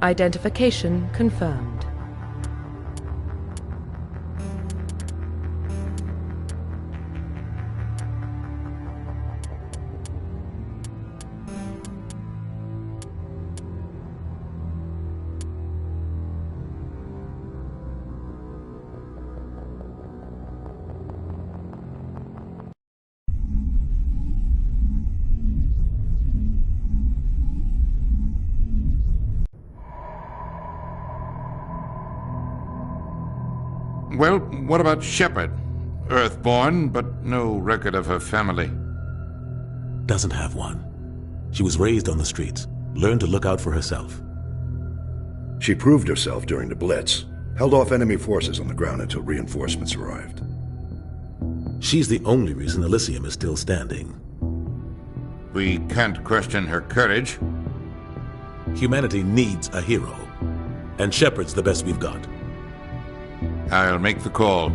Identification confirmed. Well, what about Shepard? Earthborn, but no record of her family. Doesn't have one. She was raised on the streets, learned to look out for herself. She proved herself during the Blitz, held off enemy forces on the ground until reinforcements arrived. She's the only reason Elysium is still standing. We can't question her courage. Humanity needs a hero, and Shepard's the best we've got. I'll make the call.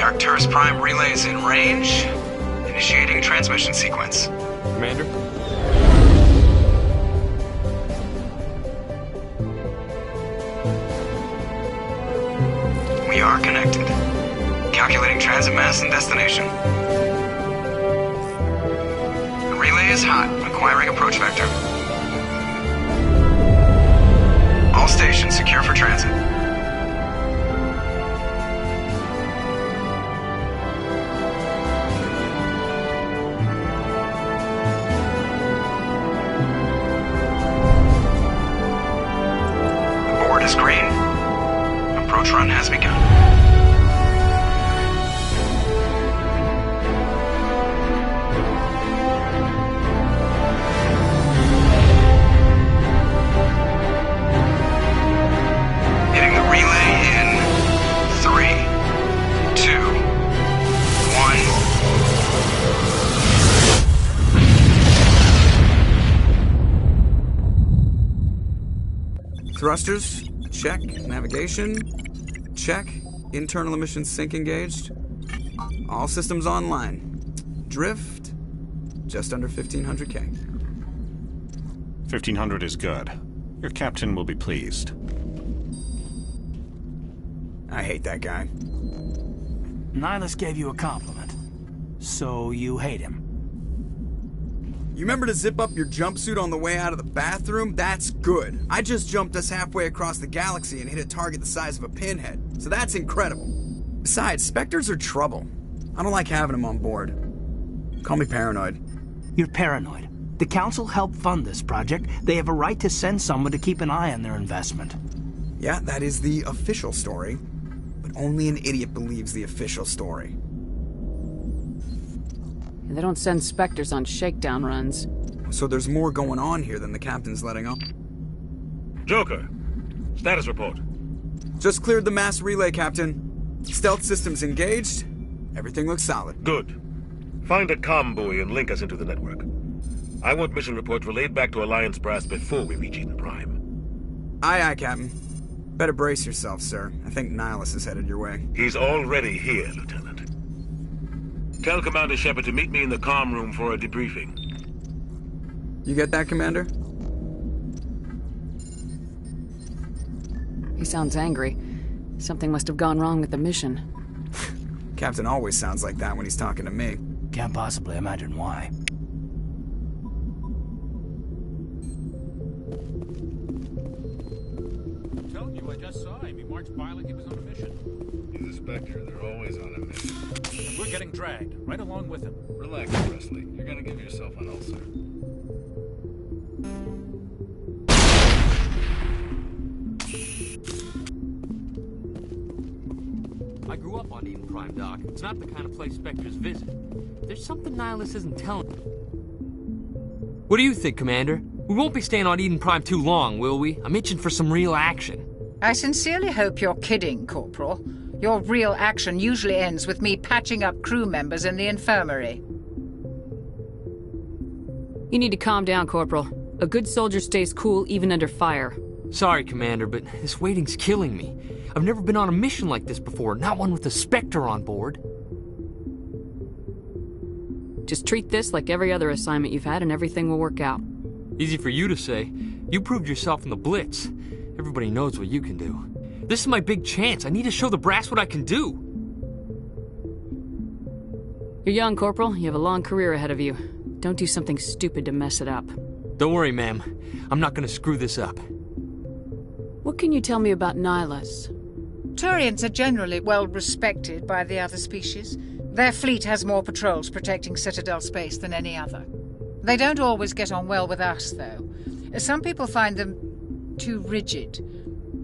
Arcturus Prime relay is in range. Initiating transmission sequence. Commander? We are connected. Calculating transit mass and destination. The relay is hot, acquiring approach vector. All stations secure for transit. Is green. Approach run has begun. Hitting the relay in 3, 2, 1. Thrusters. Check. Navigation. Check. Internal emissions sync engaged. All systems online. Drift. Just under 1,500 K. 1,500 is good. Your captain will be pleased. I hate that guy. Nihilus gave you a compliment. So you hate him. You remember to zip up your jumpsuit on the way out of the bathroom? That's good. I just jumped us halfway across the galaxy and hit a target the size of a pinhead, so that's incredible. Besides, Spectres are trouble. I don't like having them on board. Call me paranoid. You're paranoid. The Council helped fund this project. They have a right to send someone to keep an eye on their investment. Yeah, that is the official story. But only an idiot believes the official story. They don't send Spectres on shakedown runs. So there's more going on here than the captain's letting on. Joker, status report. Just cleared the mass relay, Captain. Stealth systems engaged. Everything looks solid. Good. Find a comm buoy and link us into the network. I want mission reports relayed back to Alliance Brass before we reach Eden Prime. Aye, aye, Captain. Better brace yourself, sir. I think Nihilus is headed your way. He's already here, Lieutenant. Tell Commander Shepard to meet me in the comm room for a debriefing. You get that, Commander? He sounds angry. Something must have gone wrong with the mission. Captain always sounds like that when he's talking to me. Can't possibly imagine why. I'm telling you, I just saw him. He marched by like he was on a mission. He's a Spectre. They're always on a mission. We're getting dragged, right along with him. Relax, Presley. You're gonna give yourself an ulcer. I grew up on Eden Prime, Doc. It's not the kind of place Spectres visit. There's something Nihilus isn't telling. What do you think, Commander? We won't be staying on Eden Prime too long, will we? I'm itching for some real action. I sincerely hope you're kidding, Corporal. Your real action usually ends with me patching up crew members in the infirmary. You need to calm down, Corporal. A good soldier stays cool even under fire. Sorry, Commander, but this waiting's killing me. I've never been on a mission like this before, not one with a Spectre on board. Just treat this like every other assignment you've had and everything will work out. Easy for you to say. You proved yourself in the Blitz. Everybody knows what you can do. This is my big chance. I need to show the brass what I can do. You're young, Corporal. You have a long career ahead of you. Don't do something stupid to mess it up. Don't worry, ma'am. I'm not gonna screw this up. What can you tell me about Nihilus? Turians are generally well respected by the other species. Their fleet has more patrols protecting Citadel space than any other. They don't always get on well with us, though. Some people find them too rigid.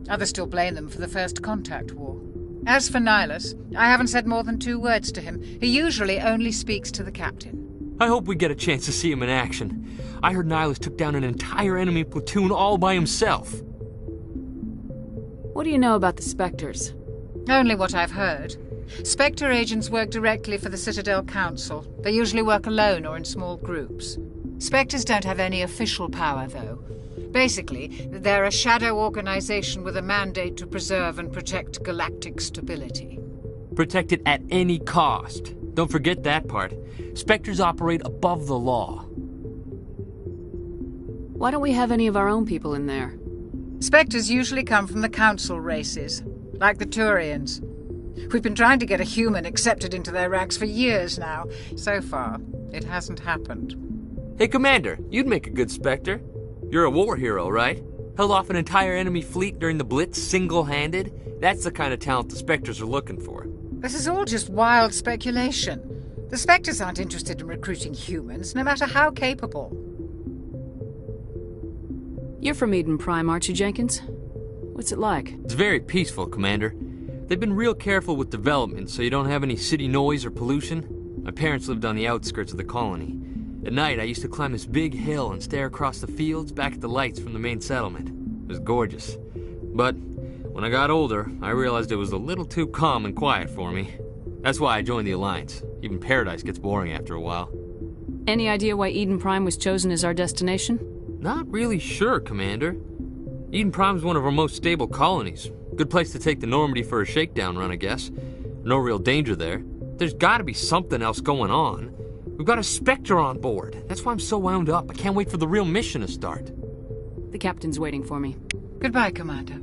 Others still blame them for the First Contact War. As for Nihilus, I haven't said more than 2 words to him. He usually only speaks to the captain. I hope we get a chance to see him in action. I heard Nihilus took down an entire enemy platoon all by himself. What do you know about the Spectres? Only what I've heard. Spectre agents work directly for the Citadel Council. They usually work alone or in small groups. Spectres don't have any official power, though. Basically, they're a shadow organization with a mandate to preserve and protect galactic stability. Protect it at any cost. Don't forget that part. Spectres operate above the law. Why don't we have any of our own people in there? Spectres usually come from the Council races, like the Turians. We've been trying to get a human accepted into their ranks for years now. So far, it hasn't happened. Hey, Commander, you'd make a good Spectre. You're a war hero, right? Held off an entire enemy fleet during the Blitz single-handed? That's the kind of talent the Spectres are looking for. This is all just wild speculation. The Spectres aren't interested in recruiting humans, no matter how capable. You're from Eden Prime, aren't you, Jenkins? What's it like? It's very peaceful, Commander. They've been real careful with development, so you don't have any city noise or pollution. My parents lived on the outskirts of the colony. At night, I used to climb this big hill and stare across the fields back at the lights from the main settlement. It was gorgeous. But when I got older, I realized it was a little too calm and quiet for me. That's why I joined the Alliance. Even Paradise gets boring after a while. Any idea why Eden Prime was chosen as our destination? Not really sure, Commander. Eden Prime's one of our most stable colonies. Good place to take the Normandy for a shakedown run, I guess. No real danger there. There's gotta be something else going on. We've got a Spectre on board. That's why I'm so wound up. I can't wait for the real mission to start. The captain's waiting for me. Goodbye, Commander.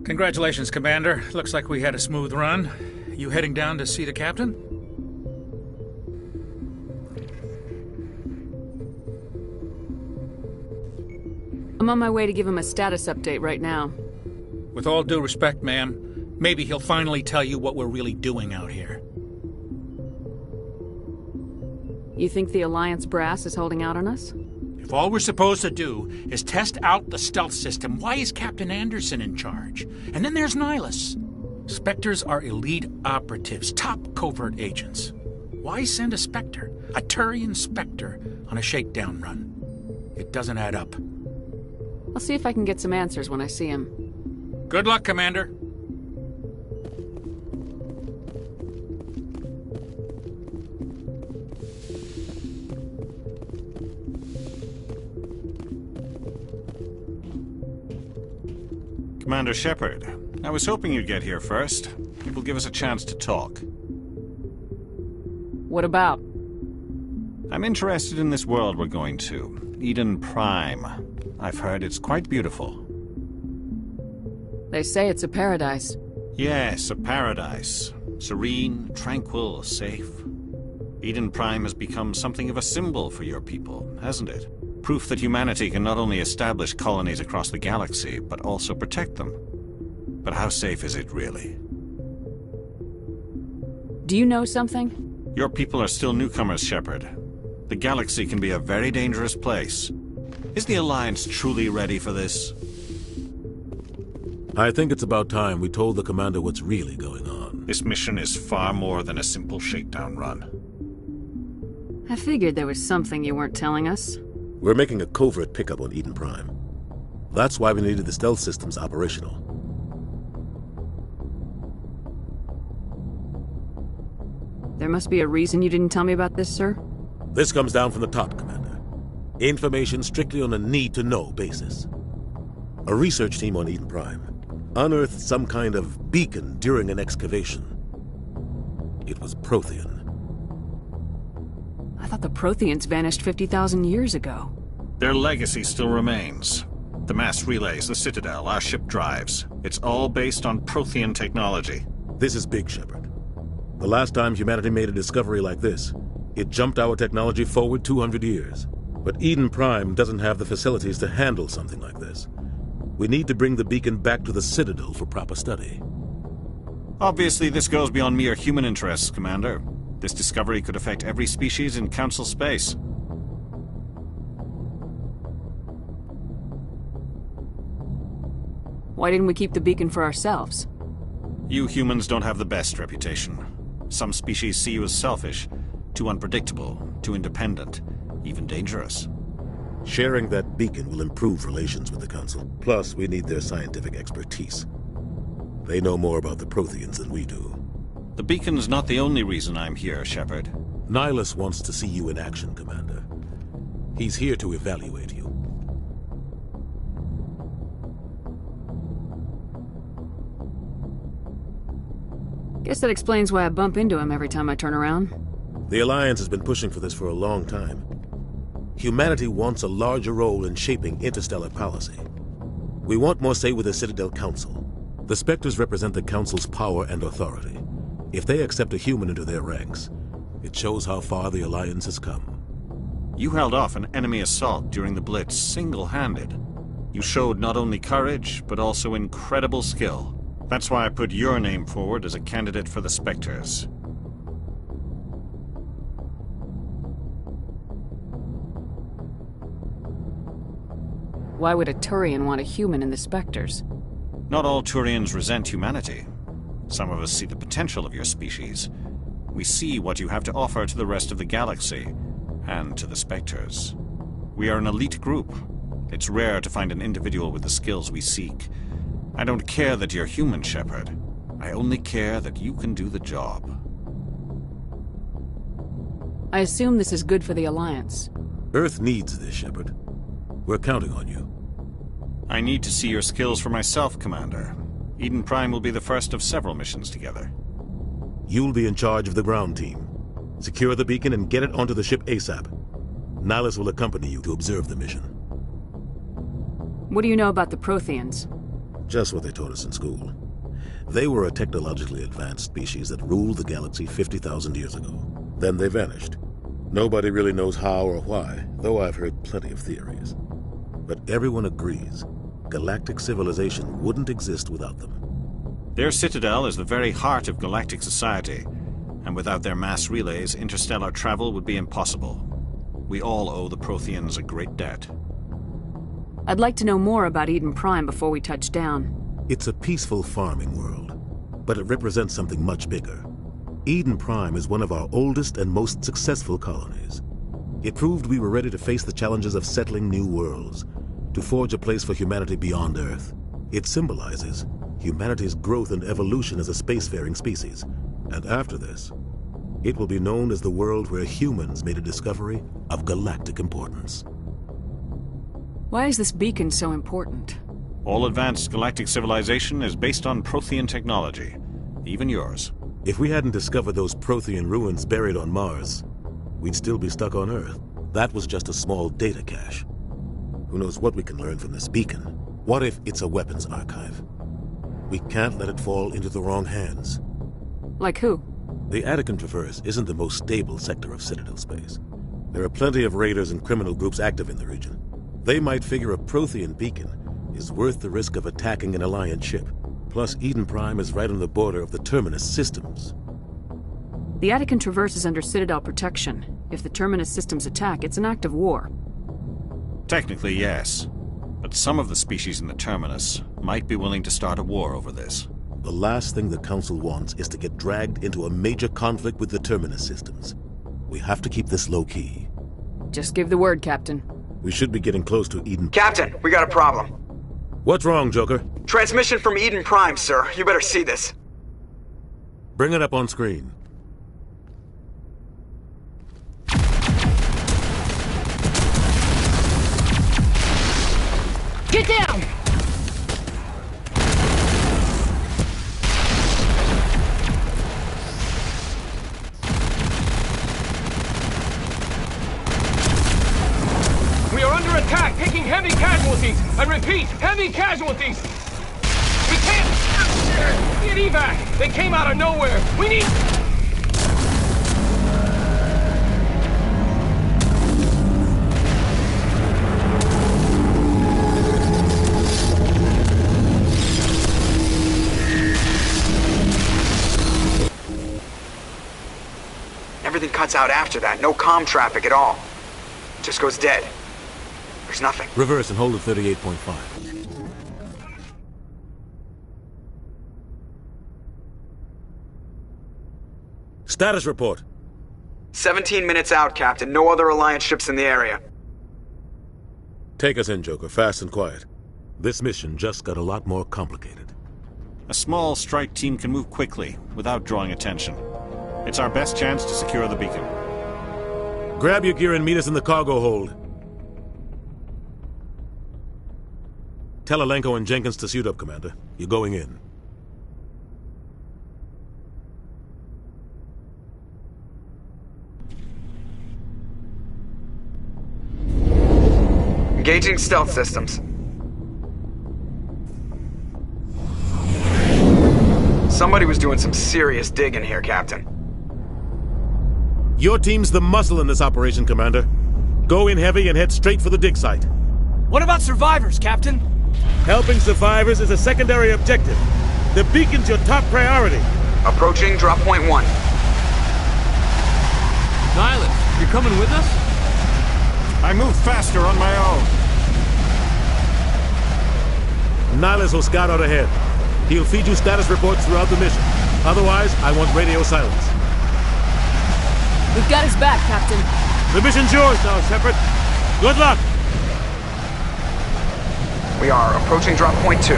Congratulations, Commander. Looks like we had a smooth run. You heading down to see the captain? I'm on my way to give him a status update right now. With all due respect, ma'am, maybe he'll finally tell you what we're really doing out here. You think the Alliance brass is holding out on us? If all we're supposed to do is test out the stealth system, why is Captain Anderson in charge? And then there's Nihilus. Spectres are elite operatives, top covert agents. Why send a Spectre, a Turian Spectre, on a shakedown run? It doesn't add up. I'll see if I can get some answers when I see him. Good luck, Commander. Commander Shepard, I was hoping you'd get here first. It will give us a chance to talk. What about? I'm interested in this world we're going to, Eden Prime. I've heard it's quite beautiful. They say it's a paradise. Yes, a paradise. Serene, tranquil, safe. Eden Prime has become something of a symbol for your people, hasn't it? Proof that humanity can not only establish colonies across the galaxy, but also protect them. But how safe is it, really? Do you know something? Your people are still newcomers, Shepard. The galaxy can be a very dangerous place. Is the Alliance truly ready for this? I think it's about time we told the Commander what's really going on. This mission is far more than a simple shakedown run. I figured there was something you weren't telling us. We're making a covert pickup on Eden Prime. That's why we needed the stealth systems operational. There must be a reason you didn't tell me about this, sir? This comes down from the top, Commander. Information strictly on a need-to-know basis. A research team on Eden Prime unearthed some kind of beacon during an excavation. It was Prothean. I thought the Protheans vanished 50,000 years ago. Their legacy still remains. The mass relays, the Citadel, our ship drives. It's all based on Prothean technology. This is big, Shepard. The last time humanity made a discovery like this, it jumped our technology forward 200 years. But Eden Prime doesn't have the facilities to handle something like this. We need to bring the beacon back to the Citadel for proper study. Obviously, this goes beyond mere human interests, Commander. This discovery could affect every species in Council space. Why didn't we keep the beacon for ourselves? You humans don't have the best reputation. Some species see you as selfish, too unpredictable, too independent, even dangerous. Sharing that beacon will improve relations with the Council. Plus, we need their scientific expertise. They know more about the Protheans than we do. The beacon's not the only reason I'm here, Shepard. Nihilus wants to see you in action, Commander. He's here to evaluate you. Guess that explains why I bump into him every time I turn around. The Alliance has been pushing for this for a long time. Humanity wants a larger role in shaping interstellar policy. We want more say with the Citadel Council. The Spectres represent the Council's power and authority. If they accept a human into their ranks, it shows how far the Alliance has come. You held off an enemy assault during the Blitz single-handed. You showed not only courage, but also incredible skill. That's why I put your name forward as a candidate for the Spectres. Why would a Turian want a human in the Spectres? Not all Turians resent humanity. Some of us see the potential of your species. We see what you have to offer to the rest of the galaxy, and to the Spectres. We are an elite group. It's rare to find an individual with the skills we seek. I don't care that you're human, Shepard. I only care that you can do the job. I assume this is good for the Alliance. Earth needs this, Shepard. We're counting on you. I need to see your skills for myself, Commander. Eden Prime will be the first of several missions together. You'll be in charge of the ground team. Secure the beacon and get it onto the ship ASAP. Nihilus will accompany you to observe the mission. What do you know about the Protheans? Just what they taught us in school. They were a technologically advanced species that ruled the galaxy 50,000 years ago. Then they vanished. Nobody really knows how or why, though I've heard plenty of theories. But everyone agrees, galactic civilization wouldn't exist without them. Their citadel is the very heart of galactic society, and without their mass relays, interstellar travel would be impossible. We all owe the Protheans a great debt. I'd like to know more about Eden Prime before we touch down. It's a peaceful farming world, but it represents something much bigger. Eden Prime is one of our oldest and most successful colonies. It proved we were ready to face the challenges of settling new worlds, to forge a place for humanity beyond Earth. It symbolizes humanity's growth and evolution as a spacefaring species. And after this, it will be known as the world where humans made a discovery of galactic importance. Why is this beacon so important? All advanced galactic civilization is based on Prothean technology. Even yours. If we hadn't discovered those Prothean ruins buried on Mars, we'd still be stuck on Earth. That was just a small data cache. Who knows what we can learn from this beacon? What if it's a weapons archive? We can't let it fall into the wrong hands. Like who? The Attican Traverse isn't the most stable sector of Citadel space. There are plenty of raiders and criminal groups active in the region. They might figure a Prothean beacon is worth the risk of attacking an Alliance ship. Plus, Eden Prime is right on the border of the Terminus systems. The Attican Traverse is under Citadel protection. If the Terminus systems attack, it's an act of war. Technically, yes. But some of the species in the Terminus might be willing to start a war over this. The last thing the Council wants is to get dragged into a major conflict with the Terminus systems. We have to keep this low-key. Just give the word, Captain. We should be getting close to Eden. Captain, we got a problem. What's wrong, Joker? Transmission from Eden Prime, sir. You better see this. Bring it up on screen. Get down! We are under attack, taking heavy casualties. I repeat, heavy casualties. We can't get evac. They came out of nowhere. We need... Everything cuts out after that. No comm traffic at all. Just goes dead. There's nothing. Reverse and hold at 38.5. Status report. 17 minutes out, Captain. No other Alliance ships in the area. Take us in, Joker. Fast and quiet. This mission just got a lot more complicated. A small strike team can move quickly, without drawing attention. It's our best chance to secure the beacon. Grab your gear and meet us in the cargo hold. Tell Alenko and Jenkins to suit up, Commander. You're going in. Engaging stealth systems. Somebody was doing some serious digging here, Captain. Your team's the muscle in this operation, Commander. Go in heavy and head straight for the dig site. What about survivors, Captain? Helping survivors is a secondary objective. The beacon's your top priority. Approaching drop point 1. Nihilus, you're coming with us? I move faster on my own. Nihilus will scout out ahead. He'll feed you status reports throughout the mission. Otherwise, I want radio silence. We've got his back, Captain. The mission's yours now, Shepard. Good luck! We are approaching drop point 2.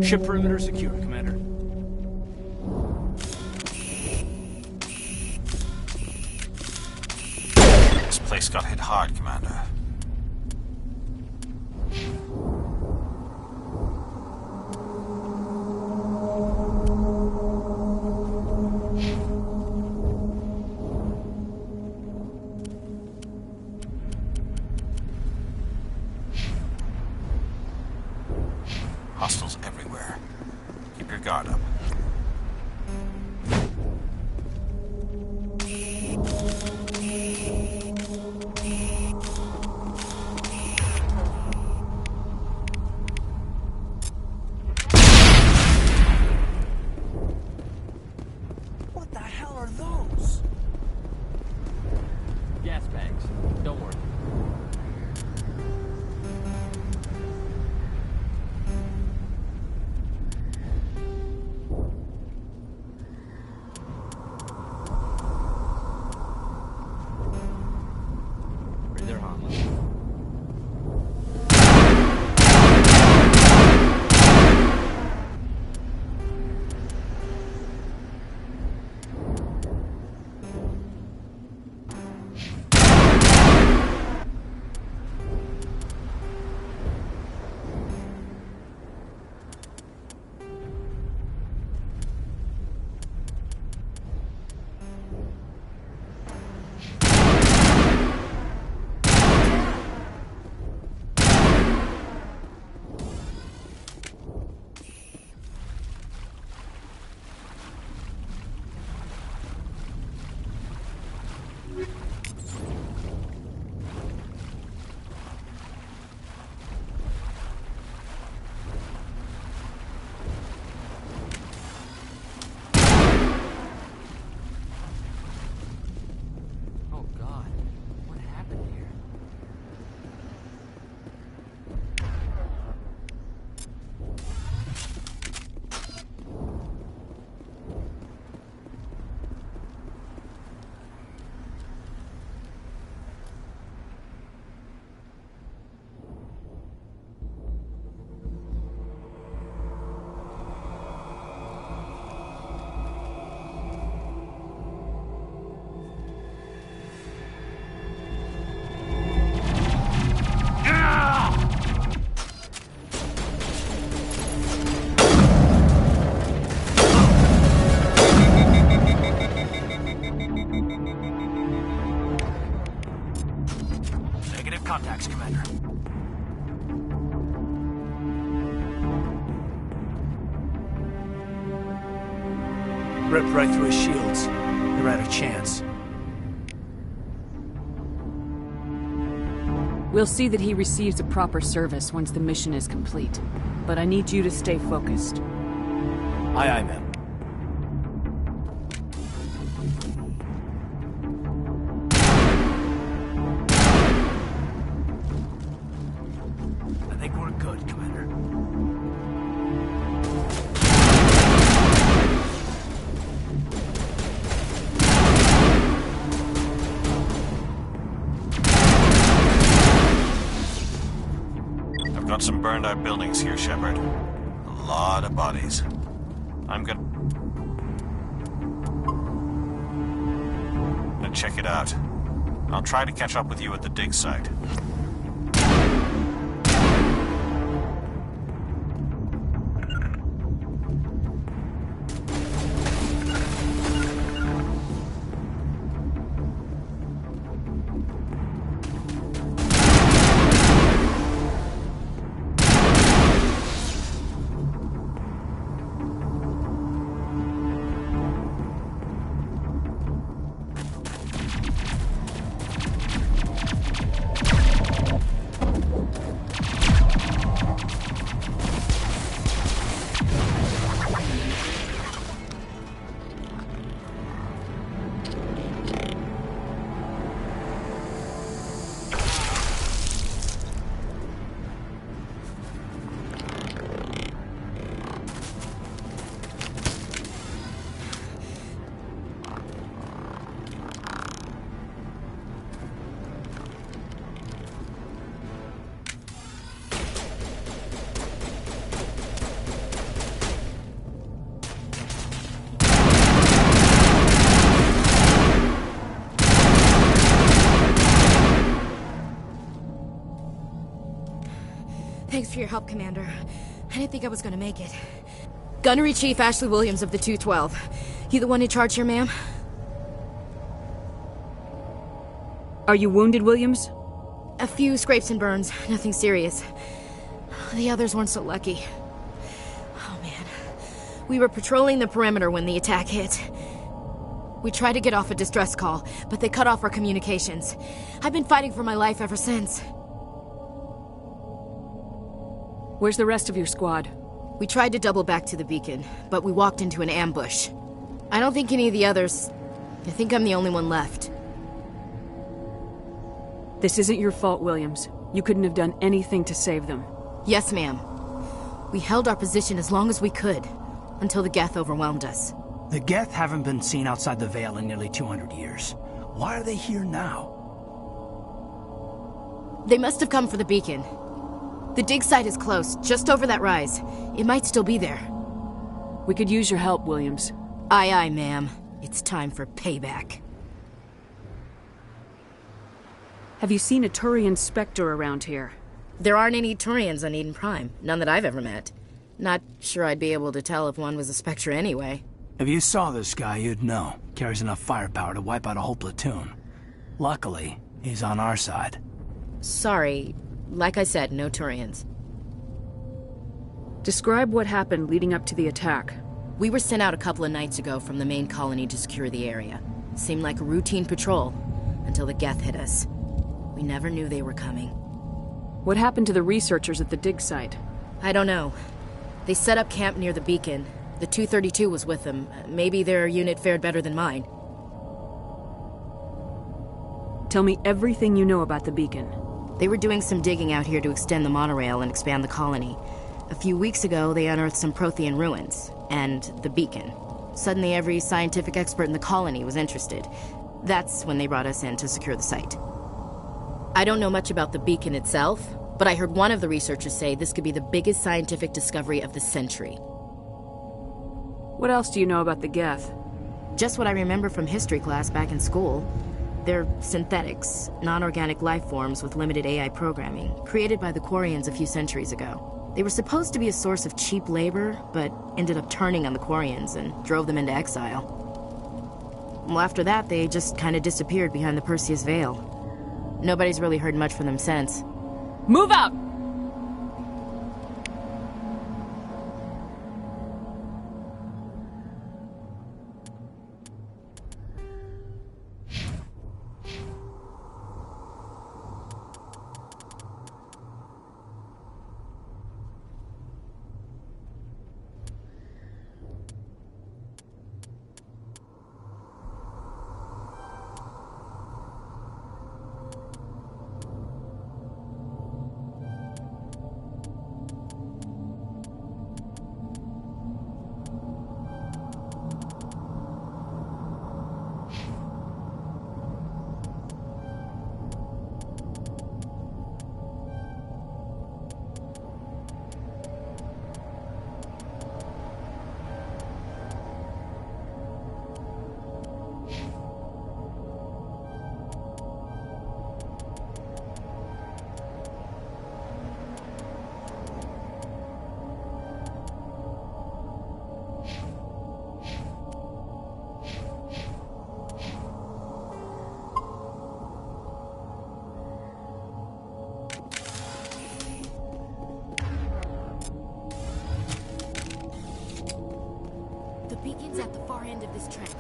Ship perimeter secure, Commander. This place got hit hard, Commander. Hostiles everywhere. Keep your guard up. What the hell are those? Gas bags. Don't worry. They're harmless. Ripped right through his shields. They're out of chance. We'll see that he receives a proper service once the mission is complete. But I need you to stay focused. Aye, aye, ma'am. I think we're good, Commander. I've got some burned-out buildings here, Shepard. A lot of bodies. I'm gonna check it out. I'll try to catch up with you at the dig site. Thanks for your help, Commander. I didn't think I was gonna make it. Gunnery Chief Ashley Williams of the 212. You the one in charge here, ma'am? Are you wounded, Williams? A few scrapes and burns. Nothing serious. The others weren't so lucky. Oh, man. We were patrolling the perimeter when the attack hit. We tried to get off a distress call, but they cut off our communications. I've been fighting for my life ever since. Where's the rest of your squad? We tried to double back to the beacon, but we walked into an ambush. I don't think any of the others... I think I'm the only one left. This isn't your fault, Williams. You couldn't have done anything to save them. Yes, ma'am. We held our position as long as we could, until the Geth overwhelmed us. The Geth haven't been seen outside the Veil in nearly 200 years. Why are they here now? They must have come for the beacon. The dig site is close, just over that rise. It might still be there. We could use your help, Williams. Aye, aye, ma'am. It's time for payback. Have you seen a Turian Spectre around here? There aren't any Turians on Eden Prime. None that I've ever met. Not sure I'd be able to tell if one was a Spectre anyway. If you saw this guy, you'd know. Carries enough firepower to wipe out a whole platoon. Luckily, he's on our side. Sorry. Like I said, no Turians. Describe what happened leading up to the attack. We were sent out a couple of nights ago from the main colony to secure the area. Seemed like a routine patrol, until the Geth hit us. We never knew they were coming. What happened to the researchers at the dig site? I don't know. They set up camp near the beacon. The 232 was with them. Maybe their unit fared better than mine. Tell me everything you know about the beacon. They were doing some digging out here to extend the monorail and expand the colony. A few weeks ago, they unearthed some Prothean ruins, and the beacon. Suddenly, every scientific expert in the colony was interested. That's when they brought us in to secure the site. I don't know much about the beacon itself, but I heard one of the researchers say this could be the biggest scientific discovery of the century. What else do you know about the Geth? Just what I remember from history class back in school. They're synthetics, non-organic life forms with limited AI programming, created by the Quarians a few centuries ago. They were supposed to be a source of cheap labor, but ended up turning on the Quarians and drove them into exile. Well, after that, they just kind of disappeared behind the Perseus Veil. Nobody's really heard much from them since. Move out! beacon's at the far end of this trench.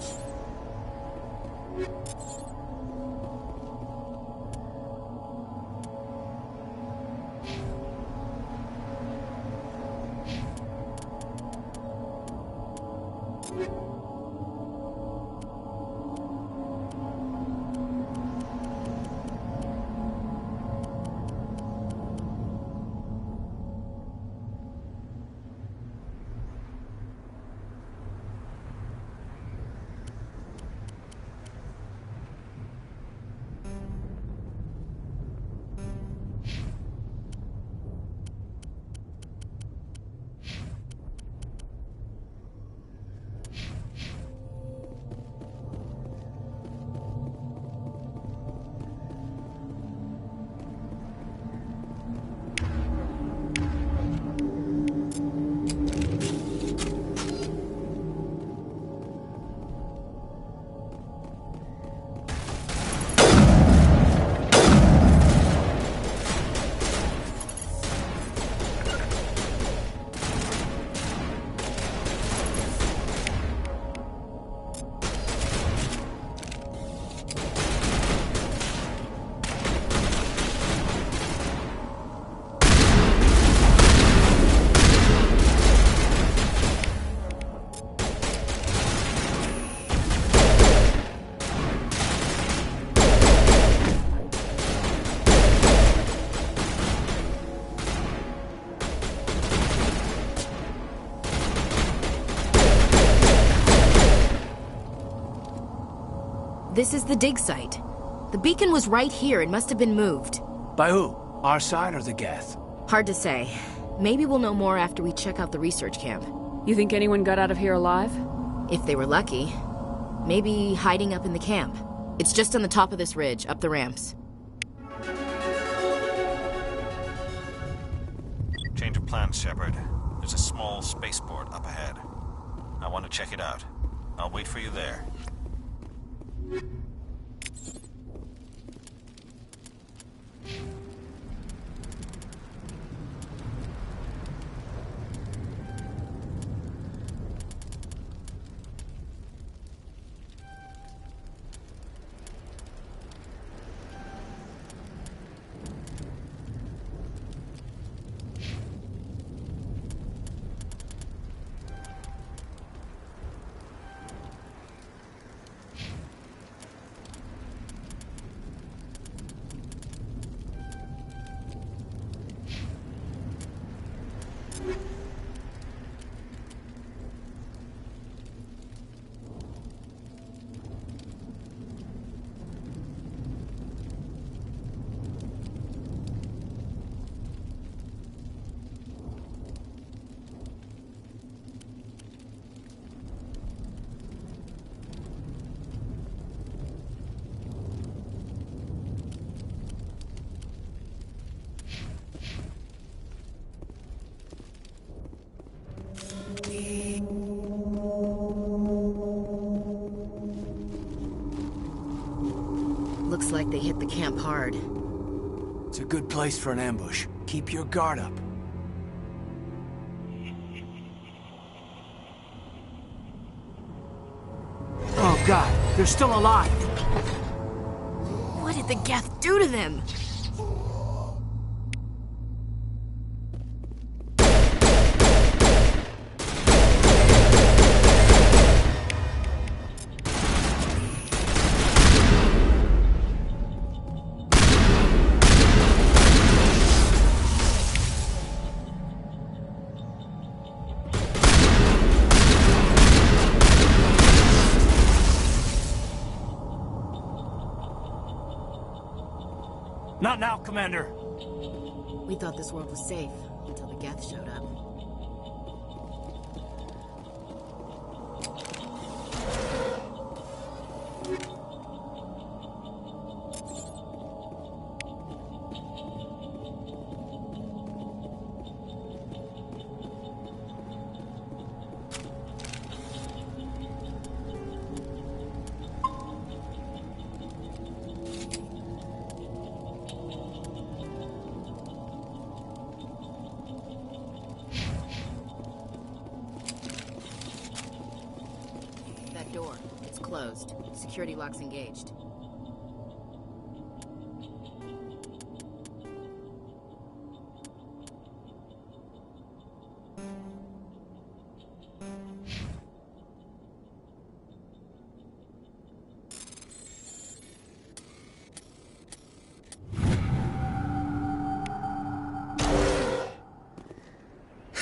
This is the dig site. The beacon was right here. It must have been moved. By who? Our side or the Geth? Hard to say. Maybe we'll know more after we check out the research camp. You think anyone got out of here alive? If they were lucky. Maybe hiding up in the camp. It's just on the top of this ridge, up the ramps. Change of plans, Shepard. There's a small spaceport up ahead. I want to check it out. I'll wait for you there. Looks like they hit the camp hard. It's a good place for an ambush. Keep your guard up. Oh God, they're still alive! What did the Geth do to them? Not now, Commander. We thought this world was safe until the Geth showed up. that door. It's closed. Security lock's engaged.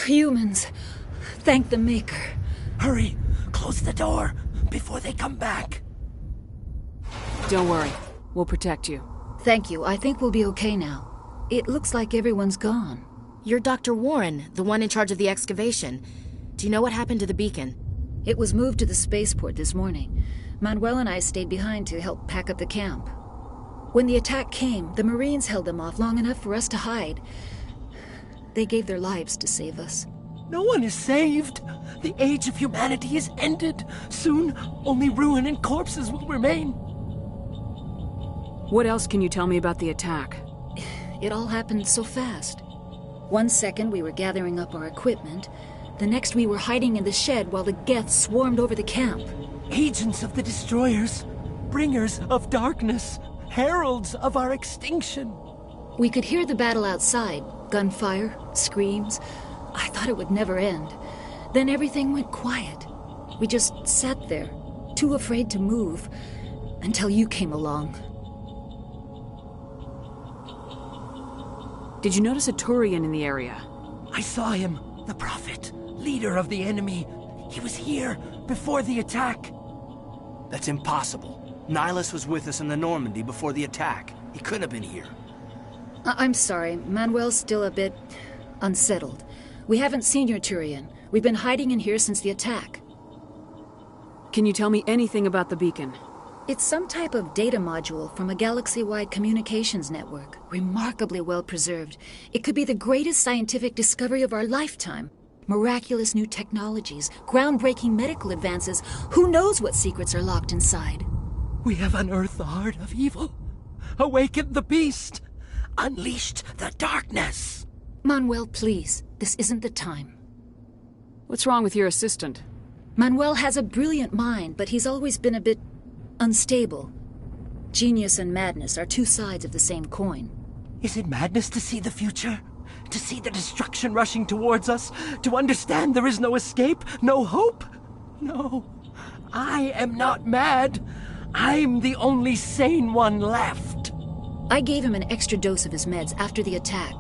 Humans. Thank the Maker. Hurry! Close the door before they come back. Don't worry. We'll protect you. Thank you. I think we'll be okay now. It looks like everyone's gone. You're Dr. Warren, the one in charge of the excavation. Do you know what happened to the beacon? It was moved to the spaceport this morning. Manuel and I stayed behind to help pack up the camp. When the attack came, the Marines held them off long enough for us to hide. They gave their lives to save us. No one is saved. The age of humanity is ended. Soon, only ruin and corpses will remain. What else can you tell me about the attack? It all happened so fast. 1 second we were gathering up our equipment. The next we were hiding in the shed while the Geth swarmed over the camp. Agents of the destroyers. Bringers of darkness. Heralds of our extinction. We could hear the battle outside. Gunfire, screams. I thought it would never end. Then everything went quiet. We just sat there, too afraid to move, until you came along. Did you notice a Turian in the area? I saw him, the Prophet, leader of the enemy. He was here before the attack. That's impossible. Nihilus was with us in the Normandy before the attack. He couldn't have been here. I'm sorry. Manuel's still a bit unsettled. We haven't seen your Turian. We've been hiding in here since the attack. Can you tell me anything about the beacon? It's some type of data module from a galaxy-wide communications network. Remarkably well preserved. It could be the greatest scientific discovery of our lifetime. Miraculous new technologies, groundbreaking medical advances. Who knows what secrets are locked inside? We have unearthed the heart of evil. Awakened the beast. Unleashed the darkness. Manuel, please. This isn't the time. What's wrong with your assistant? Manuel has a brilliant mind, but he's always been a bit unstable. Genius and madness are two sides of the same coin. Is it madness to see the future? To see the destruction rushing towards us? To understand there is no escape? No hope? No. I am not mad. I'm the only sane one left. I gave him an extra dose of his meds after the attack.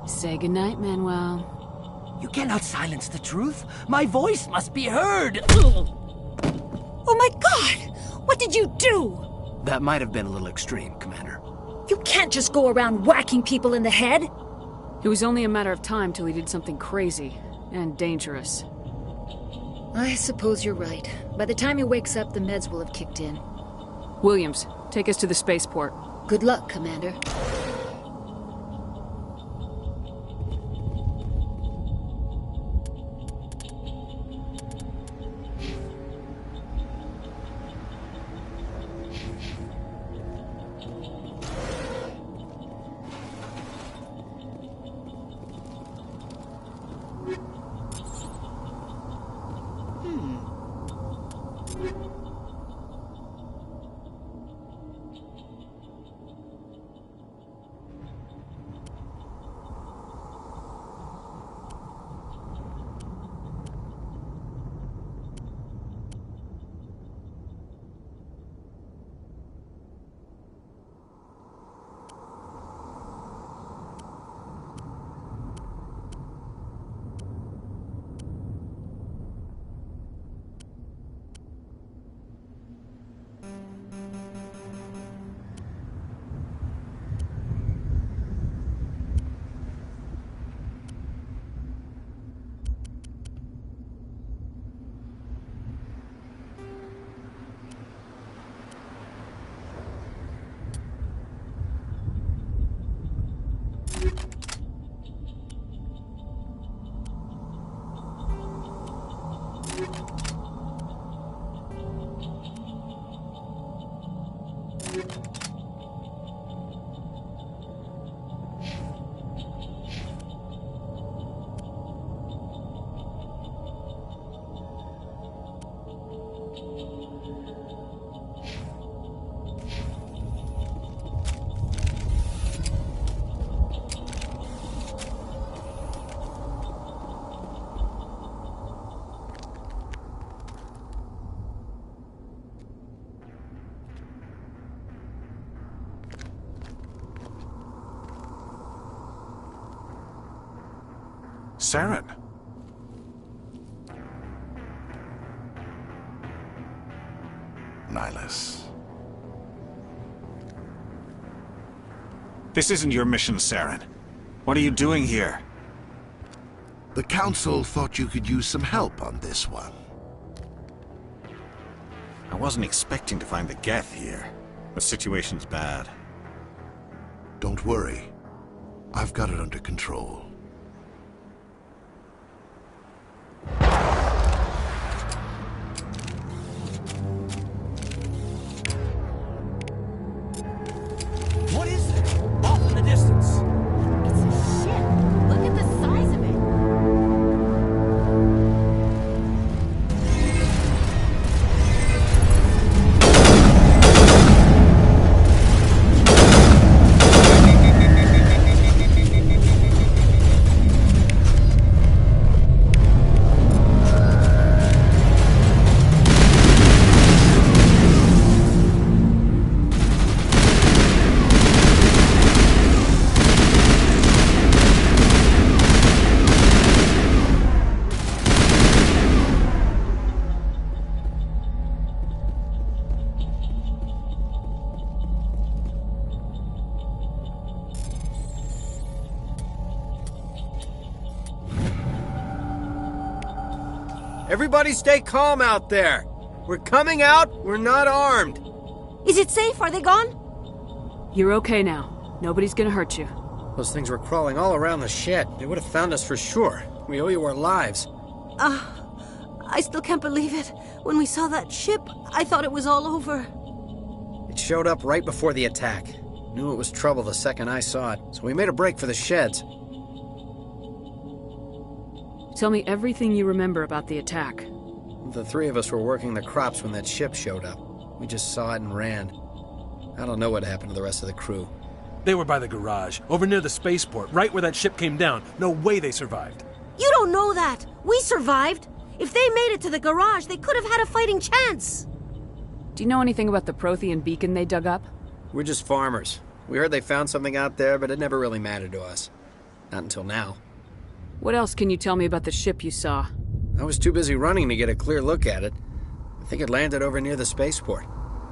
Say goodnight, Manuel. You cannot silence the truth. My voice must be heard. Oh my God! What did you do? That might have been a little extreme, Commander. You can't just go around whacking people in the head. It was only a matter of time till he did something crazy and dangerous. I suppose you're right. By the time he wakes up, the meds will have kicked in. Williams, take us to the spaceport. Good luck, Commander. Saren. Nihilus. This isn't your mission, Saren. What are you doing here? The Council thought you could use some help on this one. I wasn't expecting to find the Geth here. The situation's bad. Don't worry. I've got it under control. What is it? Off in the distance. It's a ship. Look at the size of it. Everybody stay calm out there. We're coming out, we're not armed. Is it safe? Are they gone? You're okay now. Nobody's gonna hurt you. Those things were crawling all around the shed. They would have found us for sure. We owe you our lives. I still can't believe it. When we saw that ship, I thought it was all over. It showed up right before the attack. Knew it was trouble the second I saw it, so we made a break for the sheds. Tell me everything you remember about the attack. The three of us were working the crops when that ship showed up. We just saw it and ran. I don't know what happened to the rest of the crew. They were by the garage, over near the spaceport, right where that ship came down. No way they survived. You don't know that. We survived. If they made it to the garage, they could have had a fighting chance. Do you know anything about the Prothean beacon they dug up? We're just farmers. We heard they found something out there, but it never really mattered to us. Not until now. What else can you tell me about the ship you saw? I was too busy running to get a clear look at it. I think it landed over near the spaceport.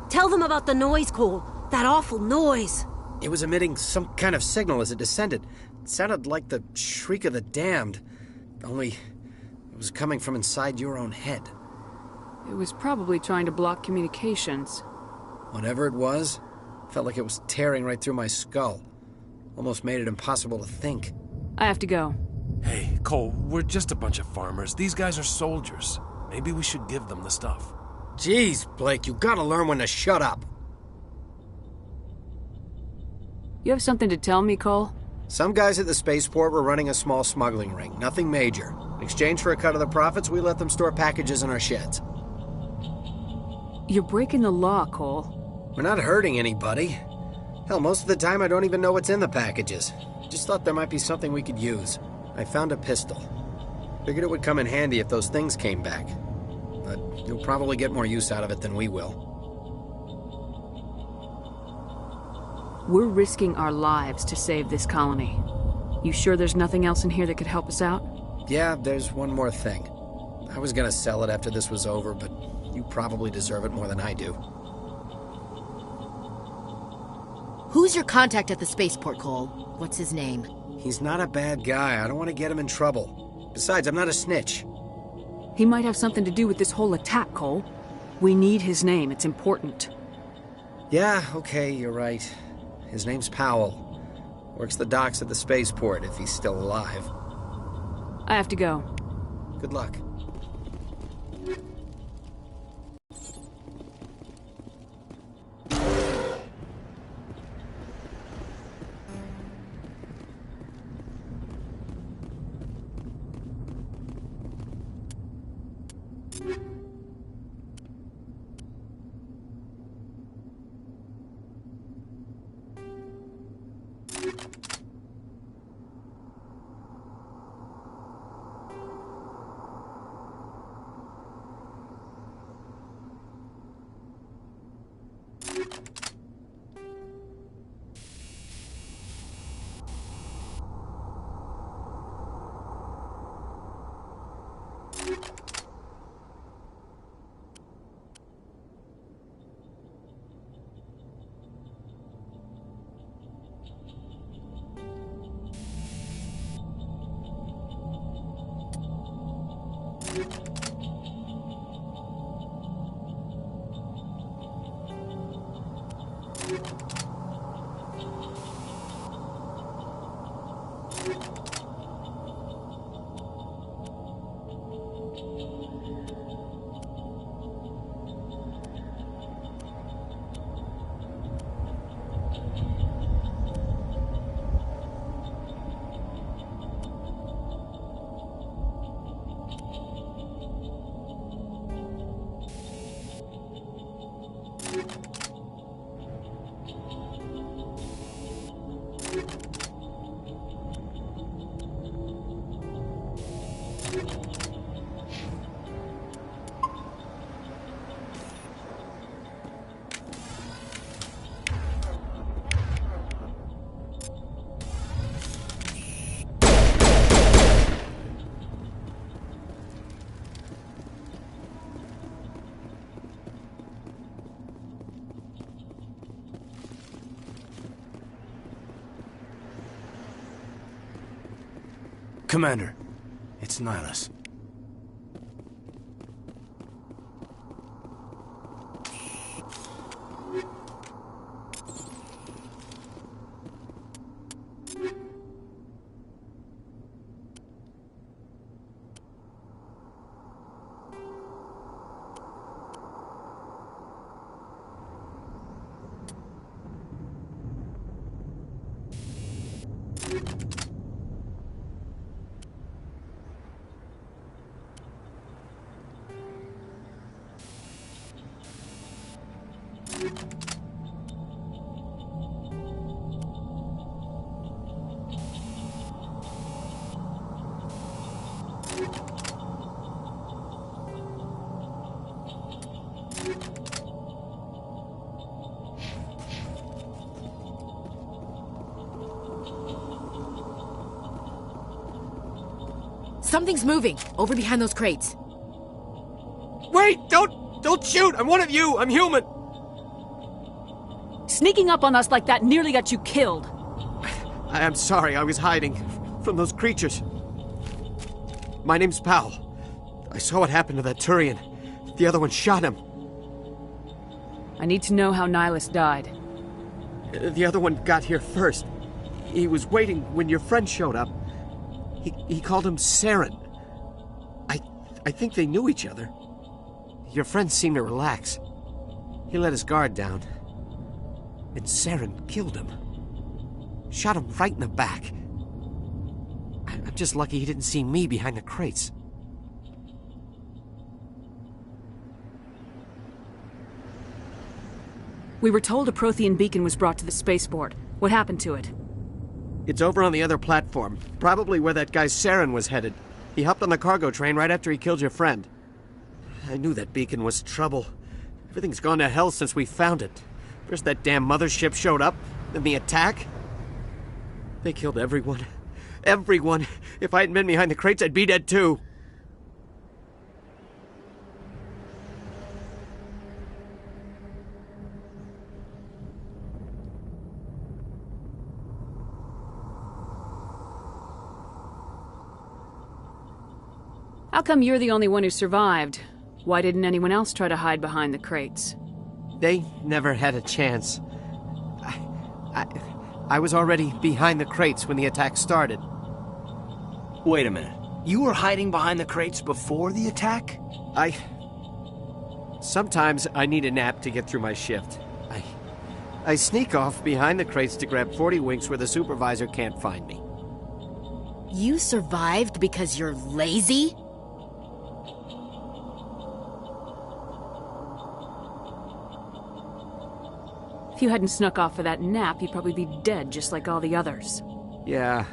Tell them about the noise, Cole. That awful noise. It was emitting some kind of signal as it descended. It sounded like the shriek of the damned. Only it was coming from inside your own head. It was probably trying to block communications. Whatever it was, felt like it was tearing right through my skull. Almost made it impossible to think. I have to go. Hey, Cole, we're just a bunch of farmers. These guys are soldiers. Maybe we should give them the stuff. Jeez, Blake, you gotta learn when to shut up. You have something to tell me, Cole? Some guys at the spaceport were running a small smuggling ring, nothing major. In exchange for a cut of the profits, we let them store packages in our sheds. You're breaking the law, Cole. We're not hurting anybody. Hell, most of the time I don't even know what's in the packages. Just thought there might be something we could use. I found a pistol. Figured it would come in handy if those things came back. But you'll probably get more use out of it than we will. We're risking our lives to save this colony. You sure there's nothing else in here that could help us out? Yeah, there's one more thing. I was gonna sell it after this was over, but you probably deserve it more than I do. Who's your contact at the spaceport, Cole? What's his name? He's not a bad guy. I don't want to get him in trouble. Besides, I'm not a snitch. He might have something to do with this whole attack, Cole. We need his name. It's important. Yeah, okay, you're right. His name's Powell. Works the docks at the spaceport, if he's still alive. I have to go. Good luck. Commander, it's Nihilus. Something's moving, over behind those crates. Wait! Don't shoot! I'm one of you! I'm human! Sneaking up on us like that nearly got you killed. I'm sorry, I was hiding from those creatures. My name's Powell. I saw what happened to that Turian. The other one shot him. I need to know how Nihilus died. The other one got here first. He was waiting when your friend showed up. He called him Saren. I think they knew each other. Your friend seemed to relax. He let his guard down. And Saren killed him. Shot him right in the back. I'm just lucky he didn't see me behind the crates. We were told a Prothean beacon was brought to the spaceport. What happened to it? It's over on the other platform, probably where that guy Saren was headed. He hopped on the cargo train right after he killed your friend. I knew that beacon was trouble. Everything's gone to hell since we found it. First that damn mothership showed up, then the attack. They killed everyone. Everyone! If I hadn't been behind the crates, I'd be dead too. How come you're the only one who survived? Why didn't anyone else try to hide behind the crates? They never had a chance. I was already behind the crates when the attack started. Wait a minute. You were hiding behind the crates before the attack? Sometimes I need a nap to get through my shift. I sneak off behind the crates to grab 40 winks where the supervisor can't find me. You survived because you're lazy? If you hadn't snuck off for that nap, you'd probably be dead just like all the others. Yeah,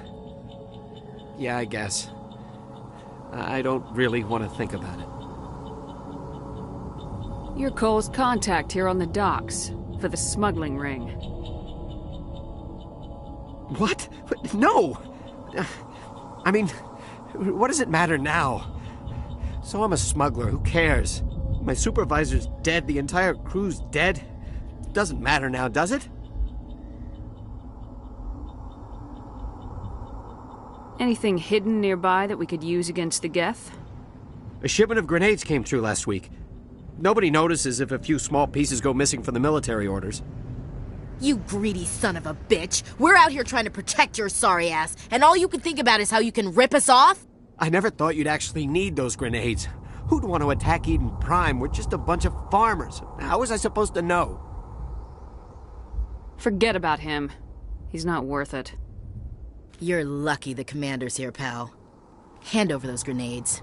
I guess. I don't really want to think about it. You're Cole's contact here on the docks for the smuggling ring. What? No! I mean, what does it matter now? So I'm a smuggler, who cares? My supervisor's dead, the entire crew's dead. Doesn't matter now, does it? Anything hidden nearby that we could use against the Geth? A shipment of grenades came through last week. Nobody notices if a few small pieces go missing from the military orders. You greedy son of a bitch. We're out here trying to protect your sorry ass, and all you can think about is how you can rip us off? I never thought you'd actually need those grenades. Who'd want to attack Eden Prime? We're just a bunch of farmers. How was I supposed to know? Forget about him. He's not worth it. You're lucky the commander's here, pal. Hand over those grenades.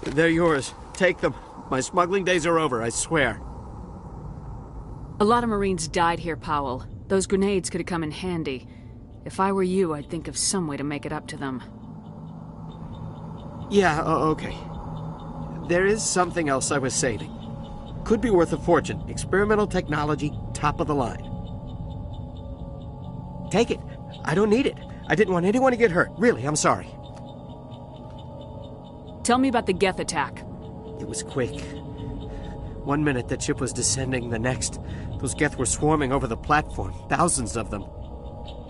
They're yours. Take them. My smuggling days are over, I swear. A lot of Marines died here, Powell. Those grenades could have come in handy. If I were you, I'd think of some way to make it up to them. Yeah, okay. There is something else I was saving. Could be worth a fortune. Experimental technology, top of the line. Take it. I don't need it. I didn't want anyone to get hurt. Really, I'm sorry. Tell me about the Geth attack. It was quick. 1 minute the ship was descending, the next, those Geth were swarming over the platform. Thousands of them.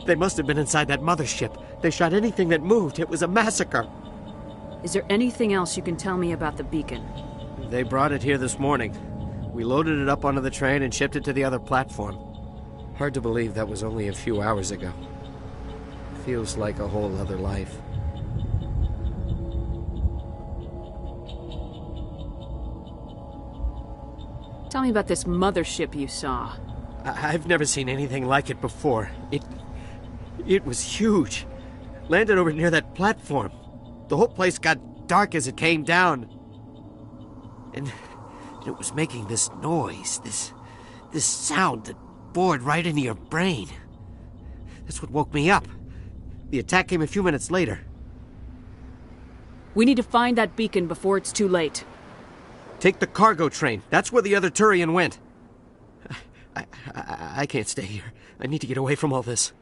They must have been inside that mothership. They shot anything that moved. It was a massacre. Is there anything else you can tell me about the beacon? They brought it here this morning. We loaded it up onto the train and shipped it to the other platform. Hard to believe that was only a few hours ago. Feels like a whole other life. Tell me about this mothership you saw. I've never seen anything like it before. It was huge. Landed over near that platform. The whole place got dark as it came down. And it was making this noise, this sound that bored right into your brain. That's what woke me up. The attack came a few minutes later. We need to find that beacon before it's too late. Take the cargo train. That's where the other Turian went. I can't stay here. I need to get away from all this.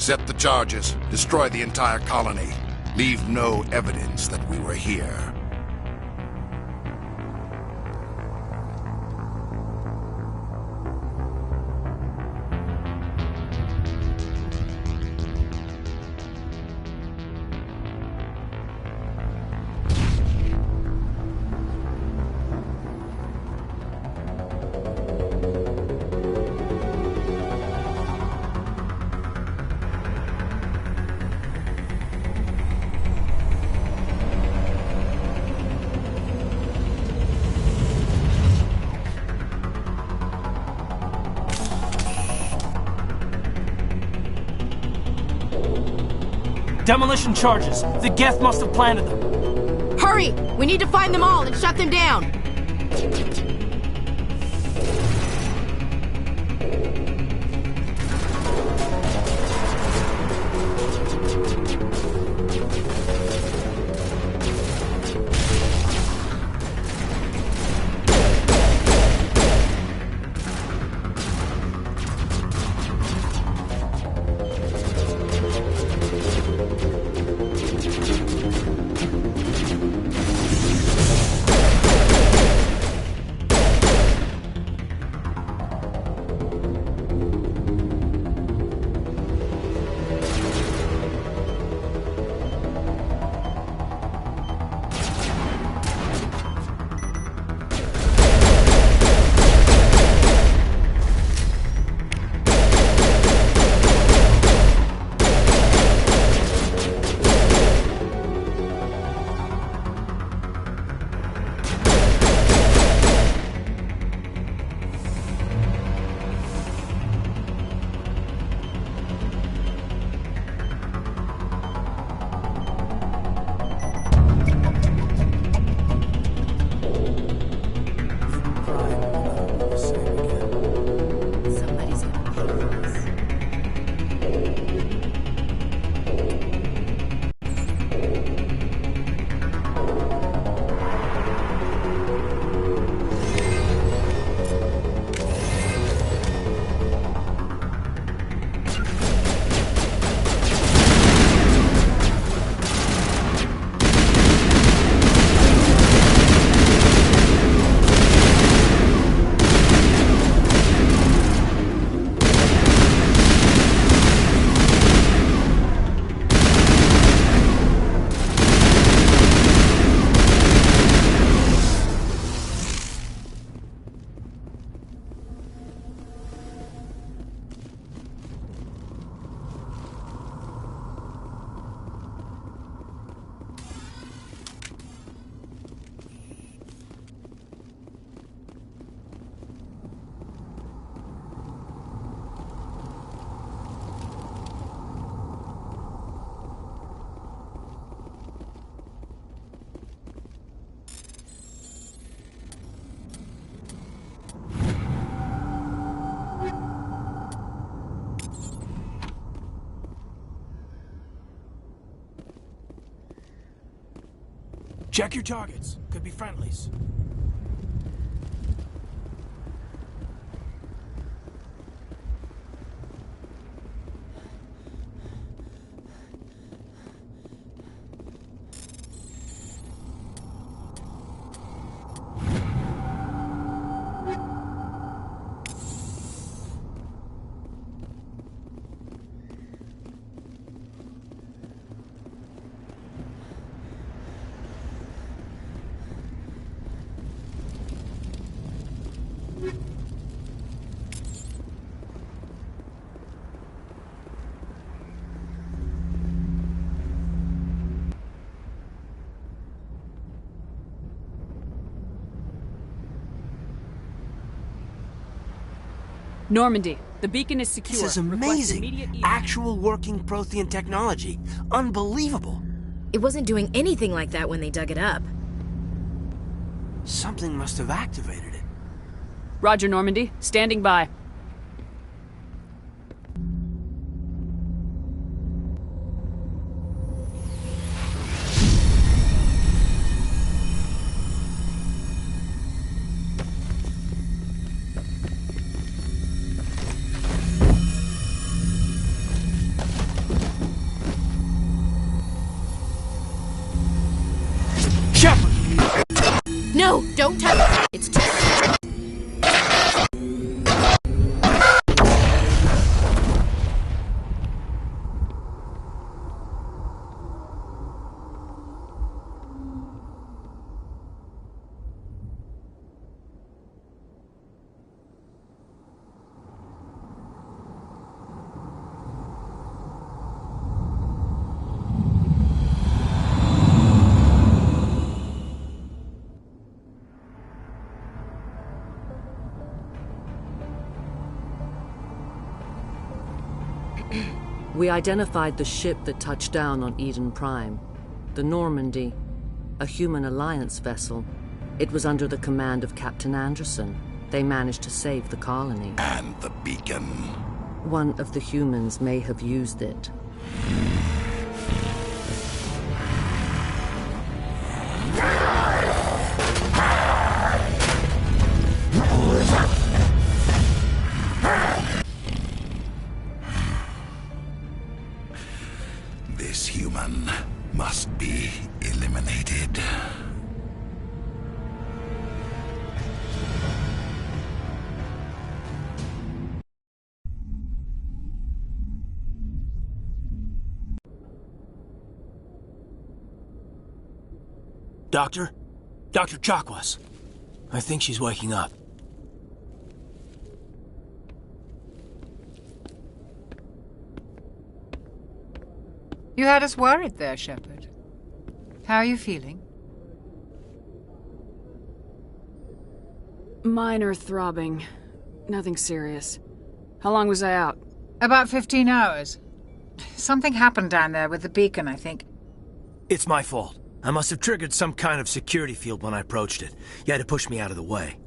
Set the charges. Destroy the entire colony. Leave no evidence that we were here. Demolition charges. The Geth must have planted them. Hurry! We need to find them all and shut them down. Check your targets. Could be friendlies. Normandy, the beacon is secure. This is amazing. Actual working Prothean technology. Unbelievable. It wasn't doing anything like that when they dug it up. Something must have activated it. Roger, Normandy. Standing by. We identified the ship that touched down on Eden Prime. The Normandy. A human alliance vessel. It was under the command of Captain Anderson. They managed to save the colony. And the beacon. One of the humans may have used it. This human must be eliminated. Doctor? Dr. Chakwas. I think she's waking up. You had us worried there, Shepard. How are you feeling? Minor throbbing. Nothing serious. How long was I out? About 15 hours. Something happened down there with the beacon, I think. It's my fault. I must have triggered some kind of security field when I approached it. You had to push me out of the way.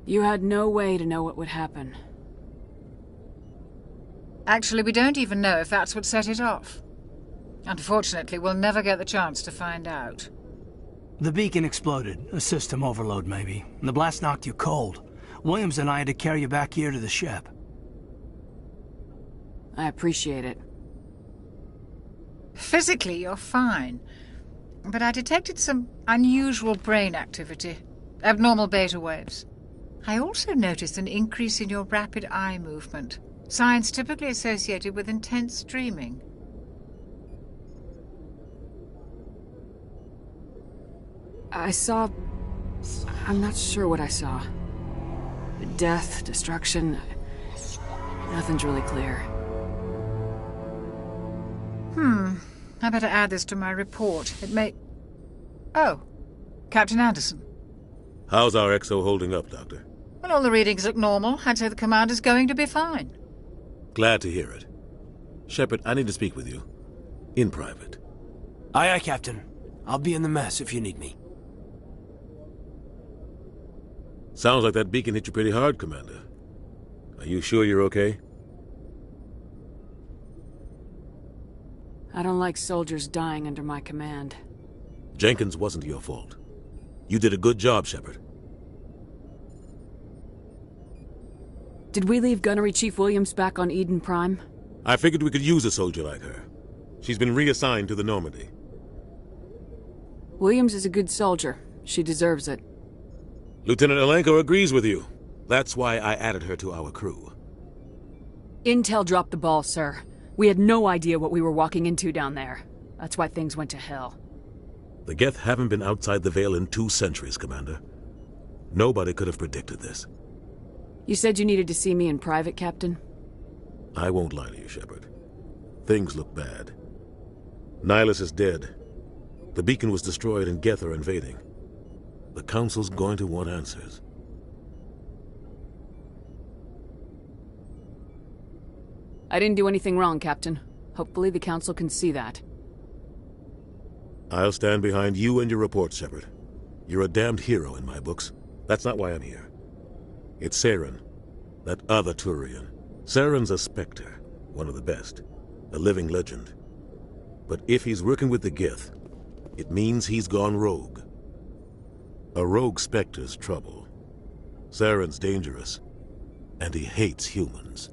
You had no way to know what would happen. Actually, we don't even know if that's what set it off. Unfortunately, we'll never get the chance to find out. The beacon exploded. A system overload, maybe. And the blast knocked you cold. Williams and I had to carry you back here to the ship. I appreciate it. Physically, you're fine. But I detected some unusual brain activity. Abnormal beta waves. I also noticed an increase in your rapid eye movement. Signs typically associated with intense dreaming. I saw... I'm not sure what I saw. Death, destruction... Nothing's really clear. I better add this to my report. It may... Oh, Captain Anderson. How's our XO holding up, Doctor? Well, all the readings look normal. I'd say the commander's going to be fine. Glad to hear it. Shepard, I need to speak with you. In private. Aye, Captain. I'll be in the mess if you need me. Sounds like that beacon hit you pretty hard, Commander. Are you sure you're okay? I don't like soldiers dying under my command. Jenkins wasn't your fault. You did a good job, Shepard. Did we leave Gunnery Chief Williams back on Eden Prime? I figured we could use a soldier like her. She's been reassigned to the Normandy. Williams is a good soldier. She deserves it. Lieutenant Alenko agrees with you. That's why I added her to our crew. Intel dropped the ball, sir. We had no idea what we were walking into down there. That's why things went to hell. The Geth haven't been outside the Veil in 2 centuries, Commander. Nobody could have predicted this. You said you needed to see me in private, Captain? I won't lie to you, Shepard. Things look bad. Nihilus is dead. The beacon was destroyed and Geth are invading. The Council's going to want answers. I didn't do anything wrong, Captain. Hopefully the Council can see that. I'll stand behind you and your report, Shepard. You're a damned hero in my books. That's not why I'm here. It's Saren, that other Turian. Saren's a Spectre, one of the best, a living legend. But if he's working with the Geth, it means he's gone rogue. A rogue Spectre's trouble. Saren's dangerous, and he hates humans.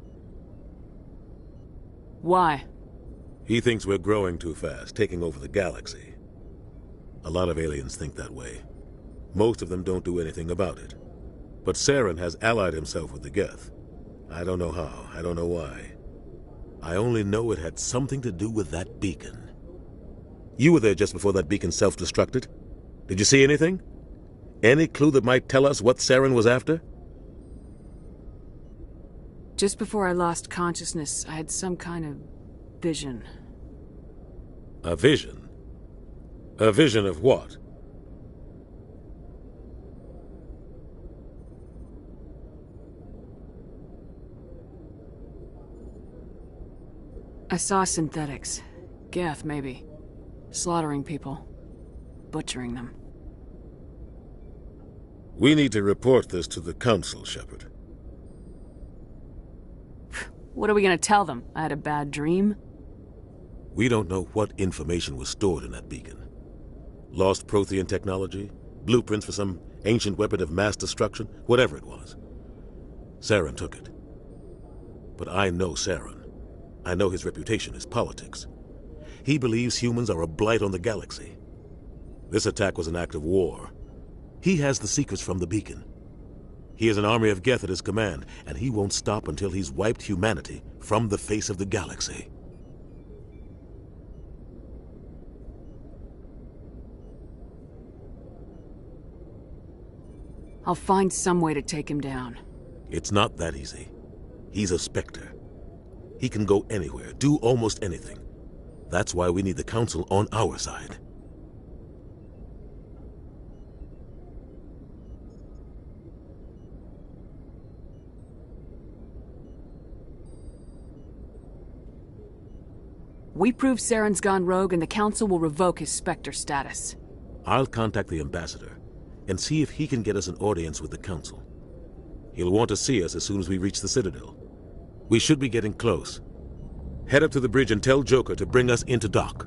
Why? He thinks we're growing too fast, taking over the galaxy. A lot of aliens think that way. Most of them don't do anything about it. But Saren has allied himself with the Geth. I don't know how, I don't know why. I only know it had something to do with that beacon. You were there just before that beacon self-destructed. Did you see anything? Any clue that might tell us what Saren was after? Just before I lost consciousness, I had some kind of vision. A vision? A vision of what? I saw synthetics. Geth, maybe. Slaughtering people. Butchering them. We need to report this to the Council, Shepard. What are we gonna tell them? I had a bad dream? We don't know what information was stored in that beacon. Lost Prothean technology? Blueprints for some ancient weapon of mass destruction? Whatever it was. Saren took it. But I know Saren. I know his reputation is politics. He believes humans are a blight on the galaxy. This attack was an act of war. He has the secrets from the beacon. He has an army of Geth at his command, and he won't stop until he's wiped humanity from the face of the galaxy. I'll find some way to take him down. It's not that easy. He's a Spectre. He can go anywhere, do almost anything. That's why we need the Council on our side. We prove Saren's gone rogue and the Council will revoke his Spectre status. I'll contact the Ambassador and see if he can get us an audience with the Council. He'll want to see us as soon as we reach the Citadel. We should be getting close. Head up to the bridge and tell Joker to bring us into dock.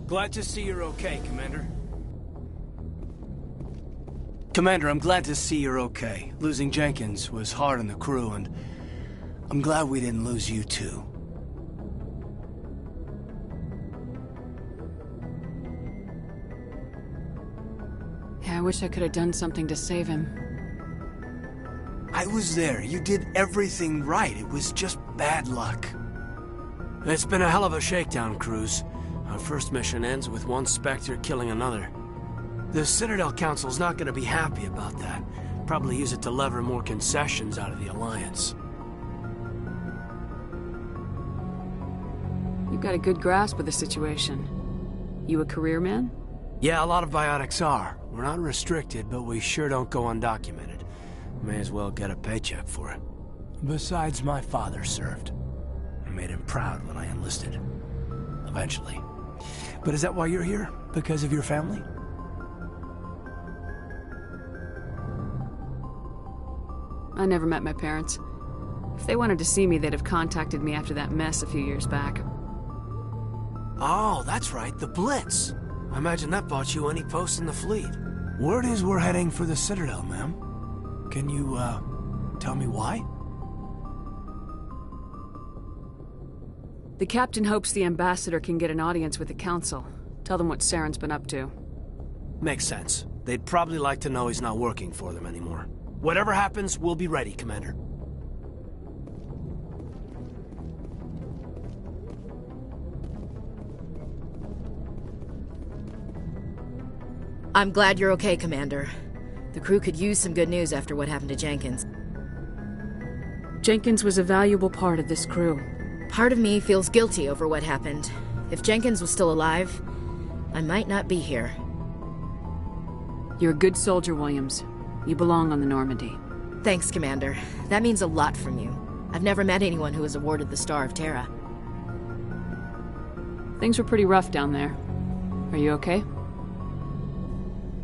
Glad to see you're okay, Commander. Commander, I'm glad to see you're okay. Losing Jenkins was hard on the crew, and I'm glad we didn't lose you too. Yeah, I wish I could have done something to save him. I was there. You did everything right. It was just bad luck. It's been a hell of a shakedown, Cruz. Our first mission ends with one Spectre killing another. The Citadel Council's not gonna be happy about that. Probably use it to lever more concessions out of the Alliance. You've got a good grasp of the situation. You a career man? Yeah, a lot of biotics are. We're not restricted, but we sure don't go undocumented. May as well get a paycheck for it. Besides, my father served. I made him proud when I enlisted. Eventually. But is that why you're here? Because of your family? I never met my parents. If they wanted to see me, they'd have contacted me after that mess a few years back. Oh, that's right, the Blitz. I imagine that bought you any post in the fleet. Word is we're heading for the Citadel, ma'am. Can you, tell me why? The captain hopes the ambassador can get an audience with the council. Tell them what Saren's been up to. Makes sense. They'd probably like to know he's not working for them anymore. Whatever happens, we'll be ready, Commander. I'm glad you're okay, Commander. The crew could use some good news after what happened to Jenkins. Jenkins was a valuable part of this crew. Part of me feels guilty over what happened. If Jenkins was still alive, I might not be here. You're a good soldier, Williams. You belong on the Normandy. Thanks, Commander. That means a lot from you. I've never met anyone who was awarded the Star of Terra. Things were pretty rough down there. Are you okay?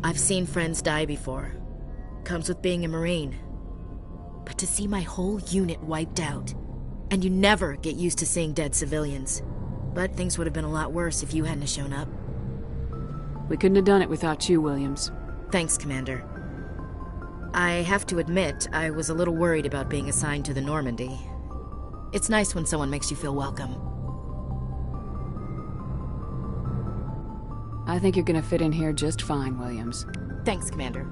I've seen friends die before. Comes with being a Marine. But to see my whole unit wiped out, and you never get used to seeing dead civilians. But things would have been a lot worse if you hadn't shown up. We couldn't have done it without you, Williams. Thanks, Commander. I have to admit, I was a little worried about being assigned to the Normandy. It's nice when someone makes you feel welcome. I think you're gonna fit in here just fine, Williams. Thanks, Commander.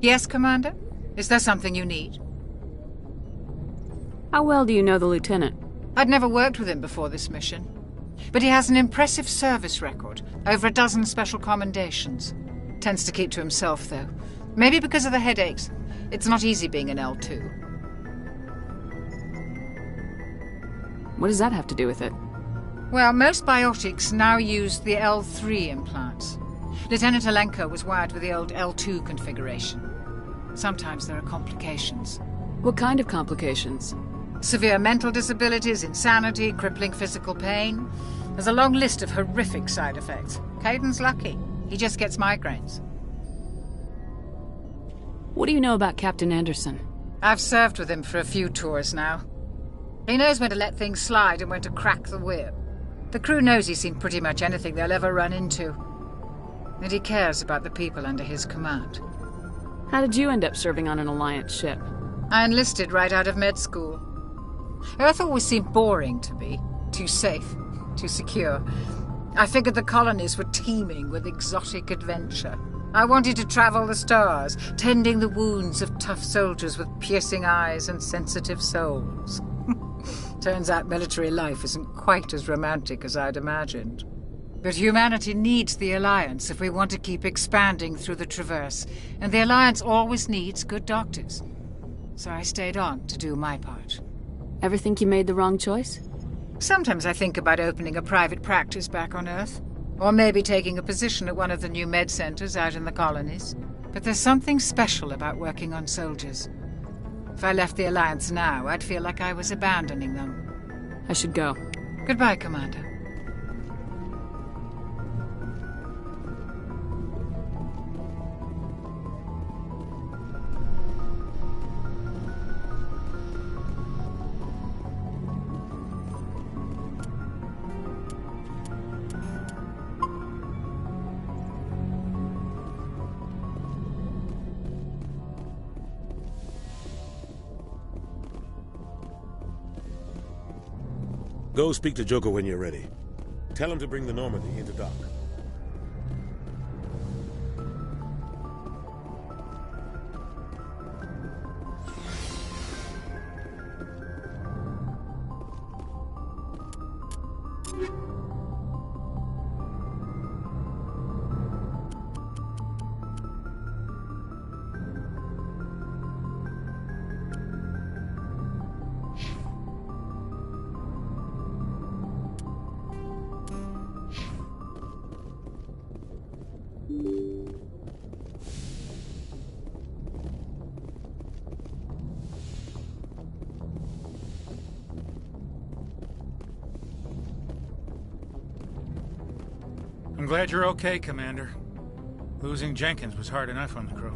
Yes, Commander? Is there something you need? How well do you know the lieutenant? I'd never worked with him before this mission. But he has an impressive service record, over a dozen special commendations. Tends to keep to himself, though. Maybe because of the headaches. It's not easy being an L2. What does that have to do with it? Well, most biotics now use the L3 implants. Lieutenant Alenko was wired with the old L2 configuration. Sometimes there are complications. What kind of complications? Severe mental disabilities, insanity, crippling physical pain. There's a long list of horrific side effects. Caden's lucky. He just gets migraines. What do you know about Captain Anderson? I've served with him for a few tours now. He knows when to let things slide and when to crack the whip. The crew knows he's seen pretty much anything they'll ever run into. And he cares about the people under his command. How did you end up serving on an Alliance ship? I enlisted right out of med school. Earth always seemed boring to me. Too safe, too secure. I figured the colonies were teeming with exotic adventure. I wanted to travel the stars, tending the wounds of tough soldiers with piercing eyes and sensitive souls. Turns out military life isn't quite as romantic as I'd imagined. But humanity needs the Alliance if we want to keep expanding through the Traverse, and the Alliance always needs good doctors. So I stayed on to do my part. Ever think you made the wrong choice? Sometimes I think about opening a private practice back on Earth. Or maybe taking a position at one of the new med centers out in the colonies. But there's something special about working on soldiers. If I left the Alliance now, I'd feel like I was abandoning them. I should go. Goodbye, Commander. Go speak to Joker when you're ready. Tell him to bring the Normandy into dock. I'm glad you're okay, Commander. Losing Jenkins was hard enough on the crew.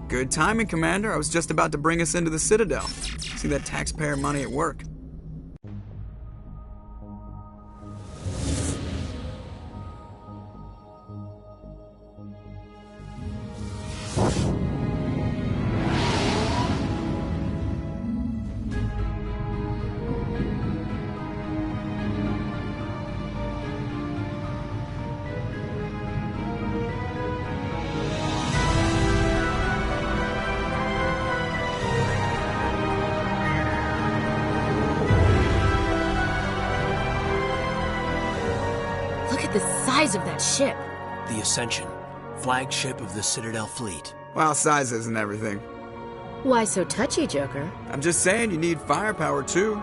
Good timing, Commander. I was just about to bring us into the Citadel. See that taxpayer money at work. Look at the size of that ship. The Ascension, flagship of the Citadel fleet. Well, size isn't everything. Why so touchy, Joker? I'm just saying you need firepower, too.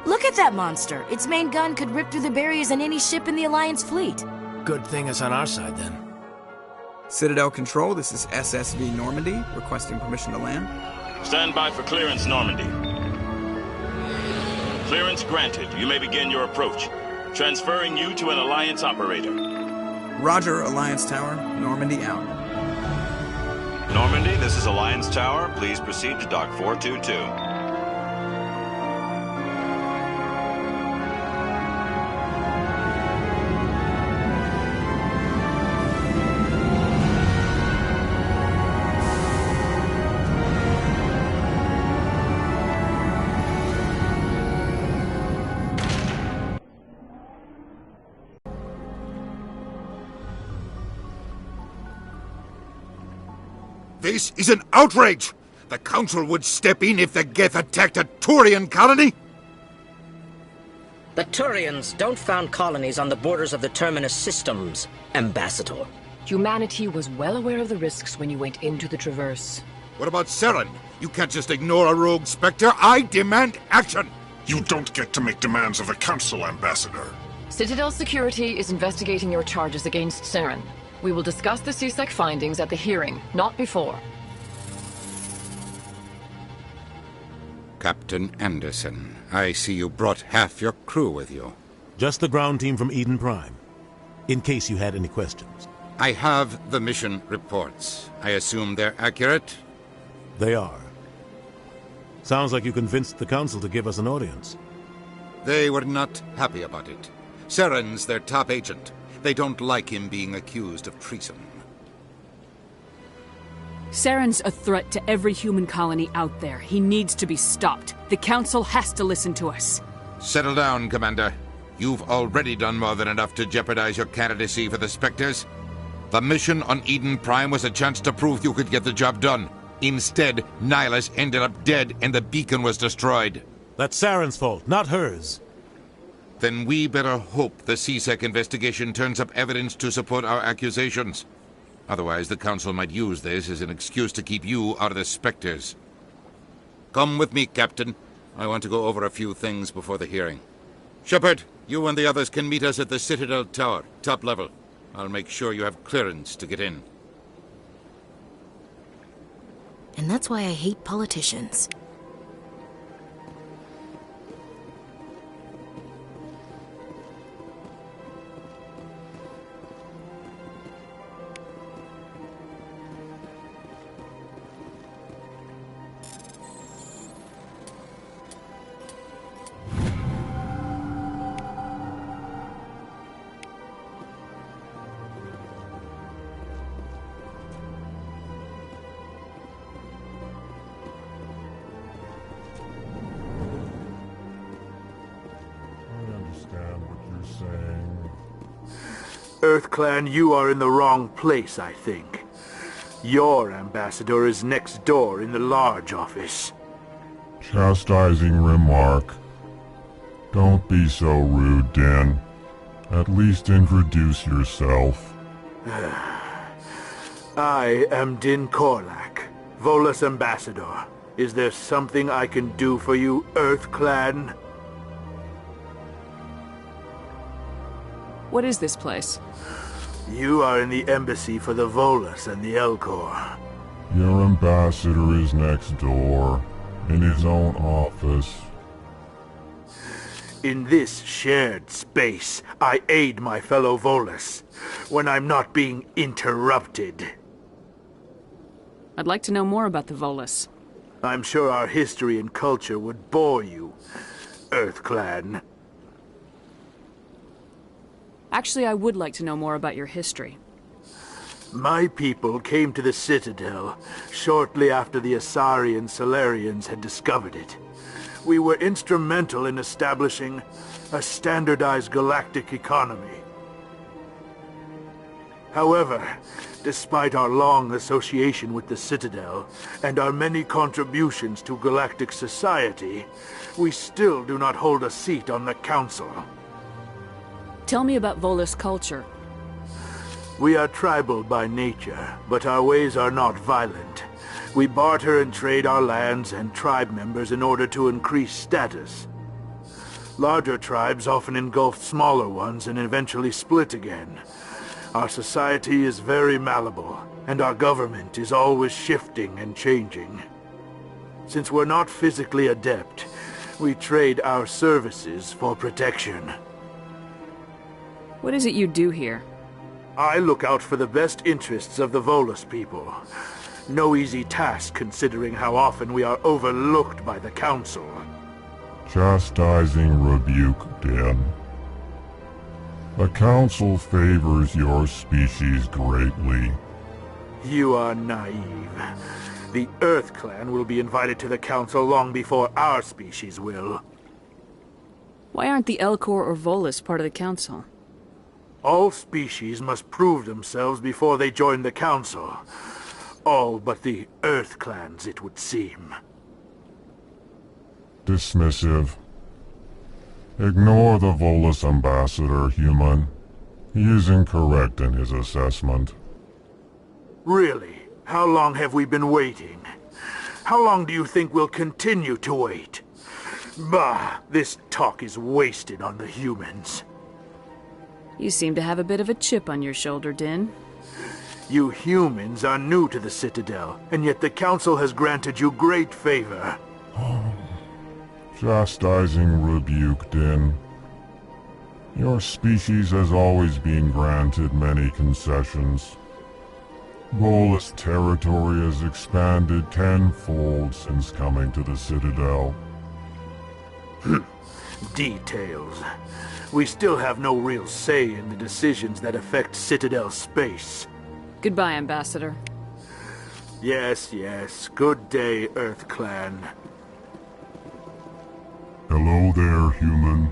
Look at that monster. Its main gun could rip through the barriers in any ship in the Alliance fleet. Good thing it's on our side, then. Citadel Control, this is SSV Normandy, requesting permission to land. Stand by for clearance, Normandy. Clearance granted. You may begin your approach. Transferring you to an Alliance operator. Roger, Alliance Tower. Normandy out. Normandy, this is Alliance Tower. Please proceed to Dock 422. This is an outrage! The Council would step in if the Geth attacked a Turian colony? The Turians don't found colonies on the borders of the Terminus systems, Ambassador. Humanity was well aware of the risks when you went into the Traverse. What about Saren? You can't just ignore a rogue Spectre. I demand action! You don't get to make demands of the Council, Ambassador. Citadel Security is investigating your charges against Saren. We will discuss the CSEC findings at the hearing, not before. Captain Anderson, I see you brought half your crew with you. Just the ground team from Eden Prime, in case you had any questions. I have the mission reports. I assume they're accurate? They are. Sounds like you convinced the Council to give us an audience. They were not happy about it. Saren's their top agent. They don't like him being accused of treason. Saren's a threat to every human colony out there. He needs to be stopped. The Council has to listen to us. Settle down, Commander. You've already done more than enough to jeopardize your candidacy for the Spectres. The mission on Eden Prime was a chance to prove you could get the job done. Instead, Nihilus ended up dead and the beacon was destroyed. That's Saren's fault, not hers. Then we better hope the CSEC investigation turns up evidence to support our accusations. Otherwise, the Council might use this as an excuse to keep you out of the Spectres. Come with me, Captain. I want to go over a few things before the hearing. Shepard, you and the others can meet us at the Citadel Tower, top level. I'll make sure you have clearance to get in. And that's why I hate politicians. saying? EarthClan, you are in the wrong place, I think. Your ambassador is next door in the large office. Chastising remark. Don't be so rude, Din. At least introduce yourself. I am Din Korlak, Volus ambassador. Is there something I can do for you, EarthClan? What is this place? You are in the embassy for the Volus and the Elcor. Your ambassador is next door, in his own office. In this shared space, I aid my fellow Volus when I'm not being interrupted. I'd like to know more about the Volus. I'm sure our history and culture would bore you, EarthClan. Actually, I would like to know more about your history. My people came to the Citadel shortly after the Asari and Solarians had discovered it. We were instrumental in establishing a standardized galactic economy. However, despite our long association with the Citadel and our many contributions to galactic society, we still do not hold a seat on the Council. Tell me about Volus culture. We are tribal by nature, but our ways are not violent. We barter and trade our lands and tribe members in order to increase status. Larger tribes often engulf smaller ones and eventually split again. Our society is very malleable, and our government is always shifting and changing. Since we're not physically adept, we trade our services for protection. What is it you do here? I look out for the best interests of the Volus people. No easy task considering how often we are overlooked by the Council. Chastising rebuke, Din. The Council favors your species greatly. You are naive. The EarthClan will be invited to the Council long before our species will. Why aren't the Elcor or Volus part of the Council? All species must prove themselves before they join the Council. All but the EarthClans, it would seem. Dismissive. Ignore the Volus ambassador, human. He is incorrect in his assessment. Really? How long have we been waiting? How long do you think we'll continue to wait? Bah, this talk is wasted on the humans. You seem to have a bit of a chip on your shoulder, Din. You humans are new to the Citadel, and yet the Council has granted you great favor. Chastising rebuke, Din. Your species has always been granted many concessions. Volus territory has expanded tenfold since coming to the Citadel. Details. We still have no real say in the decisions that affect Citadel space. Goodbye, Ambassador. Yes, yes. Good day, EarthClan. Hello there, human.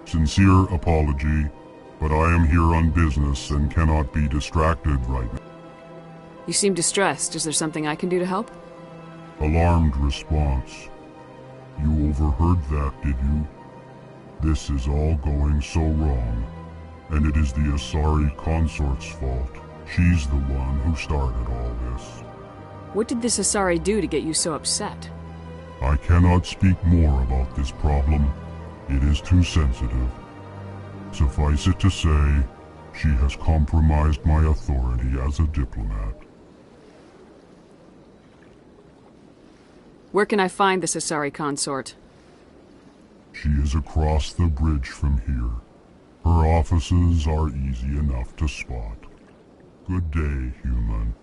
Sincere apology, but I am here on business and cannot be distracted right now. You seem distressed. Is there something I can do to help? Alarmed response. You overheard that, did you? This is all going so wrong, and it is the Asari consort's fault. She's the one who started all this. What did this Asari do to get you so upset? I cannot speak more about this problem. It is too sensitive. Suffice it to say, she has compromised my authority as a diplomat. Where can I find this Asari consort? She is across the bridge from here. Her offices are easy enough to spot. Good day, human.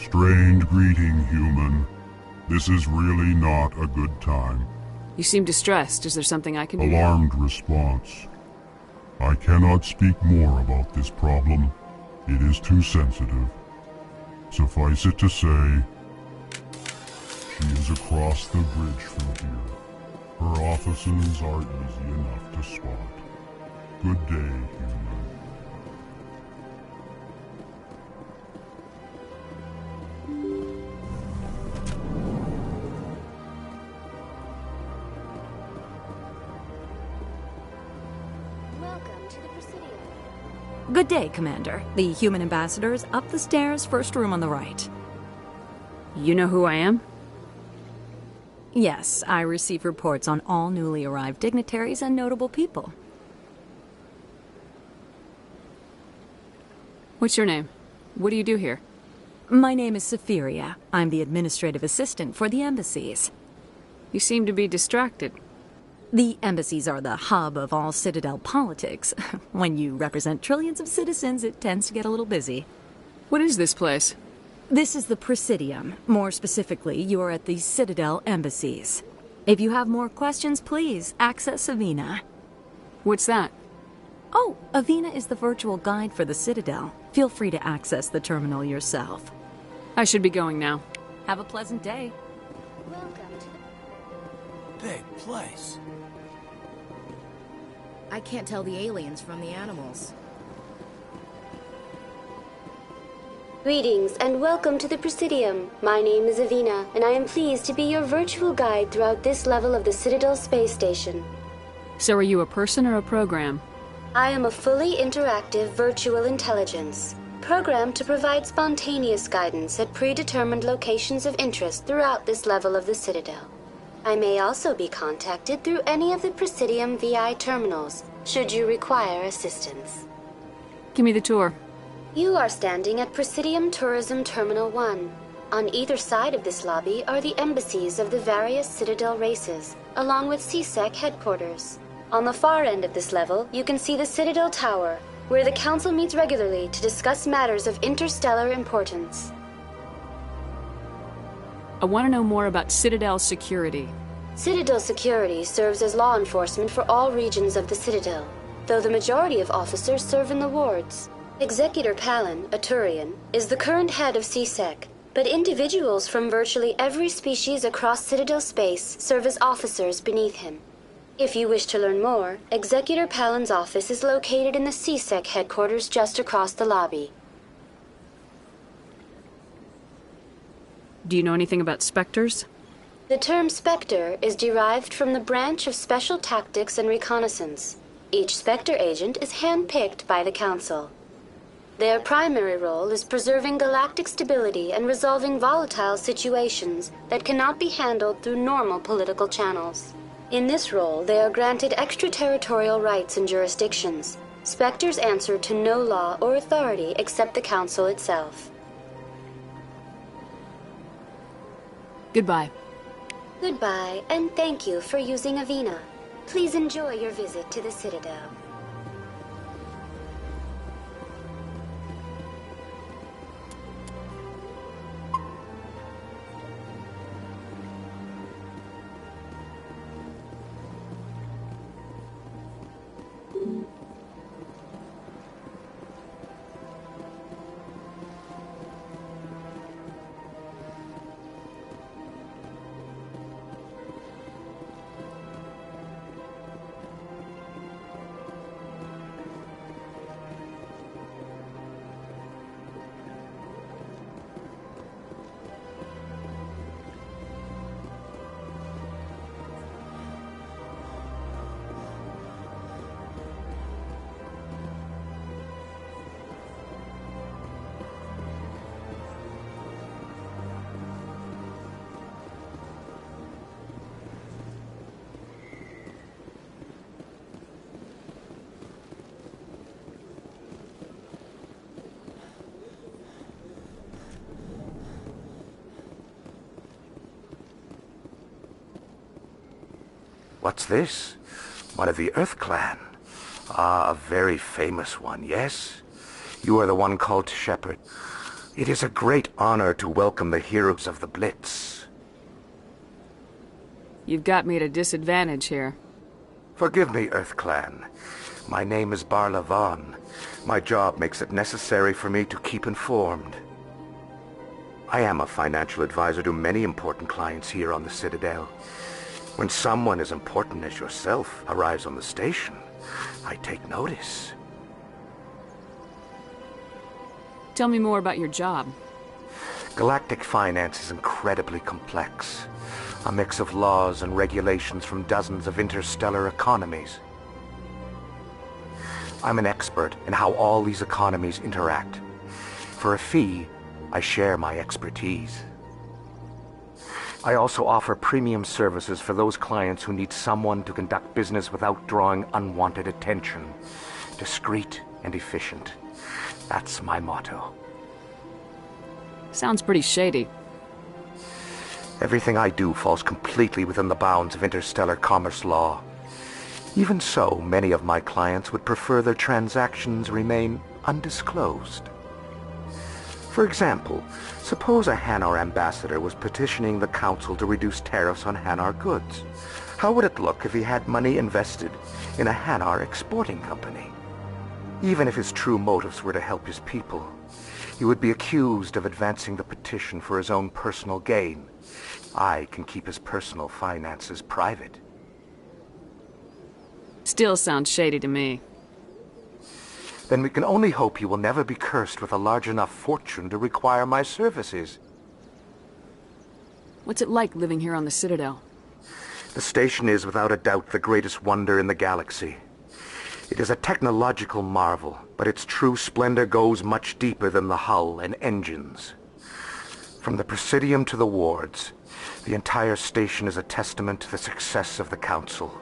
Strained greeting, human. This is really not a good time. You seem distressed. Is there something I can do? Alarmed response. I cannot speak more about this problem. It is too sensitive. Suffice it to say, she is across the bridge from here. Her offices are easy enough to spot. Good day, human. Good day, Commander. The human ambassador is up the stairs, first room on the right. You know who I am? Yes, I receive reports on all newly arrived dignitaries and notable people. What's your name? What do you do here? My name is Saphiria. I'm the administrative assistant for the embassies. You seem to be distracted. The embassies are the hub of all Citadel politics. When you represent trillions of citizens, it tends to get a little busy. What is this place? This is the Presidium. More specifically, you are at the Citadel embassies. If you have more questions, please access Avina. What's that? Oh, Avina is the virtual guide for the Citadel. Feel free to access the terminal yourself. I should be going now. Have a pleasant day. Big place. I can't tell the aliens from the animals. Greetings and welcome to the Presidium. My name is Avina, and I am pleased to be your virtual guide throughout this level of the Citadel space station. So are you a person or a program? I am a fully interactive virtual intelligence, programmed to provide spontaneous guidance at predetermined locations of interest throughout this level of the Citadel. I may also be contacted through any of the Presidium VI terminals, should you require assistance. Give me the tour. You are standing at Presidium Tourism Terminal 1. On either side of this lobby are the embassies of the various Citadel races, along with CSEC headquarters. On the far end of this level, you can see the Citadel Tower, where the Council meets regularly to discuss matters of interstellar importance. I want to know more about Citadel security. Citadel security serves as law enforcement for all regions of the Citadel, though the majority of officers serve in the wards. Executor Palin, a Turian, is the current head of CSEC, but individuals from virtually every species across Citadel space serve as officers beneath him. If you wish to learn more, Executor Palin's office is located in the CSEC headquarters just across the lobby. Do you know anything about Spectres? The term Spectre is derived from the branch of Special Tactics and Reconnaissance. Each Spectre agent is handpicked by the Council. Their primary role is preserving galactic stability and resolving volatile situations that cannot be handled through normal political channels. In this role, they are granted extraterritorial rights and jurisdictions. Spectres answer to no law or authority except the Council itself. Goodbye. Goodbye, and thank you for using Avina. Please enjoy your visit to the Citadel. What's this? One of the Earth Clan. Ah, a very famous one, yes? You are the one called Shepherd. It is a great honor to welcome the heroes of the Blitz. You've got me at a disadvantage here. Forgive me, EarthClan. My name is Barla Vaughn. My job makes it necessary for me to keep informed. I am a financial advisor to many important clients here on the Citadel. When someone as important as yourself arrives on the station, I take notice. Tell me more about your job. Galactic finance is incredibly complex. A mix of laws and regulations from dozens of interstellar economies. I'm an expert in how all these economies interact. For a fee, I share my expertise. I also offer premium services for those clients who need someone to conduct business without drawing unwanted attention. Discreet and efficient. That's my motto. Sounds pretty shady. Everything I do falls completely within the bounds of interstellar commerce law. Even so, many of my clients would prefer their transactions remain undisclosed. For example, suppose a Hanar ambassador was petitioning the Council to reduce tariffs on Hanar goods. How would it look if he had money invested in a Hanar exporting company? Even if his true motives were to help his people, he would be accused of advancing the petition for his own personal gain. I can keep his personal finances private. Still sounds shady to me. Then we can only hope you will never be cursed with a large enough fortune to require my services. What's it like living here on the Citadel? The station is without a doubt the greatest wonder in the galaxy. It is a technological marvel, but its true splendor goes much deeper than the hull and engines. From the Presidium to the wards, the entire station is a testament to the success of the Council.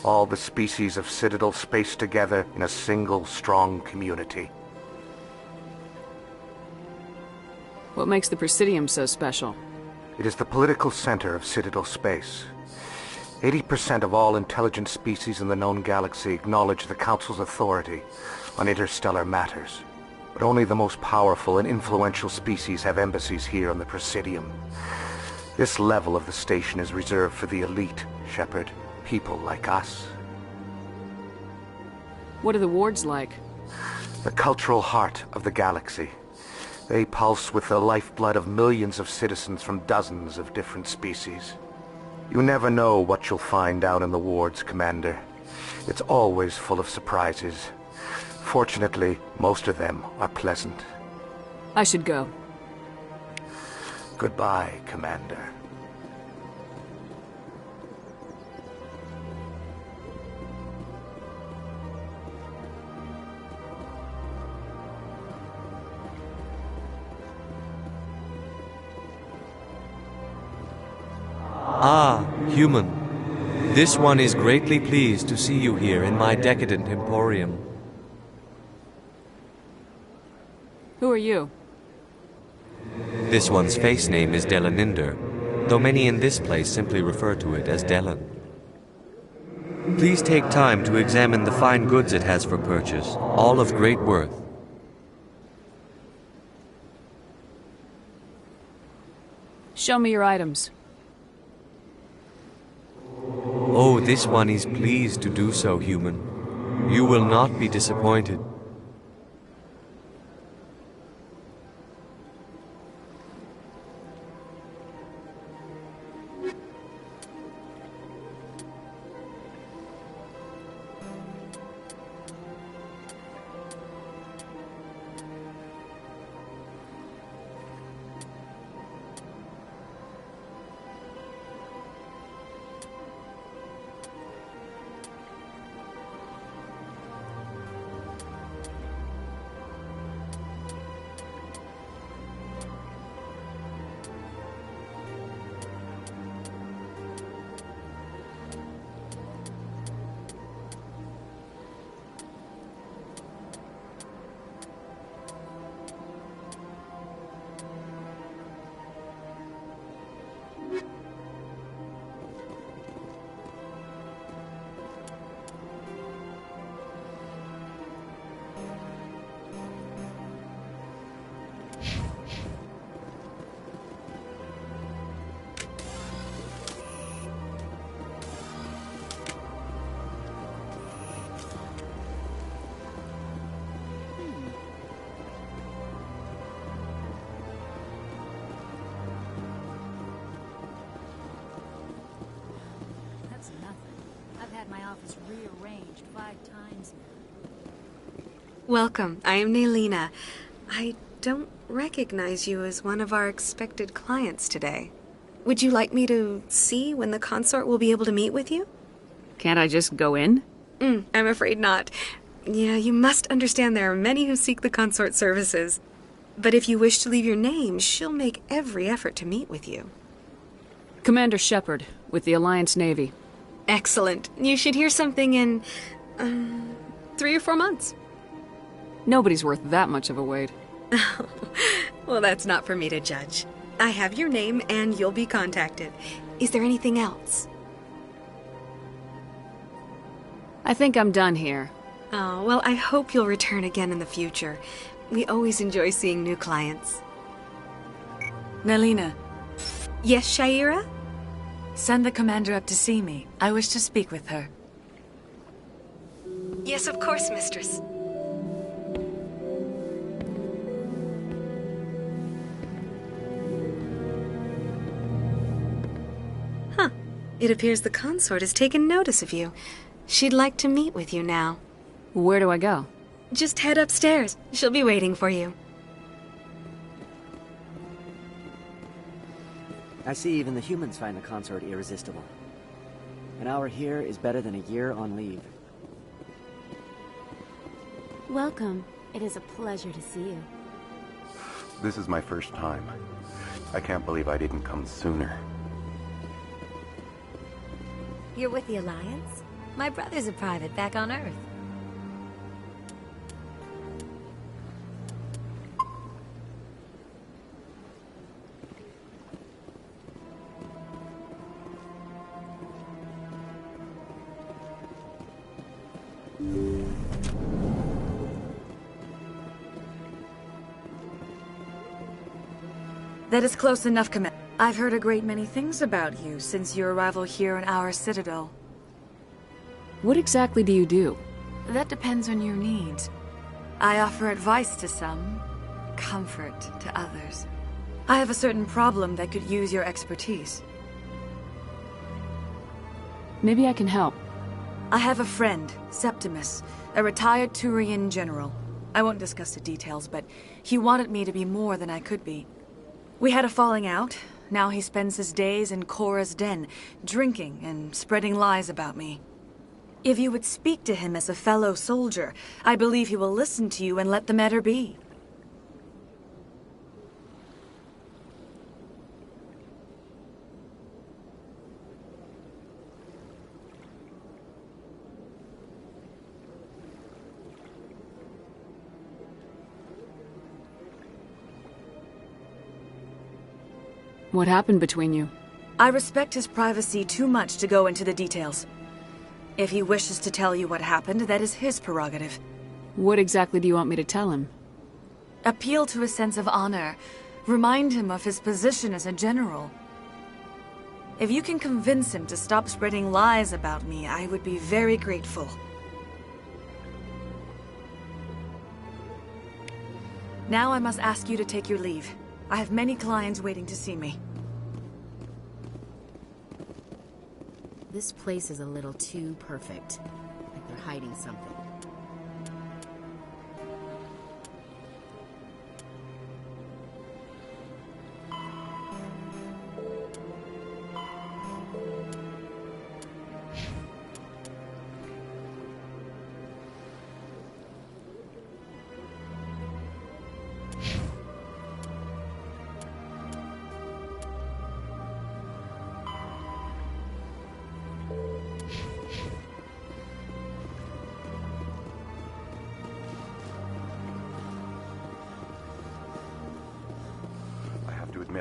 All the species of Citadel spaced together in a single strong community. What makes the Presidium so special? It is the political center of Citadel space. 80% of all intelligent species in the known galaxy acknowledge the Council's authority on interstellar matters. But only the most powerful and influential species have embassies here on the Presidium. This level of the station is reserved for the elite, Shepard. People like us. What are the wards like? The cultural heart of the galaxy. They pulse with the lifeblood of millions of citizens from dozens of different species. You never know what you'll find down in the wards, Commander. It's always full of surprises. Fortunately, most of them are pleasant. I should go. Goodbye, Commander. Ah, human. This one is greatly pleased to see you here in my decadent emporium. Who are you? This one's face name is Delaninder, though many in this place simply refer to it as Delan. Please take time to examine the fine goods it has for purchase, all of great worth. Show me your items. Oh, this one is pleased to do so, human. You will not be disappointed. had my office rearranged 5 times now. Welcome. I am Naylina. I don't recognize you as one of our expected clients today. Would you like me to see when the consort will be able to meet with you? Can't I just go in? I'm afraid not. Yeah, you must understand there are many who seek the consort services. But if you wish to leave your name, she'll make every effort to meet with you. Commander Shepard, with the Alliance Navy. Excellent. You should hear something in 3 or 4 months. Nobody's worth that much of a wait. Well, that's not for me to judge. I have your name and you'll be contacted. Is there anything else? I think I'm done here. Oh, well, I hope you'll return again in the future. We always enjoy seeing new clients. Naylina. Yes, Shaira? Send the commander up to see me. I wish to speak with her. Yes, of course, mistress. Huh. It appears the consort has taken notice of you. She'd like to meet with you now. Where do I go? Just head upstairs. She'll be waiting for you. I see even the humans find the consort irresistible. An hour here is better than a year on leave. Welcome. It is a pleasure to see you. This is my first time. I can't believe I didn't come sooner. You're with the Alliance? My brother's a private back on Earth. That is close enough, Commander. I've heard a great many things about you since your arrival here in our citadel. What exactly do you do? That depends on your needs. I offer advice to some, comfort to others. I have a certain problem that could use your expertise. Maybe I can help. I have a friend, Septimus, a retired Turian general. I won't discuss the details, but he wanted me to be more than I could be. We had a falling out. Now he spends his days in Cora's den, drinking and spreading lies about me. If you would speak to him as a fellow soldier, I believe he will listen to you and let the matter be. What happened between you? I respect his privacy too much to go into the details. If he wishes to tell you what happened, that is his prerogative. What exactly do you want me to tell him? Appeal to his sense of honor. Remind him of his position as a general. If you can convince him to stop spreading lies about me, I would be very grateful. Now I must ask you to take your leave. I have many clients waiting to see me. This place is a little too perfect. Like they're hiding something.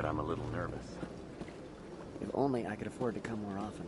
I'm a little nervous. If only I could afford to come more often.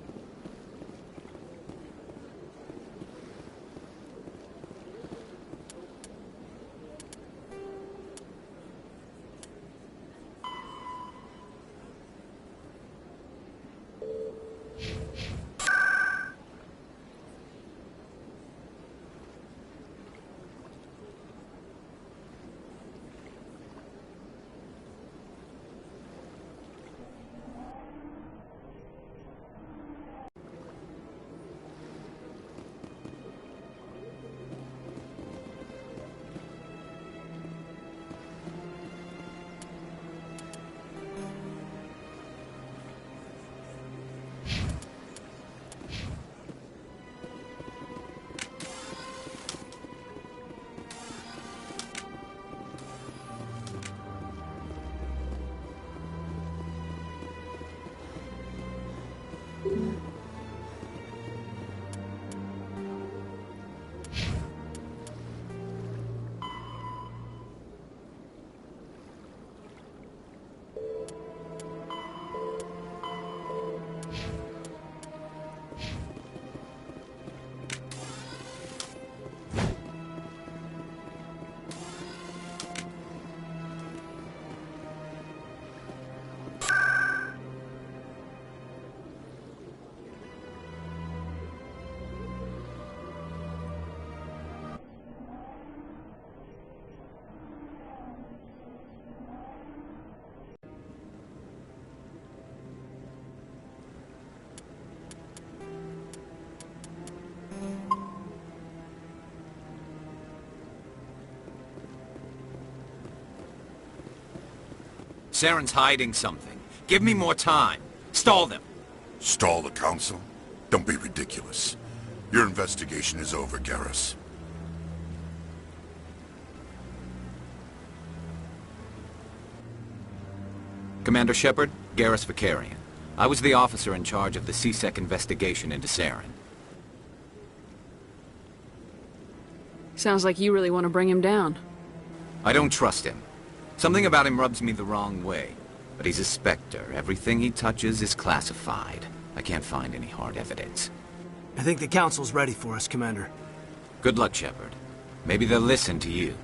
Saren's hiding something. Give me more time. Stall them. Stall the Council? Don't be ridiculous. Your investigation is over, Garrus. Commander Shepard, Garrus Vicarian. I was the officer in charge of the C-Sec investigation into Saren. Sounds like you really want to bring him down. I don't trust him. Something about him rubs me the wrong way. But he's a Spectre. Everything he touches is classified. I can't find any hard evidence. I think the Council's ready for us, Commander. Good luck, Shepard. Maybe they'll listen to you.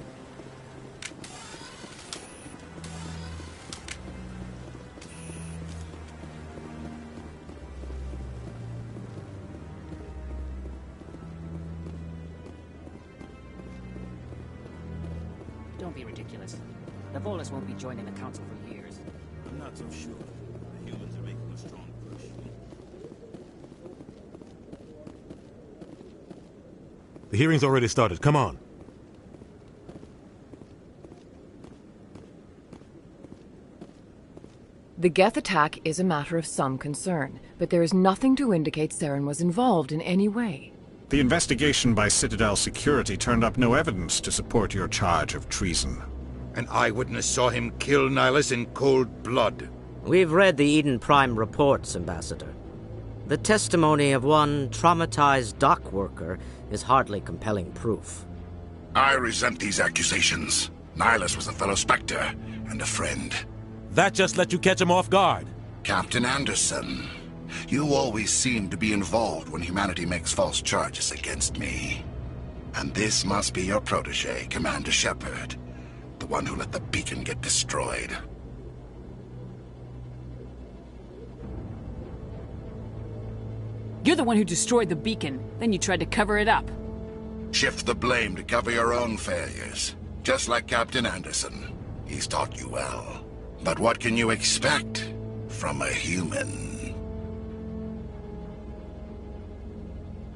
Don't be ridiculous. The Volus won't be joining the Council for years. I'm not so sure. The humans are making a strong push. The hearing's already started. Come on. The Geth attack is a matter of some concern, but there is nothing to indicate Saren was involved in any way. The investigation by Citadel Security turned up no evidence to support your charge of treason. An eyewitness saw him kill Nihilus in cold blood. We've read the Eden Prime reports, Ambassador. The testimony of one traumatized dock worker is hardly compelling proof. I resent these accusations. Nihilus was a fellow Spectre and a friend. That just let you catch him off guard. Captain Anderson, you always seem to be involved when humanity makes false charges against me. And this must be your protege, Commander Shepard. The one who let the beacon get destroyed. You're the one who destroyed the beacon, then you tried to cover it up. Shift the blame to cover your own failures. Just like Captain Anderson. He's taught you well. But what can you expect from a human?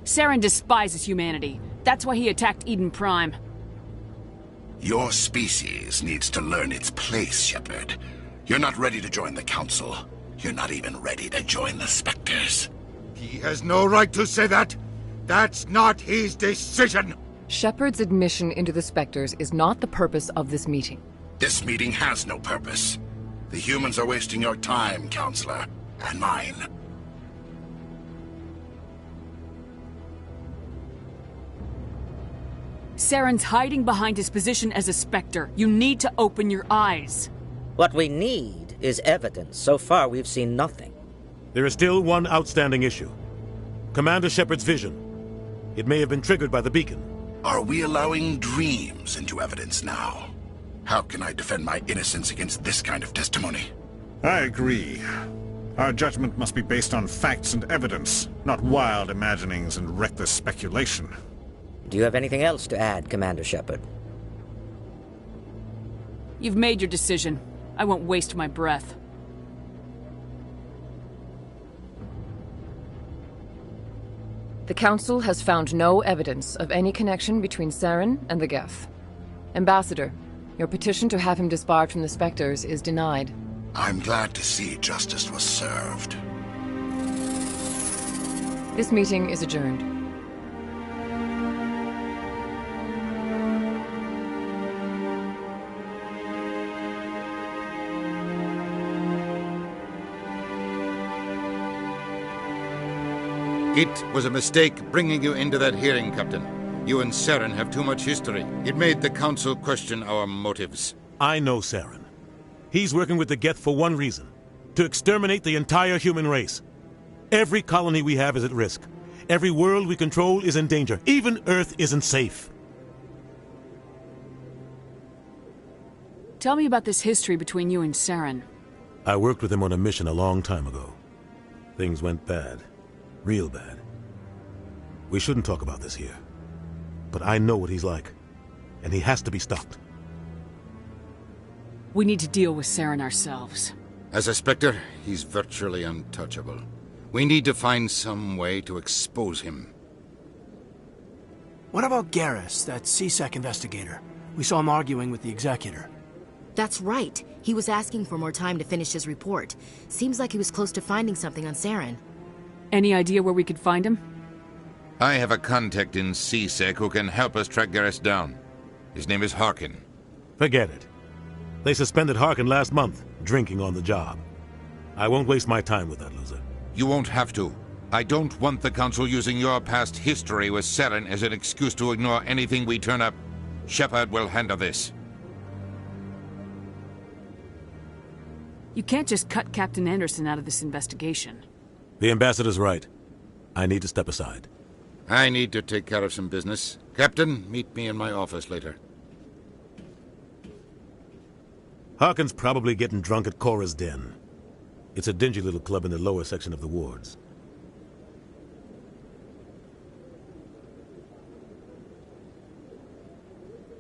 Saren despises humanity. That's why he attacked Eden Prime. Your species needs to learn its place, Shepard. You're not ready to join the Council. You're not even ready to join the Spectres. He has no right to say that. That's not his decision. Shepard's admission into the Spectres is not the purpose of this meeting. This meeting has no purpose. The humans are wasting your time, Counselor, and mine. Saren's hiding behind his position as a Spectre. You need to open your eyes. What we need is evidence. So far, we've seen nothing. There is still one outstanding issue. Commander Shepard's vision. It may have been triggered by the beacon. Are we allowing dreams into evidence now? How can I defend my innocence against this kind of testimony? I agree. Our judgment must be based on facts and evidence, not wild imaginings and reckless speculation. Do you have anything else to add, Commander Shepard? You've made your decision. I won't waste my breath. The Council has found no evidence of any connection between Saren and the Geth. Ambassador, your petition to have him disbarred from the Spectres is denied. I'm glad to see justice was served. This meeting is adjourned. It was a mistake bringing you into that hearing, Captain. You and Saren have too much history. It made the Council question our motives. I know Saren. He's working with the Geth for one reason. To exterminate the entire human race. Every colony we have is at risk. Every world we control is in danger. Even Earth isn't safe. Tell me about this history between you and Saren. I worked with him on a mission a long time ago. Things went bad. Real bad. We shouldn't talk about this here. But I know what he's like. And he has to be stopped. We need to deal with Saren ourselves. As a Spectre, he's virtually untouchable. We need to find some way to expose him. What about Garrus, that C-Sec investigator? We saw him arguing with the Executor. That's right. He was asking for more time to finish his report. Seems like he was close to finding something on Saren. Any idea where we could find him? I have a contact in CSEC who can help us track Garrus down. His name is Harkin. Forget it. They suspended Harkin last month, drinking on the job. I won't waste my time with that loser. You won't have to. I don't want the Council using your past history with Saren as an excuse to ignore anything we turn up. Shepard will handle this. You can't just cut Captain Anderson out of this investigation. The ambassador's right. I need to step aside. I need to take care of some business. Captain, meet me in my office later. Harkin's probably getting drunk at Cora's Den. It's a dingy little club in the lower section of the wards.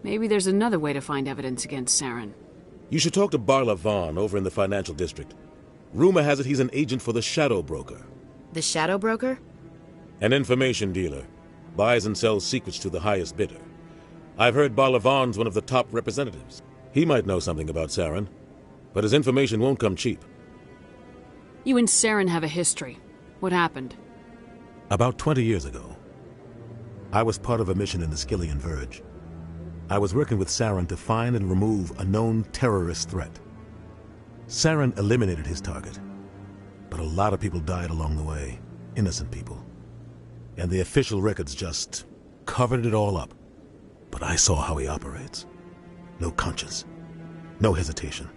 Maybe there's another way to find evidence against Saren. You should talk to Barla Vaughn over in the financial district. Rumor has it he's an agent for the Shadow Broker. The Shadow Broker? An information dealer. Buys and sells secrets to the highest bidder. I've heard Barla Vaughn's one of the top representatives. He might know something about Saren, but his information won't come cheap. You and Saren have a history. What happened? About 20 years ago, I was part of a mission in the Skillian Verge. I was working with Saren to find and remove a known terrorist threat. Saren eliminated his target, but a lot of people died along the way, innocent people. And the official records just covered it all up. But I saw how he operates. No conscience, no hesitation.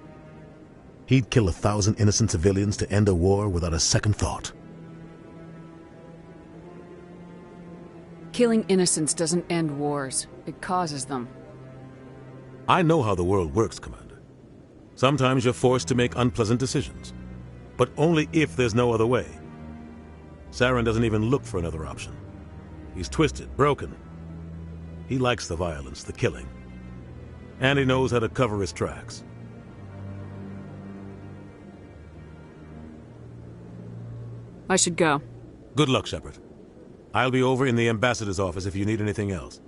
He'd kill 1,000 innocent civilians to end a war without a second thought. Killing innocents doesn't end wars. It causes them. I know how the world works, Commander. Sometimes you're forced to make unpleasant decisions, but only if there's no other way. Saren doesn't even look for another option. He's twisted, broken. He likes the violence, the killing. And he knows how to cover his tracks. I should go. Good luck, Shepard. I'll be over in the ambassador's office if you need anything else.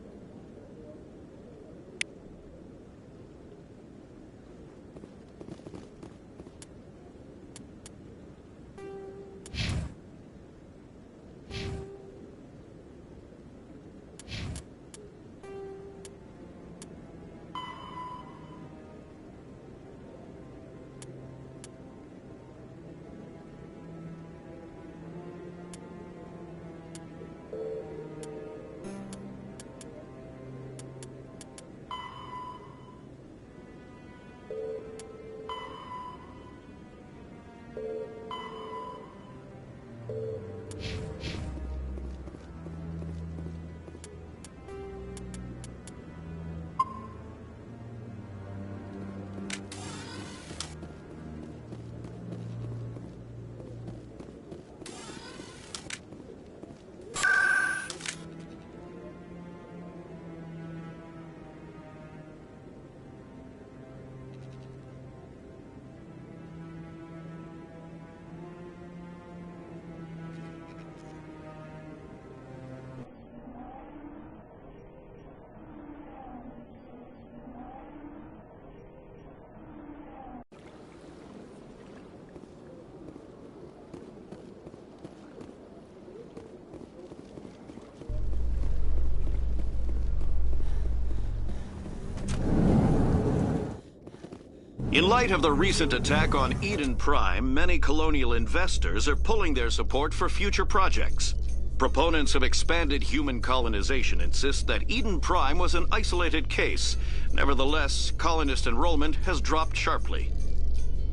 In light of the recent attack on Eden Prime, many colonial investors are pulling their support for future projects. Proponents of expanded human colonization insist that Eden Prime was an isolated case. Nevertheless, colonist enrollment has dropped sharply.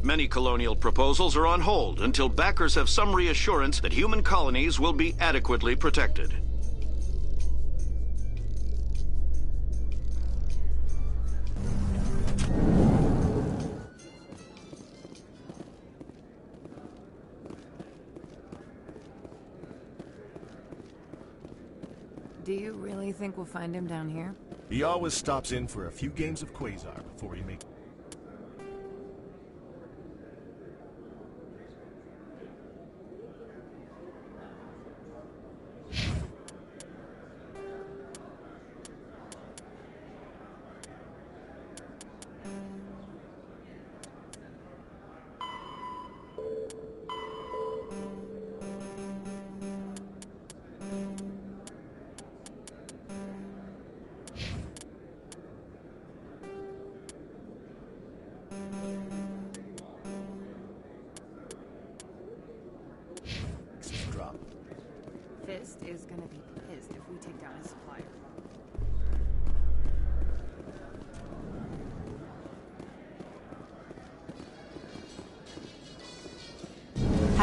Many colonial proposals are on hold until backers have some reassurance that human colonies will be adequately protected. Do you really think we'll find him down here? He always stops in for a few games of Quasar before he makes...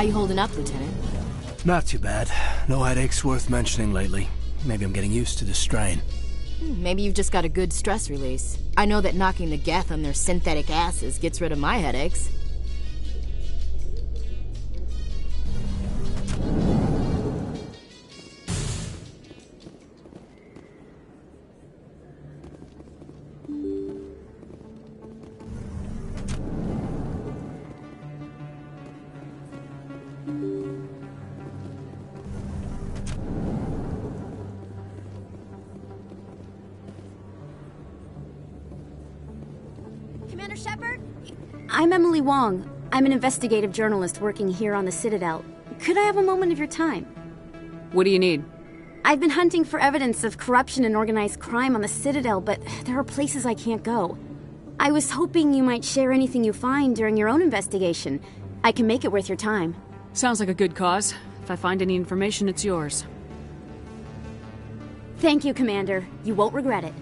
How you holding up, Lieutenant? Not too bad. No headaches worth mentioning lately. Maybe I'm getting used to the strain. Maybe you've just got a good stress release. I know that knocking the Geth on their synthetic asses gets rid of my headaches. Commander Shepard? I'm Emily Wong. I'm an investigative journalist working here on the Citadel. Could I have a moment of your time? What do you need? I've been hunting for evidence of corruption and organized crime on the Citadel, but there are places I can't go. I was hoping you might share anything you find during your own investigation. I can make it worth your time. Sounds like a good cause. If I find any information, it's yours. Thank you, Commander. You won't regret it.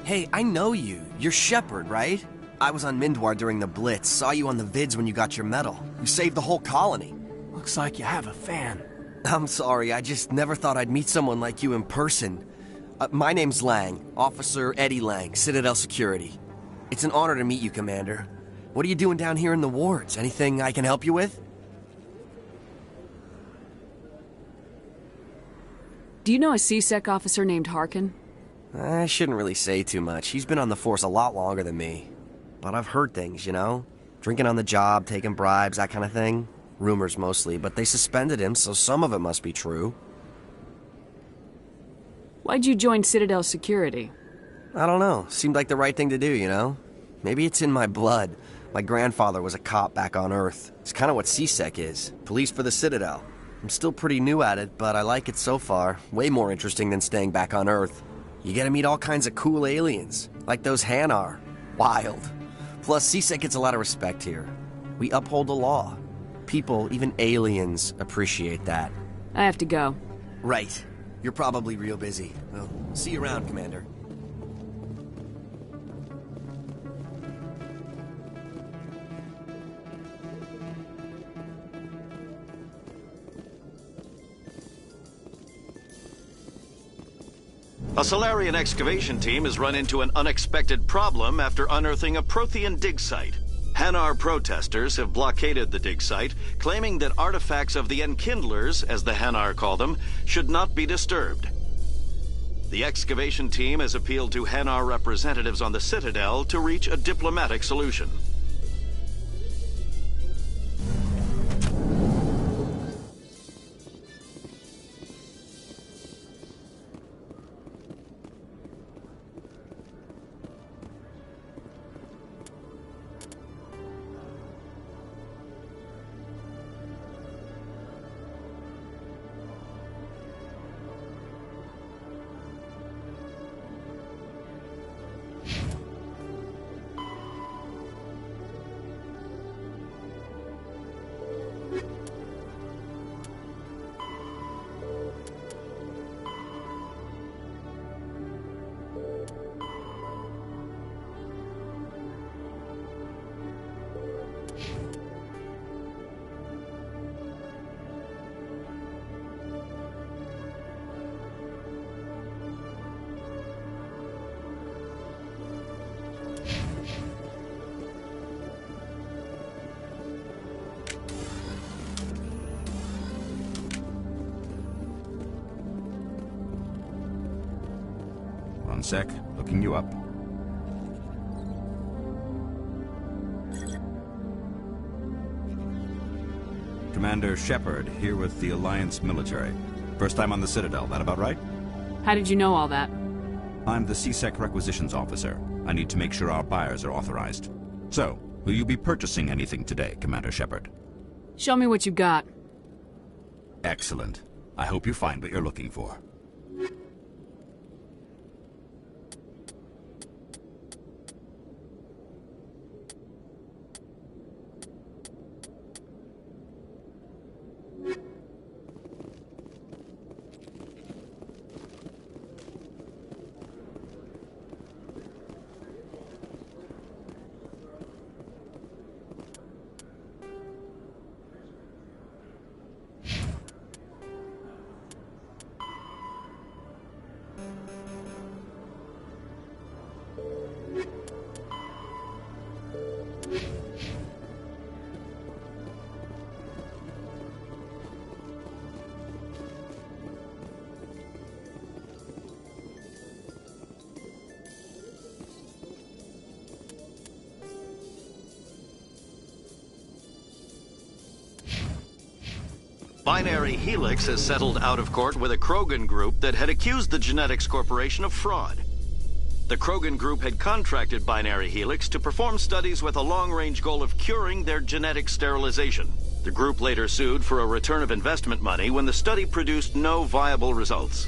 Hey, I know you. You're Shepard, right? I was on Mindwar during the Blitz, saw you on the vids when you got your medal. You saved the whole colony. Looks like you have a fan. I'm sorry, I just never thought I'd meet someone like you in person. My name's Lang, Officer Eddie Lang, Citadel Security. It's an honor to meet you, Commander. What are you doing down here in the wards? Anything I can help you with? Do you know a C-Sec officer named Harkin? I shouldn't really say too much. He's been on the force a lot longer than me. But I've heard things, you know? Drinking on the job, taking bribes, that kind of thing. Rumors mostly, but they suspended him, so some of it must be true. Why'd you join Citadel Security? I don't know. Seemed like the right thing to do, you know? Maybe it's in my blood. My grandfather was a cop back on Earth. It's kind of what C-Sec is. Police for the Citadel. I'm still pretty new at it, but I like it so far. Way more interesting than staying back on Earth. You get to meet all kinds of cool aliens, like those Hanar. Wild. Plus, C-Sec gets a lot of respect here. We uphold the law. People, even aliens, appreciate that. I have to go. Right. You're probably real busy. Well, see you around, Commander. A Solarian excavation team has run into an unexpected problem after unearthing a Prothean dig site. Hanar protesters have blockaded the dig site, claiming that artifacts of the Enkindlers, as the Hanar call them, should not be disturbed. The excavation team has appealed to Hanar representatives on the Citadel to reach a diplomatic solution. One sec, looking you up. Commander Shepard, here with the Alliance military. First time on the Citadel, that about right? How did you know all that? I'm the CSEC requisitions officer. I need to make sure our buyers are authorized. So, will you be purchasing anything today, Commander Shepard? Show me what you got. Excellent. I hope you find what you're looking for. Binary Helix has settled out of court with a Krogan group that had accused the Genetics Corporation of fraud. The Krogan group had contracted Binary Helix to perform studies with a long-range goal of curing their genetic sterilization. The group later sued for a return of investment money when the study produced no viable results.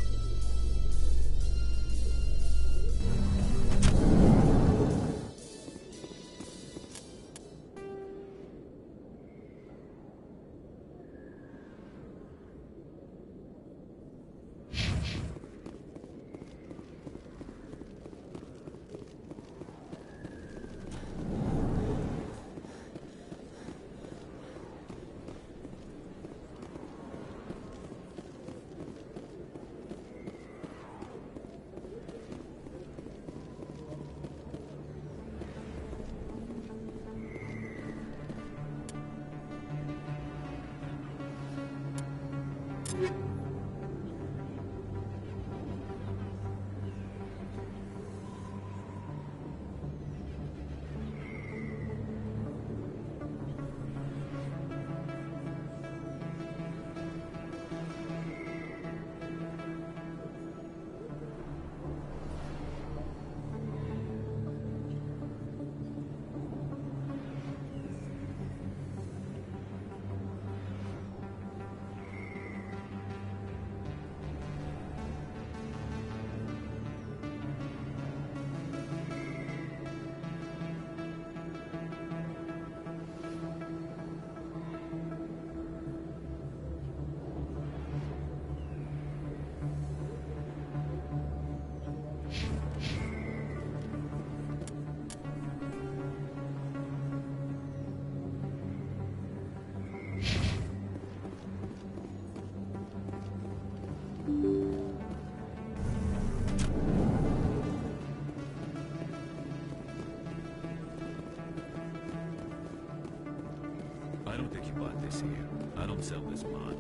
I don't think you bought this here. I don't sell this model.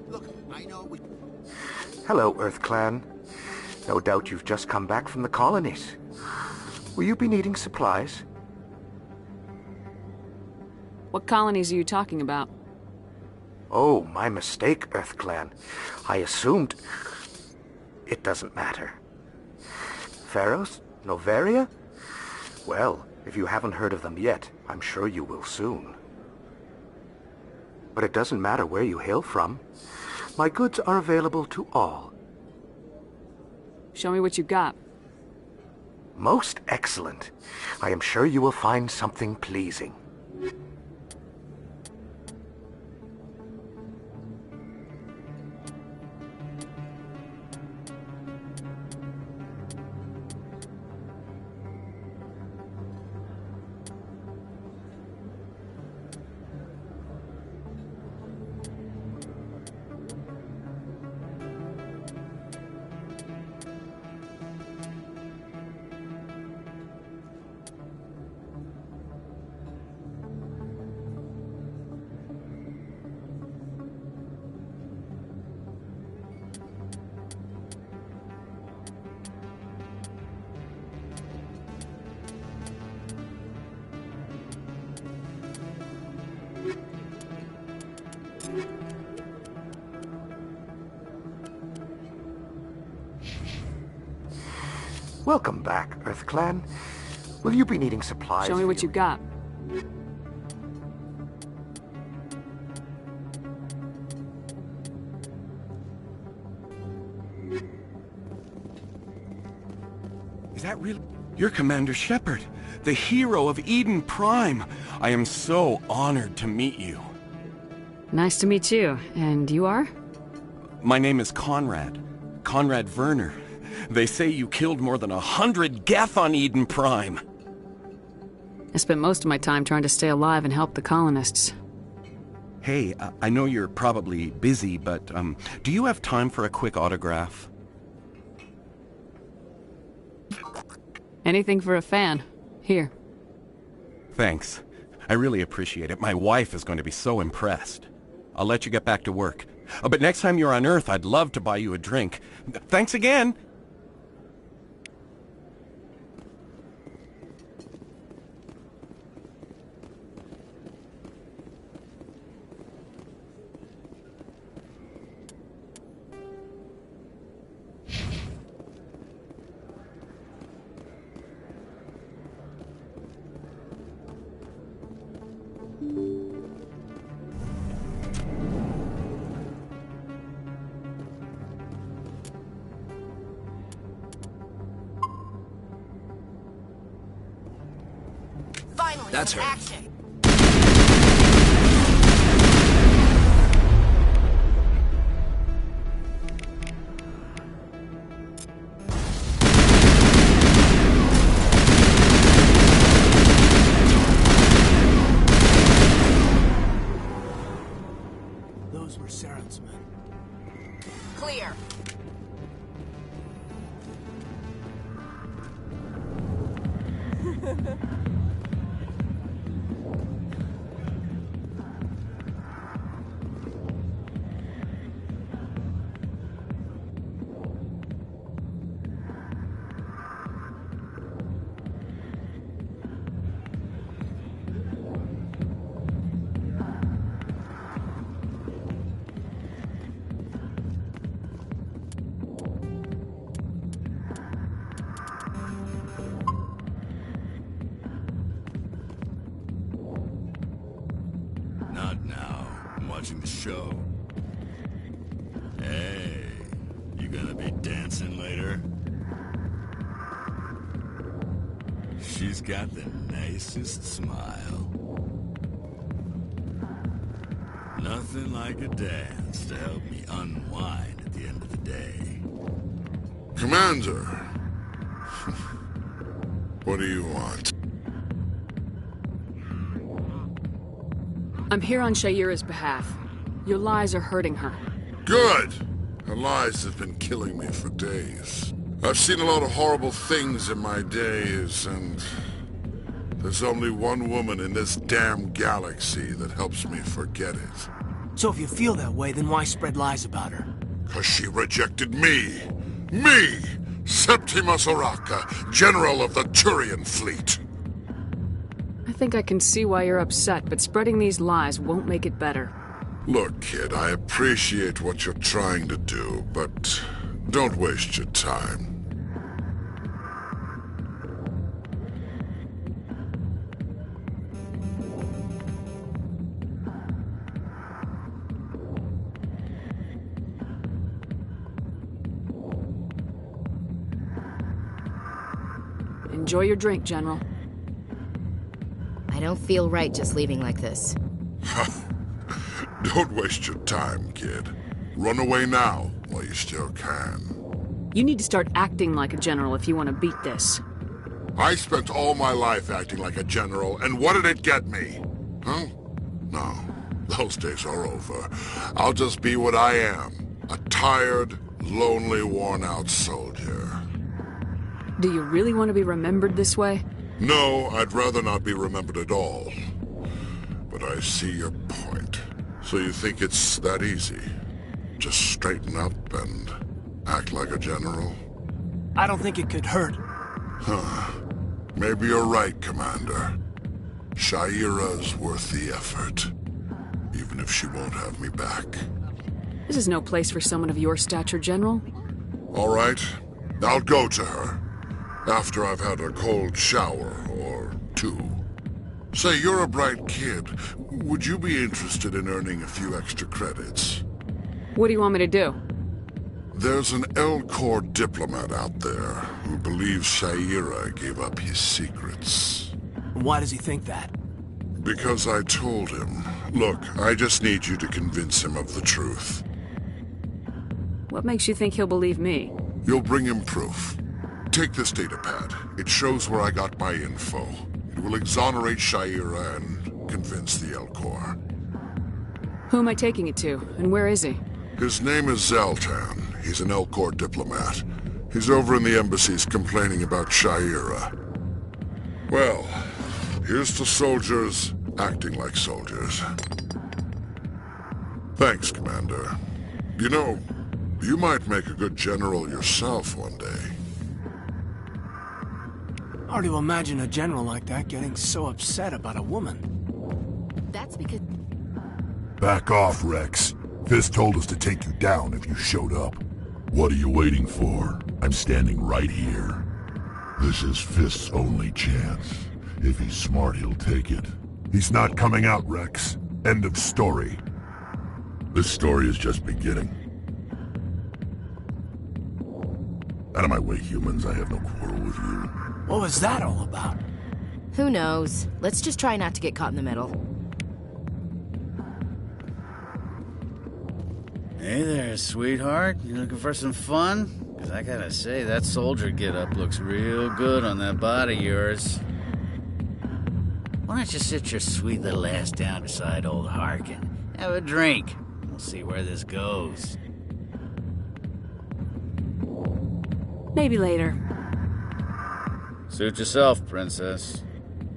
Look, I know we... Hello, Earth Clan. No doubt you've just come back from the colonies. Will you be needing supplies? What colonies are you talking about? Oh, my mistake, Earth Clan. I assumed... It doesn't matter. Pharaohs? Novaria? Well, if you haven't heard of them yet, I'm sure you will soon. But it doesn't matter where you hail from. My goods are available to all. Show me what you got. Most excellent. I am sure you will find something pleasing. Welcome back, Earth Clan. Will you be needing supplies? Show me what you got. Is that real? You're Commander Shepard, the hero of Eden Prime. I am so honored to meet you. Nice to meet you. And you are? My name is Conrad. Conrad Werner. They say you killed more than 100 Geth on Eden Prime. I spent most of my time trying to stay alive and help the colonists. Hey, I know you're probably busy, but do you have time for a quick autograph? Anything for a fan. Here. Thanks. I really appreciate it. My wife is going to be so impressed. I'll let you get back to work. But next time you're on Earth, I'd love to buy you a drink. Thanks again! Finally, that's her. Action. Those were Saren's men. Clear. Not now. I'm watching the show. Hey, you gonna be dancing later? She's got the nicest smile. Nothing like a dance to help me unwind at the end of the day. Commander! What do you want? I'm here on Shaira's behalf. Your lies are hurting her. Good! Her lies have been killing me for days. I've seen a lot of horrible things in my days, and There's only one woman in this damn galaxy that helps me forget it. So if you feel that way, then why spread lies about her? 'Cause she rejected me! Me! Septimus Oraka, General of the Turian Fleet! I think I can see why you're upset, but spreading these lies won't make it better. Look, kid, I appreciate what you're trying to do, but don't waste your time. Enjoy your drink, General. I don't feel right just leaving like this. Don't waste your time, kid. Run away now, while you still can. You need to start acting like a general if you want to beat this. I spent all my life acting like a general, and what did it get me? Huh? No, those days are over. I'll just be what I am. A tired, lonely, worn-out soldier. Do you really want to be remembered this way? No, I'd rather not be remembered at all. But I see your point. So you think it's that easy? Just straighten up and act like a general? I don't think it could hurt. Huh. Maybe you're right, Commander. Shaira's worth the effort. Even if she won't have me back. This is no place for someone of your stature, General. All right. I'll go to her. After I've had a cold shower or two. Say, you're a bright kid. Would you be interested in earning a few extra credits? What do you want me to do? There's an L-Corps diplomat out there who believes Shaira gave up his secrets. Why does he think that? Because I told him. Look, I just need you to convince him of the truth. What makes you think he'll believe me? You'll bring him proof. Take this datapad. It shows where I got my info. It will exonerate Shaira and convince the L-Corps. Who am I taking it to, and where is he? His name is Zaltan. He's an L-Corps diplomat. He's over in the embassies complaining about Shaira. Well, here's to soldiers acting like soldiers. Thanks, Commander. You know, you might make a good general yourself one day. Hard to imagine a general like that getting so upset about a woman. That's because... Back off, Rex. Fist told us to take you down if you showed up. What are you waiting for? I'm standing right here. This is Fist's only chance. If he's smart, he'll take it. He's not coming out, Rex. End of story. This story is just beginning. Out of my way, humans. I have no quarrel with you. What was that all about? Who knows? Let's just try not to get caught in the middle. Hey there, sweetheart. You looking for some fun? 'Cause I gotta say, that soldier get-up looks real good on that body of yours. Why don't you sit your sweet little ass down beside old Harkin? Have a drink. We'll see where this goes. Maybe later. Suit yourself, Princess.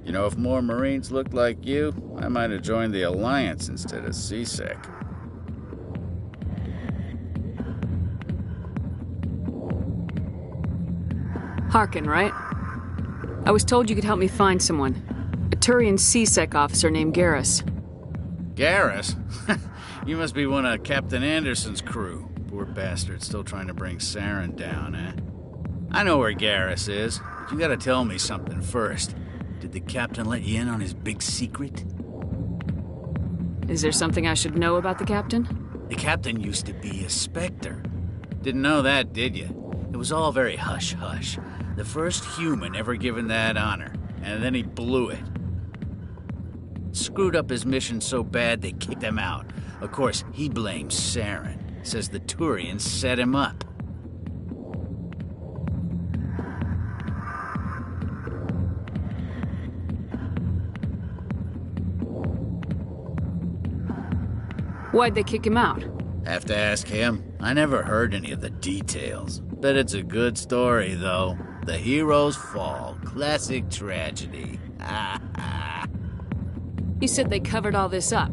You know, if more Marines looked like you, I might have joined the Alliance instead of CSEC. Harkin, right? I was told you could help me find someone. A Turian CSEC officer named Garrus. Garrus? You must be one of Captain Anderson's crew. Poor bastard, still trying to bring Saren down, eh? I know where Garrus is, but you gotta tell me something first. Did the captain let you in on his big secret? Is there something I should know about the captain? The captain used to be a Spectre. Didn't know that, did you? It was all very hush-hush. The first human ever given that honor, and then he blew it. Screwed up his mission so bad they kicked him out. Of course, he blames Saren. Says the Turians set him up. Why'd they kick him out? Have to ask him. I never heard any of the details. Bet it's a good story, though. The heroes fall. Classic tragedy. You said they covered all this up.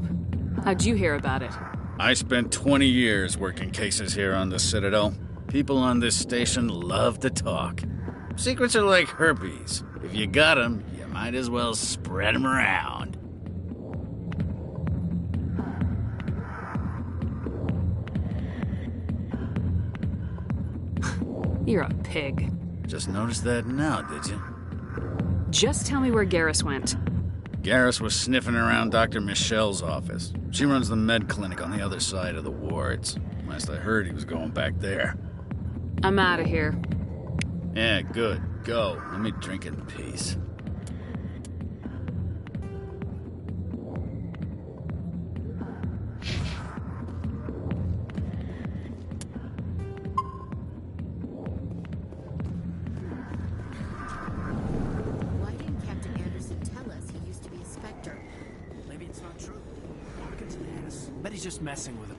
How'd you hear about it? I spent 20 years working cases here on the Citadel. People on this station love to talk. Secrets are like herpes. If you got 'em, you might as well spread 'em around. You're a pig. Just noticed that now, did you? Just tell me where Garrus went. Garrus was sniffing around Dr. Michelle's office. She runs the med clinic on the other side of the wards. Last I heard, he was going back there. I'm out of here. Yeah, good. Go. Let me drink in peace. Why didn't Captain Anderson tell us he used to be a Spectre? Maybe it's not true. Hawkins an ass. Bet he's just messing with him.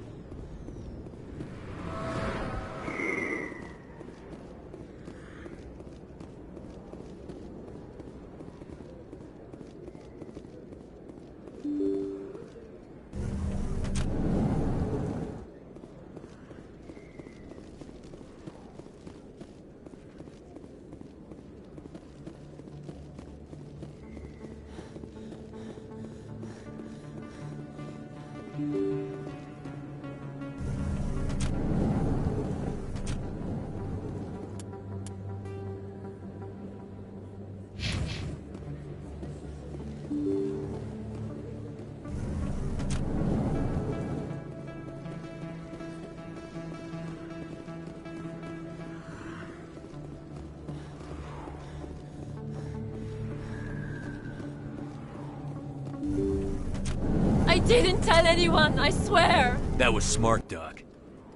I didn't tell anyone, I swear! That was smart, Doc.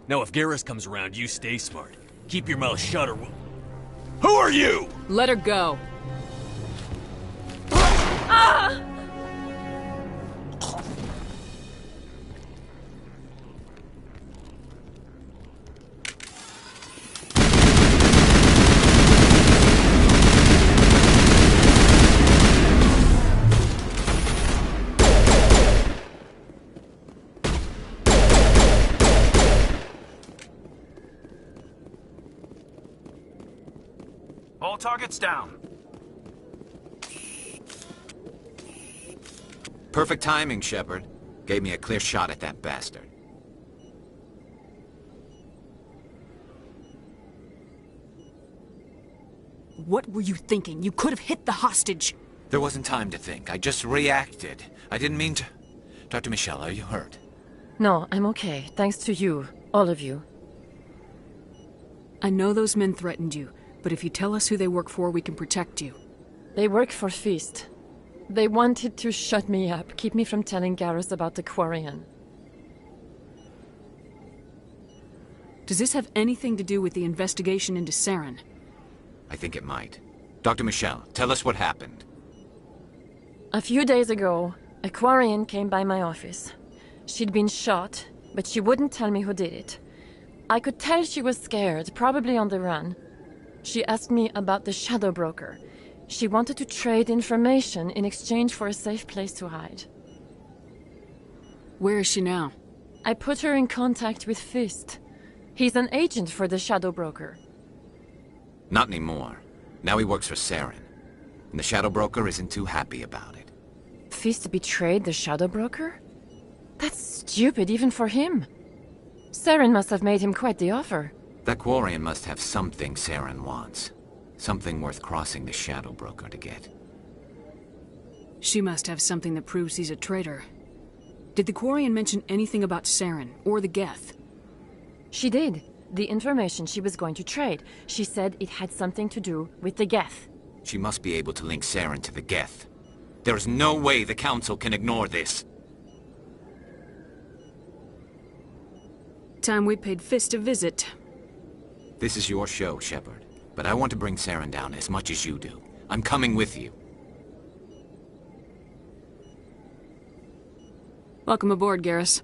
Now if Garrus comes around, you stay smart. Keep your mouth shut or we'll... Who are you? Let her go. Ah! All targets down. Perfect timing, Shepard. Gave me a clear shot at that bastard. What were you thinking? You could have hit the hostage. There wasn't time to think. I just reacted. I didn't mean to... Dr. Michelle, are you hurt? No, I'm okay. Thanks to you. All of you. I know those men threatened you, but if you tell us who they work for, we can protect you. They work for Feast. They wanted to shut me up, keep me from telling Garrus about the Quarian. Does this have anything to do with the investigation into Saren? I think it might. Dr. Michelle, tell us what happened. A few days ago, a Quarian came by my office. She'd been shot, but she wouldn't tell me who did it. I could tell she was scared, probably on the run. She asked me about the Shadow Broker. She wanted to trade information in exchange for a safe place to hide. Where is she now? I put her in contact with Fist. He's an agent for the Shadow Broker. Not anymore. Now he works for Saren. And the Shadow Broker isn't too happy about it. Fist betrayed the Shadow Broker? That's stupid even for him. Saren must have made him quite the offer. That Quarian must have something Saren wants. Something worth crossing the Shadow Broker to get. She must have something that proves he's a traitor. Did the Quarian mention anything about Saren or the Geth? She did. The information she was going to trade. She said it had something to do with the Geth. She must be able to link Saren to the Geth. There is no way the Council can ignore this. Time we paid Fist a visit. This is your show, Shepard. But I want to bring Saren down as much as you do. I'm coming with you. Welcome aboard, Garrus.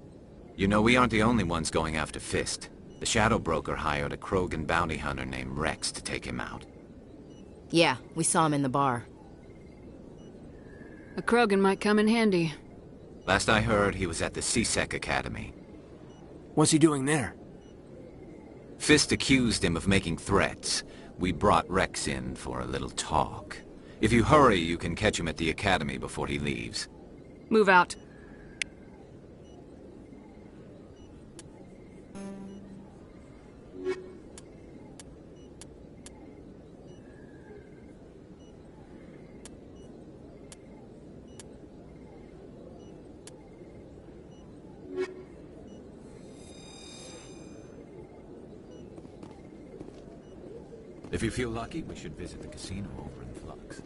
You know, we aren't the only ones going after Fist. The Shadow Broker hired a Krogan bounty hunter named Rex to take him out. Yeah, we saw him in the bar. A Krogan might come in handy. Last I heard, he was at the C-Sec Academy. What's he doing there? Fist accused him of making threats. We brought Rex in for a little talk. If you hurry, you can catch him at the Academy before he leaves. Move out. If you feel lucky, we should visit the casino over in Flux.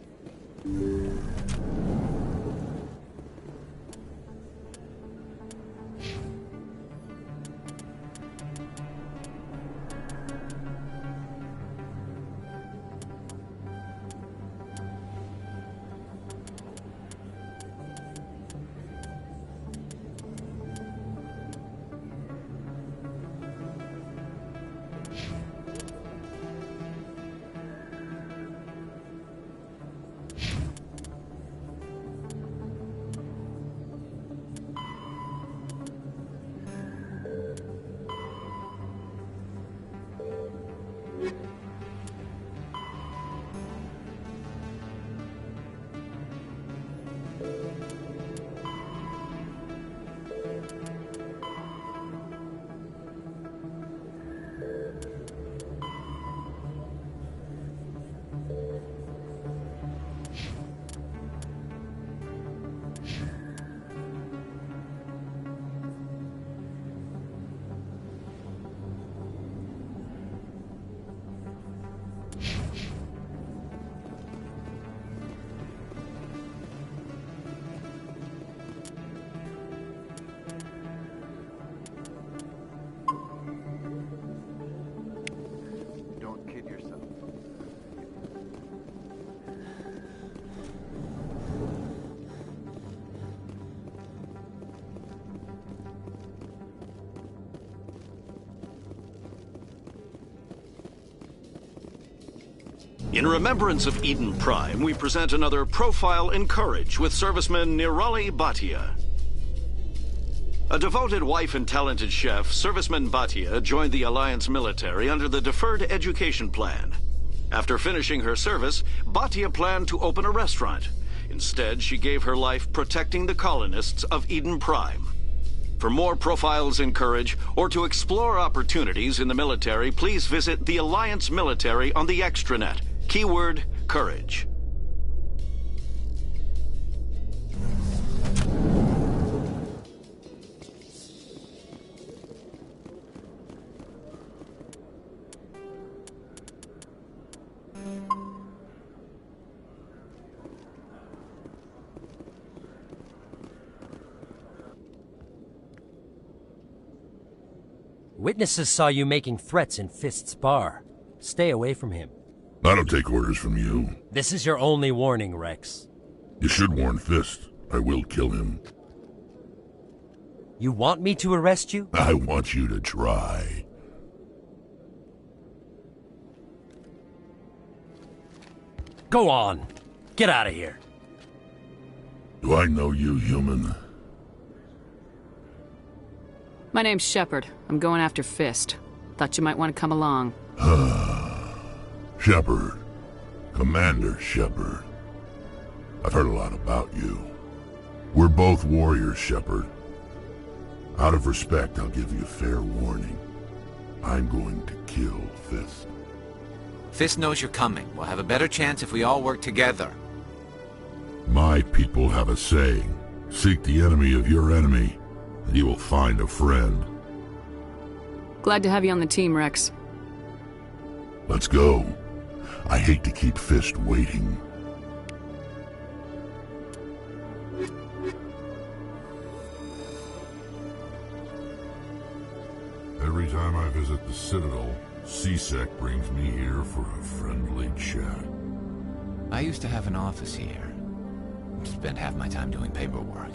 In remembrance of Eden Prime, we present another Profile in Courage with serviceman Nirali Bhatia. A devoted wife and talented chef, serviceman Bhatia joined the Alliance military under the Deferred Education Plan. After finishing her service, Bhatia planned to open a restaurant. Instead, she gave her life protecting the colonists of Eden Prime. For more Profiles in Courage, or to explore opportunities in the military, please visit the Alliance military on the extranet. Keyword, Courage. Witnesses saw you making threats in Fist's bar. Stay away from him. I don't take orders from you. This is your only warning, Rex. You should warn Fist. I will kill him. You want me to arrest you? I want you to try. Go on. Get out of here. Do I know you, human? My name's Shepard. I'm going after Fist. Thought you might want to come along. Shepard. Commander Shepard. I've heard a lot about you. We're both warriors, Shepard. Out of respect, I'll give you a fair warning. I'm going to kill Fist. Fist knows you're coming. We'll have a better chance if we all work together. My people have a saying. Seek the enemy of your enemy, and you will find a friend. Glad to have you on the team, Rex. Let's go. I hate to keep Fist waiting. Every time I visit the Citadel, C-Sec brings me here for a friendly chat. I used to have an office here. Spent half my time doing paperwork.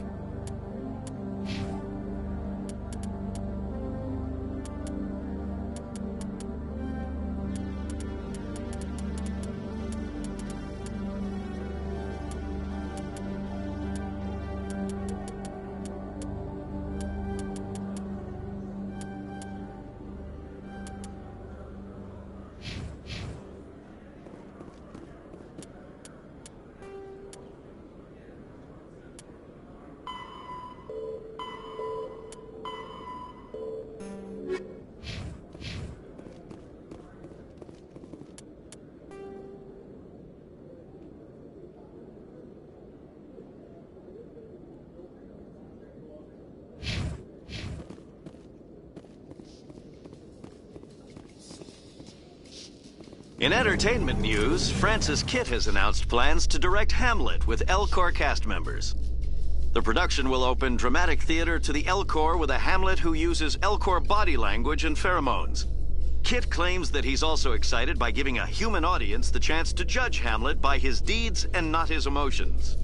In entertainment news, Francis Kitt has announced plans to direct Hamlet with El Corps cast members. The production will open dramatic theater to the El Corps with a Hamlet who uses El Corps body language and pheromones. Kitt claims that he's also excited by giving a human audience the chance to judge Hamlet by his deeds and not his emotions.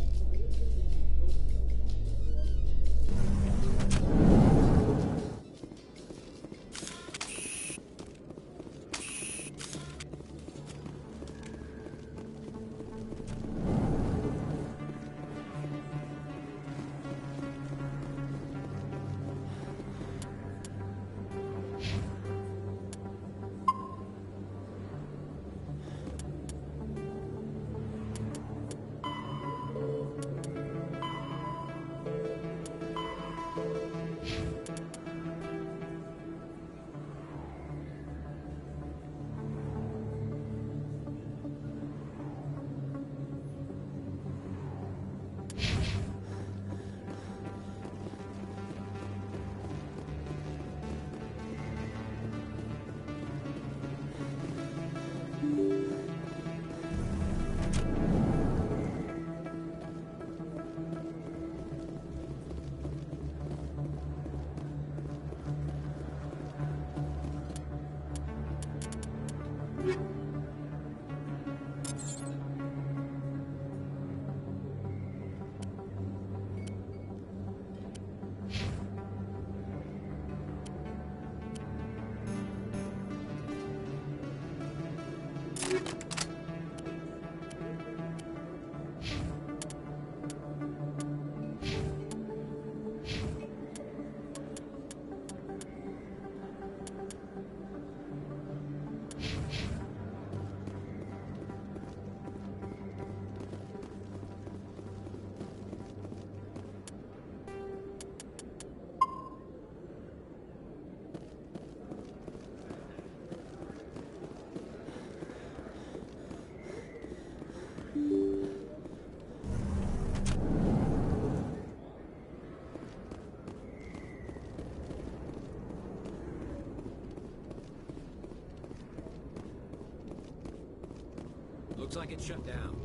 Looks like it's shut down.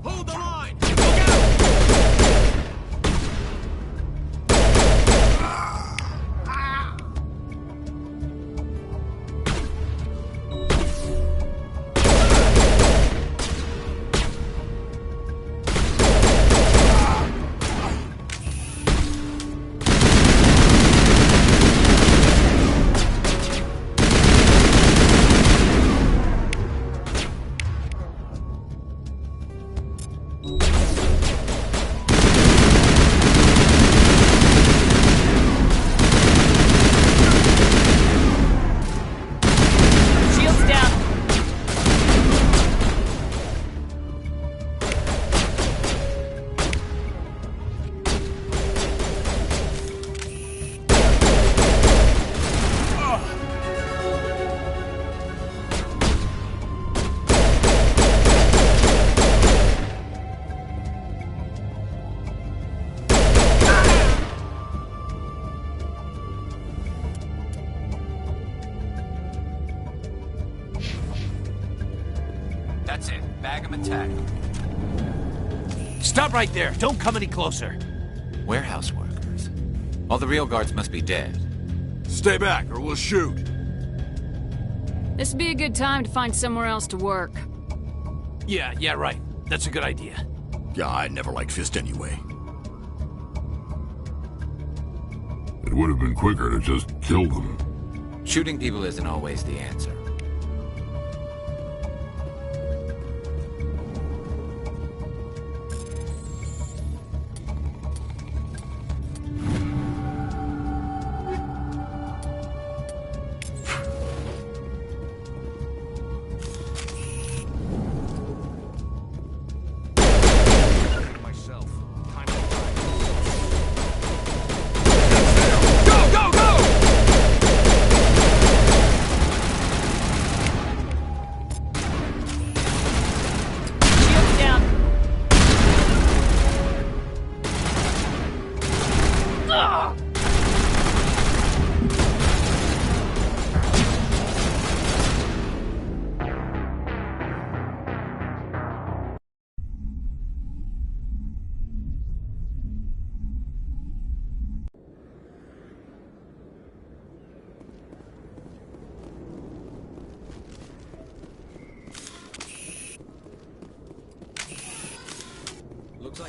Hold the line! That's it. Bag 'em and tag 'em. Stop right there. Don't come any closer. Warehouse workers. All the real guards must be dead. Stay back or we'll shoot. This would be a good time to find somewhere else to work. Yeah, right. That's a good idea. Yeah, I never liked Fist anyway. It would have been quicker to just kill them. Shooting people isn't always the answer.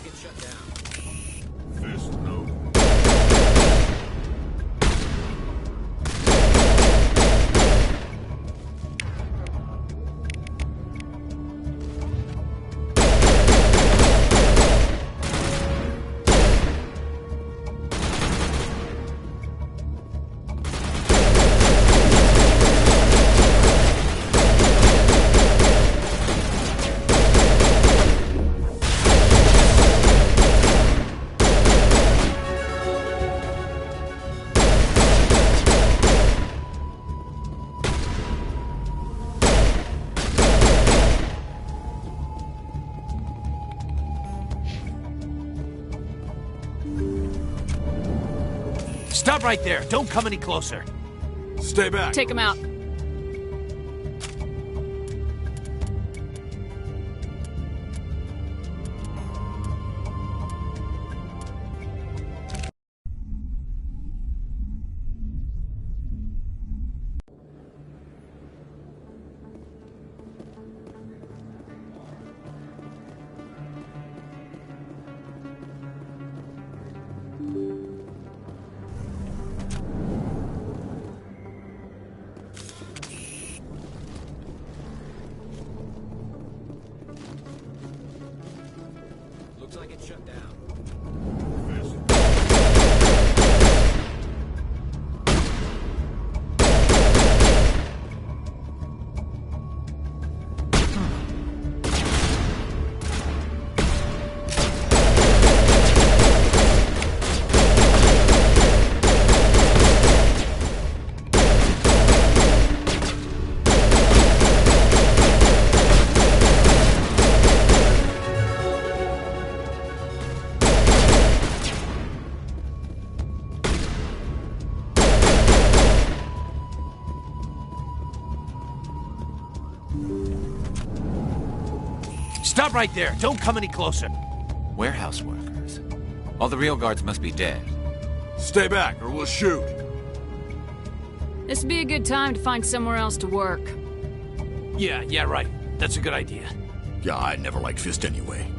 like it's shut down. Fist no. Stop right there. Don't come any closer. Stay back. Take him out. Looks like it's shut down. Stop right there. Don't come any closer. Warehouse workers. All the real guards must be dead. Stay back or we'll shoot. This would be a good time to find somewhere else to work. Yeah, right. That's a good idea. Yeah, I never liked Fist anyway.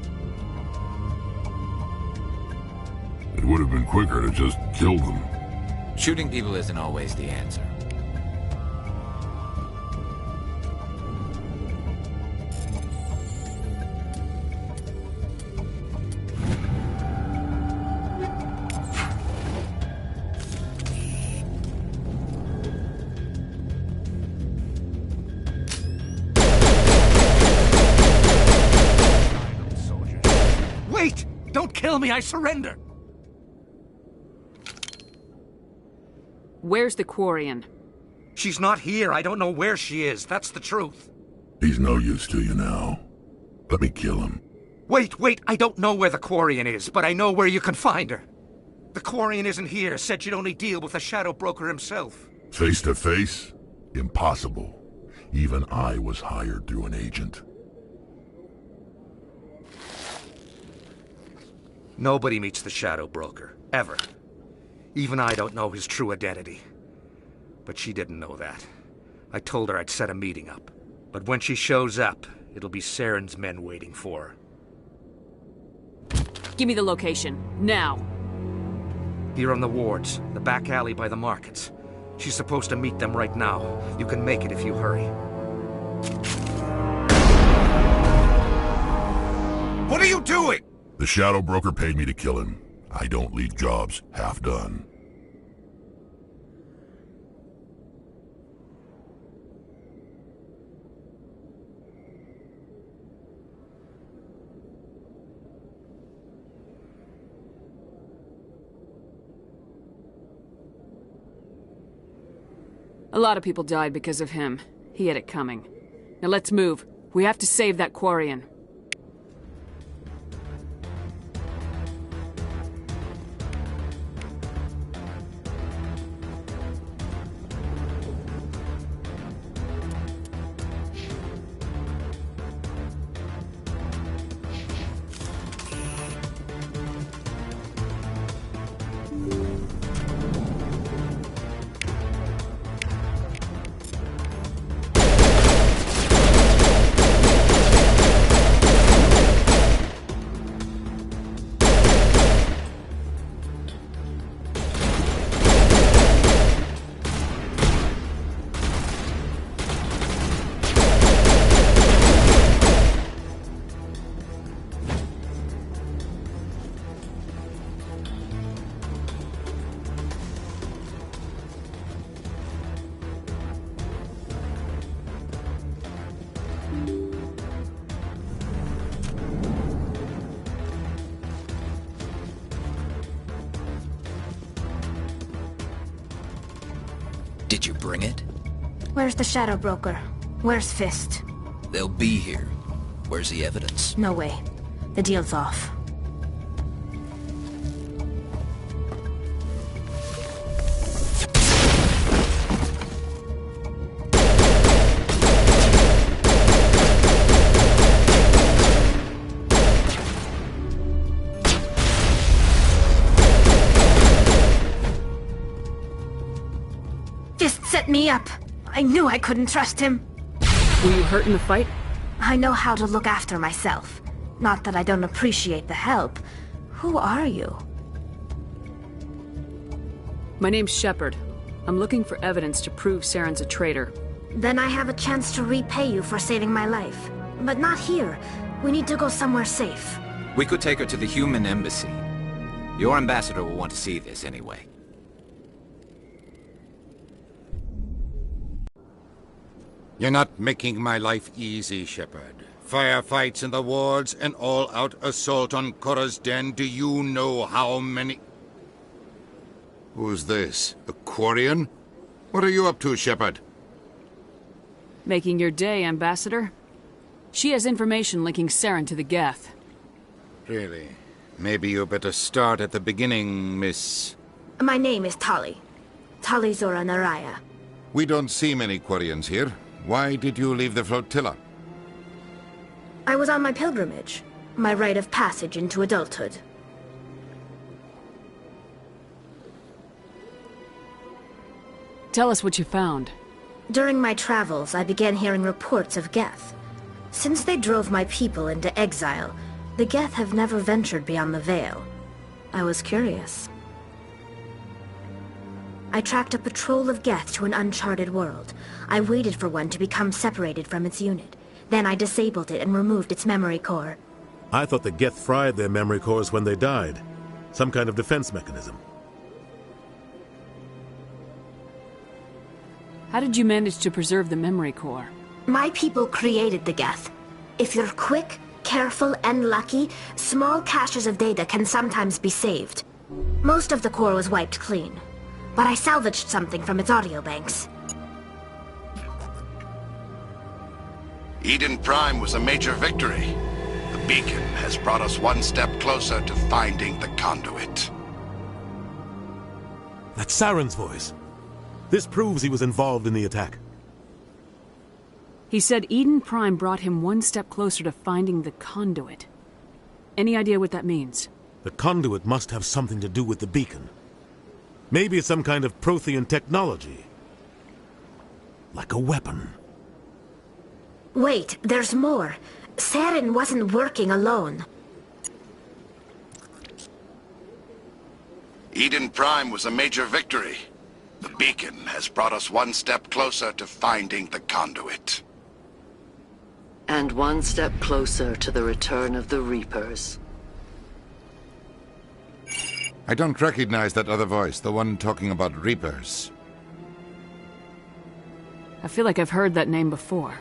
It would have been quicker to just kill them. Shooting people isn't always the answer. Wait! Don't kill me, I surrender! Where's the Quarian? She's not here. I don't know where she is. That's the truth. He's no use to you now. Let me kill him. Wait! I don't know where the Quarian is, but I know where you can find her. The Quarian isn't here. Said she'd only deal with the Shadow Broker himself. Face to face? Impossible. Even I was hired through an agent. Nobody meets the Shadow Broker. Ever. Even I don't know his true identity. But she didn't know that. I told her I'd set a meeting up. But when she shows up, it'll be Saren's men waiting for her. Give me the location. Now. Here on the wards, the back alley by the markets. She's supposed to meet them right now. You can make it if you hurry. What are you doing? The Shadow Broker paid me to kill him. I don't leave jobs half done. A lot of people died because of him. He had it coming. Now let's move. We have to save that Quarian. Did you bring it? Where's the Shadow Broker? Where's Fist? They'll be here. Where's the evidence? No way. The deal's off. Fist set me up. I knew I couldn't trust him. Were you hurt in the fight? I know how to look after myself. Not that I don't appreciate the help. Who are you? My name's Shepard. I'm looking for evidence to prove Saren's a traitor. Then I have a chance to repay you for saving my life. But not here. We need to go somewhere safe. We could take her to the human embassy. Your ambassador will want to see this anyway. You're not making my life easy, Shepard. Firefights in the wards, an all-out assault on Korra's den. Do you know how many... Who's this? A Quarian? What are you up to, Shepard? Making your day, Ambassador. She has information linking Saren to the Geth. Really? Maybe you better start at the beginning, Miss... My name is Tali. Tali Zora Naraya. We don't see many Quarians here. Why did you leave the flotilla? I was on my pilgrimage. My rite of passage into adulthood. Tell us what you found. During my travels, I began hearing reports of Geth. Since they drove my people into exile, the Geth have never ventured beyond the Veil. I was curious. I tracked a patrol of Geth to an uncharted world. I waited for one to become separated from its unit. Then I disabled it and removed its memory core. I thought the Geth fried their memory cores when they died. Some kind of defense mechanism. How did you manage to preserve the memory core? My people created the Geth. If you're quick, careful, and lucky, small caches of data can sometimes be saved. Most of the core was wiped clean, but I salvaged something from its audio banks. Eden Prime was a major victory. The beacon has brought us one step closer to finding the conduit. That's Saren's voice. This proves he was involved in the attack. He said Eden Prime brought him one step closer to finding the conduit. Any idea what that means? The conduit must have something to do with the beacon. Maybe it's some kind of Prothean technology. Like a weapon. Wait, there's more. Saren wasn't working alone. Eden Prime was a major victory. The beacon has brought us one step closer to finding the conduit. And one step closer to the return of the Reapers. I don't recognize that other voice, the one talking about Reapers. I feel like I've heard that name before.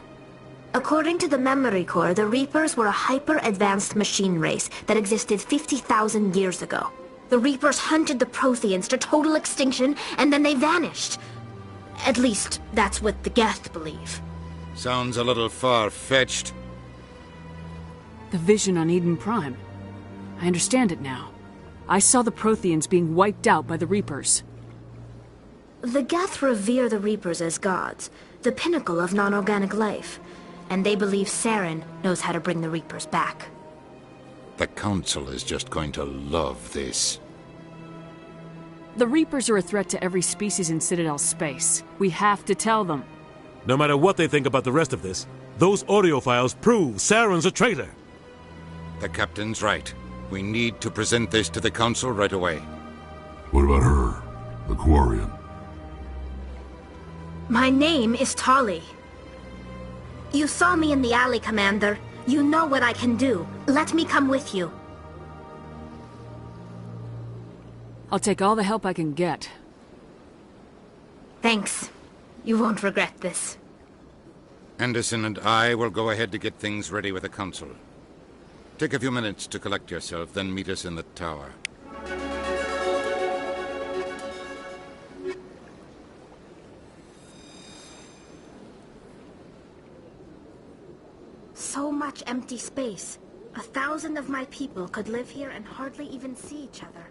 According to the memory core, the Reapers were a hyper-advanced machine race that existed 50,000 years ago. The Reapers hunted the Protheans to total extinction, and then they vanished. At least, that's what the Geth believe. Sounds a little far-fetched. The vision on Eden Prime. I understand it now. I saw the Protheans being wiped out by the Reapers. The Geth revere the Reapers as gods, the pinnacle of non-organic life. And they believe Saren knows how to bring the Reapers back. The Council is just going to love this. The Reapers are a threat to every species in Citadel space. We have to tell them. No matter what they think about the rest of this, those audio files prove Saren's a traitor. The Captain's right. We need to present this to the Council right away. What about her? The Quarian? My name is Tali. You saw me in the alley, Commander. You know what I can do. Let me come with you. I'll take all the help I can get. Thanks. You won't regret this. Anderson and I will go ahead to get things ready with the Council. Take a few minutes to collect yourself, then meet us in the tower. so much empty space. 1,000 of my people could live here and hardly even see each other.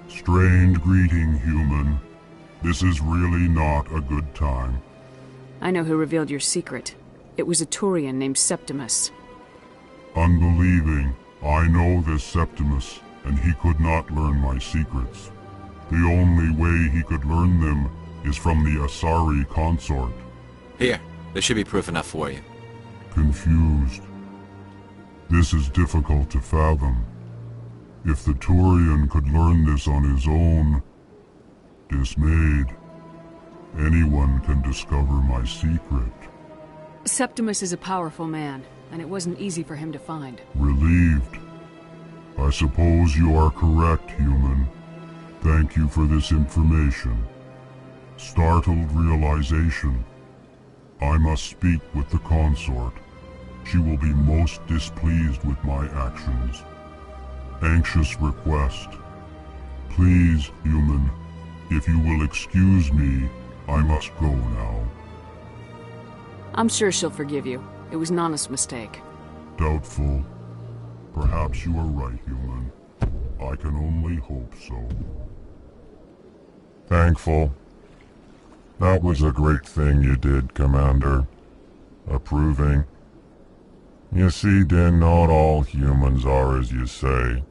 Strange greeting, human. This is really not a good time. I know who revealed your secret. It was a Turian named Septimus. Unbelieving, I know this Septimus, and he could not learn my secrets. The only way he could learn them is from the Asari consort. Here, there should be proof enough for you. Confused. This is difficult to fathom. If the Turian could learn this on his own, dismayed, anyone can discover my secret. Septimus is a powerful man, and it wasn't easy for him to find. Relieved. I suppose you are correct, human. Thank you for this information. Startled realization. I must speak with the consort. She will be most displeased with my actions. Anxious request. Please, human, if you will excuse me, I must go now. I'm sure she'll forgive you. It was an honest mistake. Doubtful. Perhaps you are right, human. I can only hope so. Thankful. That was a great thing you did, Commander. Approving. You see, Din, not all humans are as you say.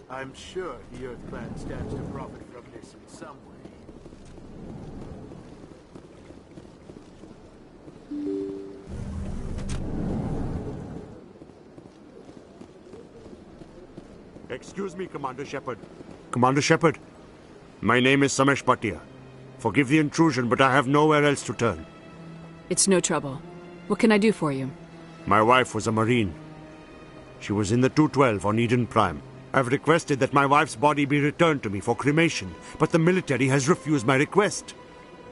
I'm sure the Earth Clan stands to profit from this in some way. Excuse me, Commander Shepard. Commander Shepard, my name is Samesh Bhatia. Forgive the intrusion, but I have nowhere else to turn. It's no trouble. What can I do for you? My wife was a Marine. She was in the 212 on Eden Prime. I've requested that my wife's body be returned to me for cremation, but the military has refused my request.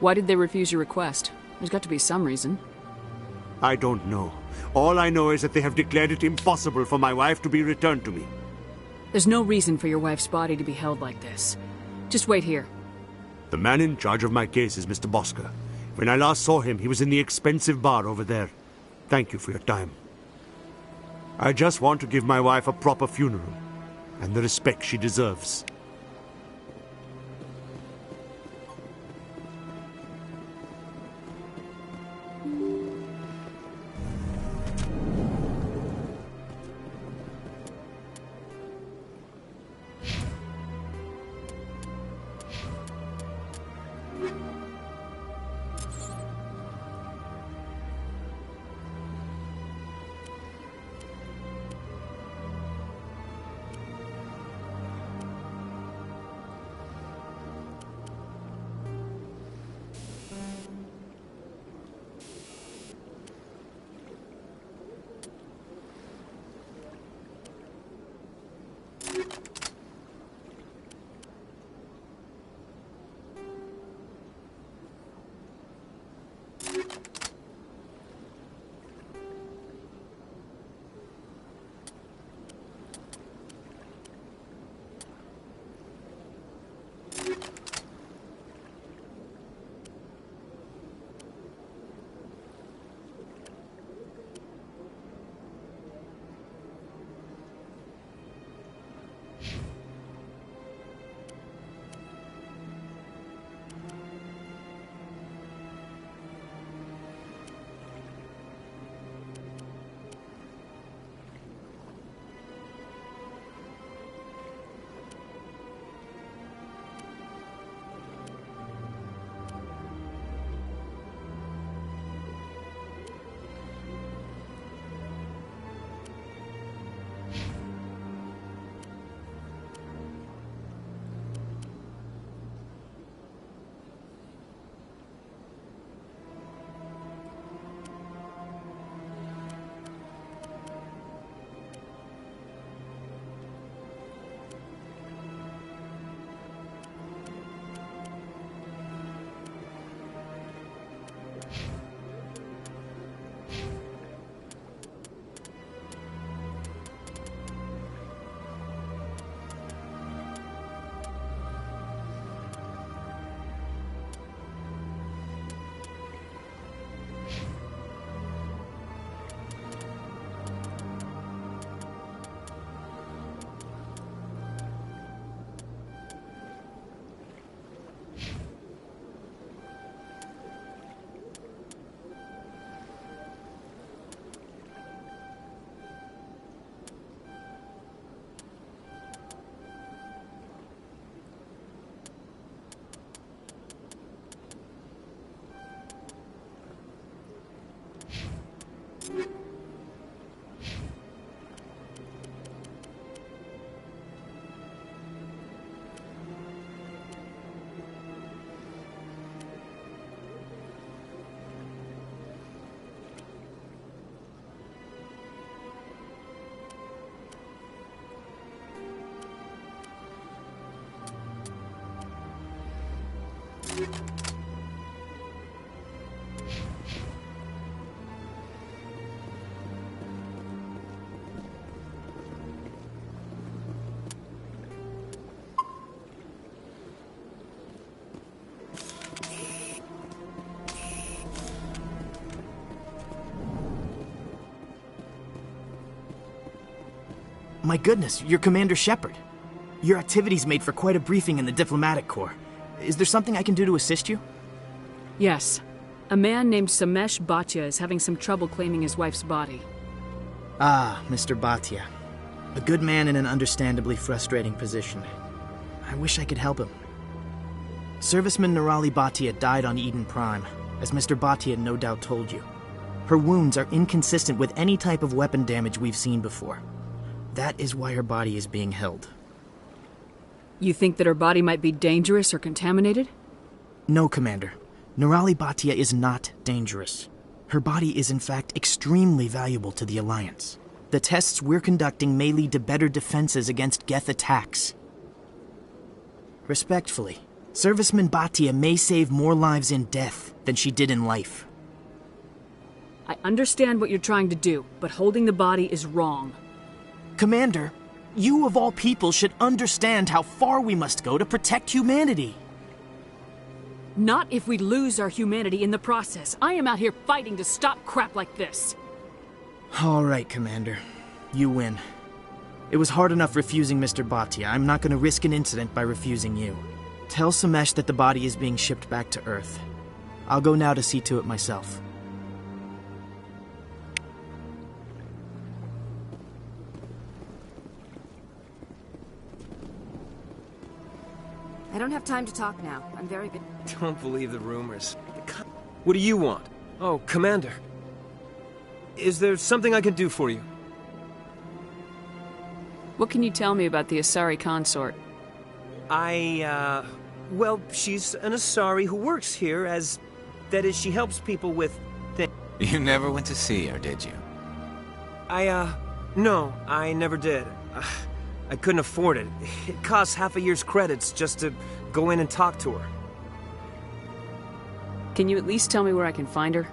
Why did they refuse your request? There's got to be some reason. I don't know. All I know is that they have declared it impossible for my wife to be returned to me. There's no reason for your wife's body to be held like this. Just wait here. The man in charge of my case is Mr. Bosker. When I last saw him, he was in the expensive bar over there. Thank you for your time. I just want to give my wife a proper funeral, and the respect she deserves. My goodness, you're Commander Shepard. Your activities made for quite a briefing in the Diplomatic Corps. Is there something I can do to assist you? Yes. A man named Samesh Bhatia is having some trouble claiming his wife's body. Ah, Mr. Bhatia. A good man in an understandably frustrating position. I wish I could help him. Serviceman Nirali Bhatia died on Eden Prime, as Mr. Bhatia no doubt told you. Her wounds are inconsistent with any type of weapon damage we've seen before. That is why her body is being held. You think that her body might be dangerous or contaminated? No, Commander. Nirali Bhatia is not dangerous. Her body is in fact extremely valuable to the Alliance. The tests we're conducting may lead to better defenses against Geth attacks. Respectfully, Serviceman Bhatia may save more lives in death than she did in life. I understand what you're trying to do, but holding the body is wrong. Commander, you of all people should understand how far we must go to protect humanity. Not if we lose our humanity in the process. I am out here fighting to stop crap like this. All right, Commander. You win. It was hard enough refusing Mr. Bhatia. I'm not going to risk an incident by refusing you. Tell Samesh that the body is being shipped back to Earth. I'll go now to see to it myself. I don't have time to talk now. I'm very busy. Don't believe the rumors. What do you want? Oh, Commander. Is there something I can do for you? What can you tell me about the Asari consort? Well, she's an Asari who works here as... That is, she helps people with things. You never went to see her, did you? No, I never did. I couldn't afford it. It costs half a year's credits just to go in and talk to her. Can you at least tell me where I can find her?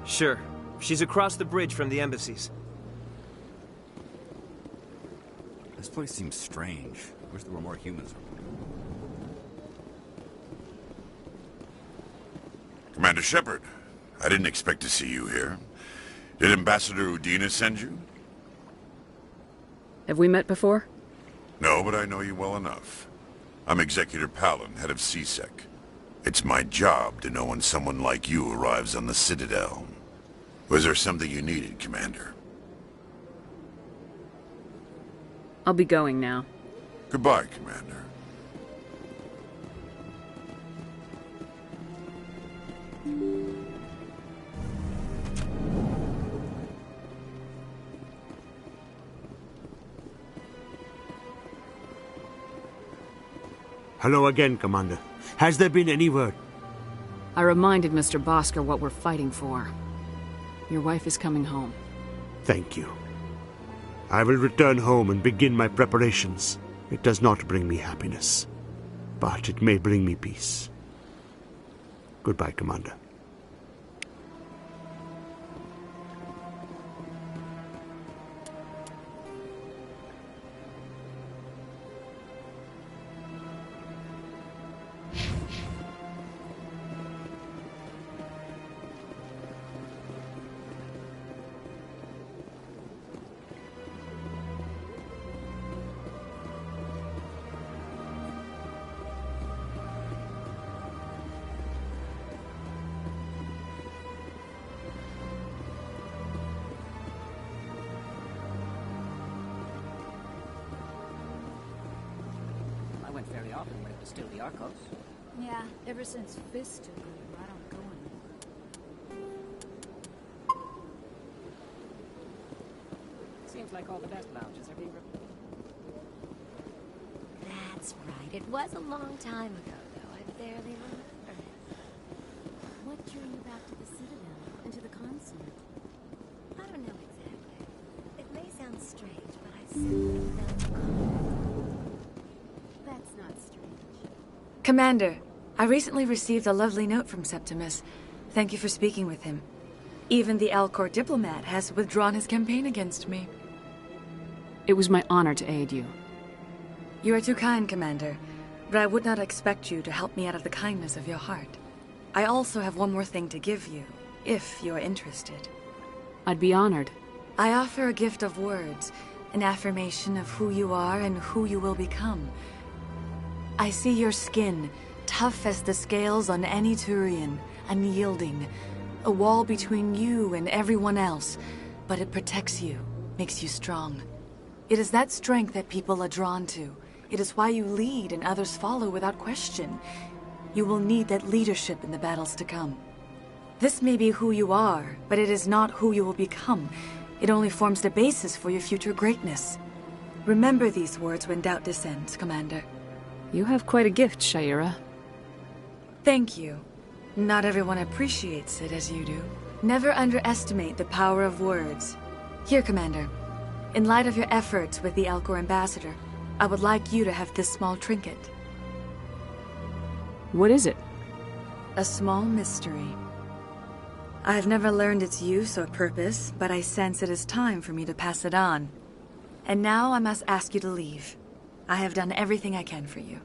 Sure. She's across the bridge from the embassies. This place seems strange. I wish there were more humans around. Commander Shepard, I didn't expect to see you here. Did Ambassador Udina send you? Have we met before? No, but I know you well enough. I'm Executor Palin, head of CSEC. It's my job to know when someone like you arrives on the Citadel. Was there something you needed, Commander? I'll be going now. Goodbye, Commander. Hello again, Commander. Has there been any word? I reminded Mr. Bosker what we're fighting for. Your wife is coming home. Thank you. I will return home and begin my preparations. It does not bring me happiness, but it may bring me peace. Goodbye, Commander. Very often when it was still the Arcos. Yeah, ever since Fist took over, I don't go anymore. Seems like all the best lounges are being... That's right. It was a long time ago, though. I barely remember it. What drew you back to the Citadel and to the consort? I don't know exactly. It may sound strange, but I simply felt calm. That's not strange. Commander, I recently received a lovely note from Septimus. Thank you for speaking with him. Even the Alcor diplomat has withdrawn his campaign against me. It was my honor to aid you. You are too kind, Commander, but I would not expect you to help me out of the kindness of your heart. I also have one more thing to give you, if you are interested. I'd be honored. I offer a gift of words an affirmation of who you are and who you will become. I see your skin, tough as the scales on any Turian, unyielding, a wall between you and everyone else, but it protects you, makes you strong. It is that strength that people are drawn to. It is why you lead and others follow without question. You will need that leadership in the battles to come. This may be who you are, but it is not who you will become. It only forms the basis for your future greatness. Remember these words when doubt descends, Commander. You have quite a gift, Shaira. Thank you. Not everyone appreciates it as you do. Never underestimate the power of words. Here, Commander. In light of your efforts with the Alcor Ambassador, I would like you to have this small trinket. What is it? A small mystery. I have never learned its use or purpose, but I sense it is time for me to pass it on. And now I must ask you to leave. I have done everything I can for you.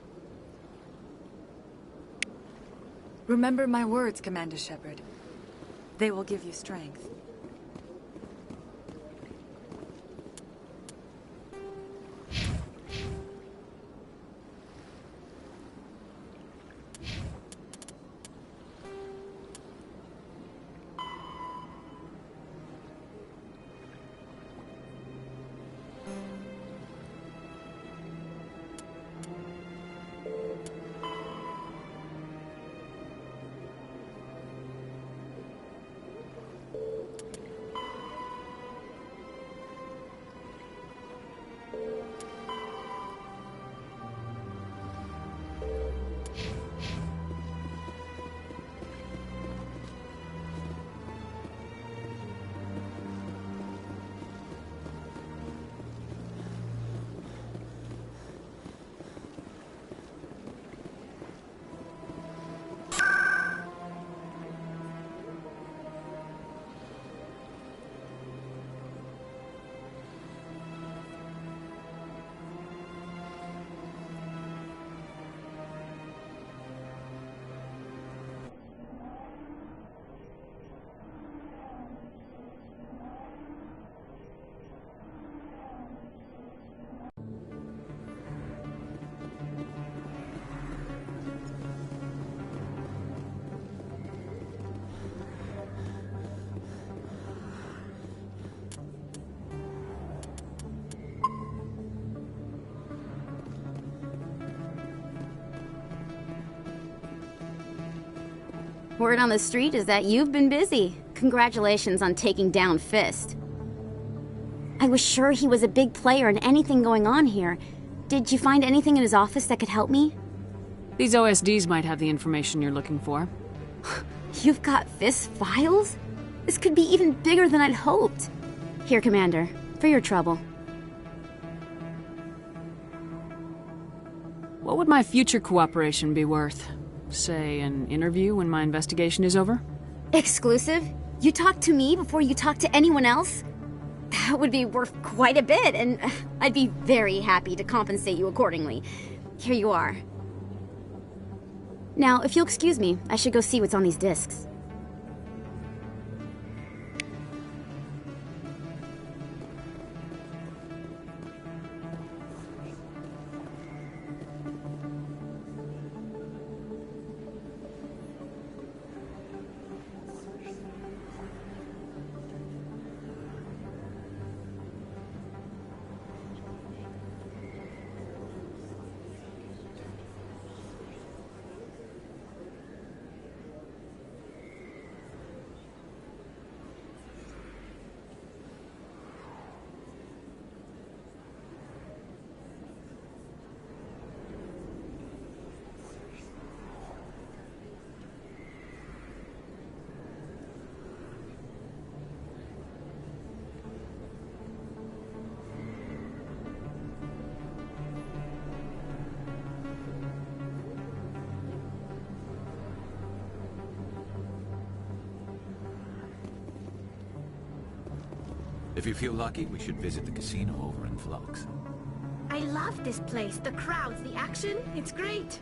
Remember my words, Commander Shepard. They will give you strength. Word on the street is that you've been busy. Congratulations on taking down Fist. I was sure he was a big player in anything going on here. Did you find anything in his office that could help me? These OSDs might have the information you're looking for. You've got Fist's files? This could be even bigger than I'd hoped. Here, Commander, for your trouble. What would my future cooperation be worth? Say, an interview when my investigation is over? Exclusive? You talk to me before you talk to anyone else? That would be worth quite a bit, and I'd be very happy to compensate you accordingly. Here you are. Now, if you'll excuse me, I should go see what's on these discs. If you feel lucky, we should visit the casino over in Flux. I love this place. The crowds, the action. It's great.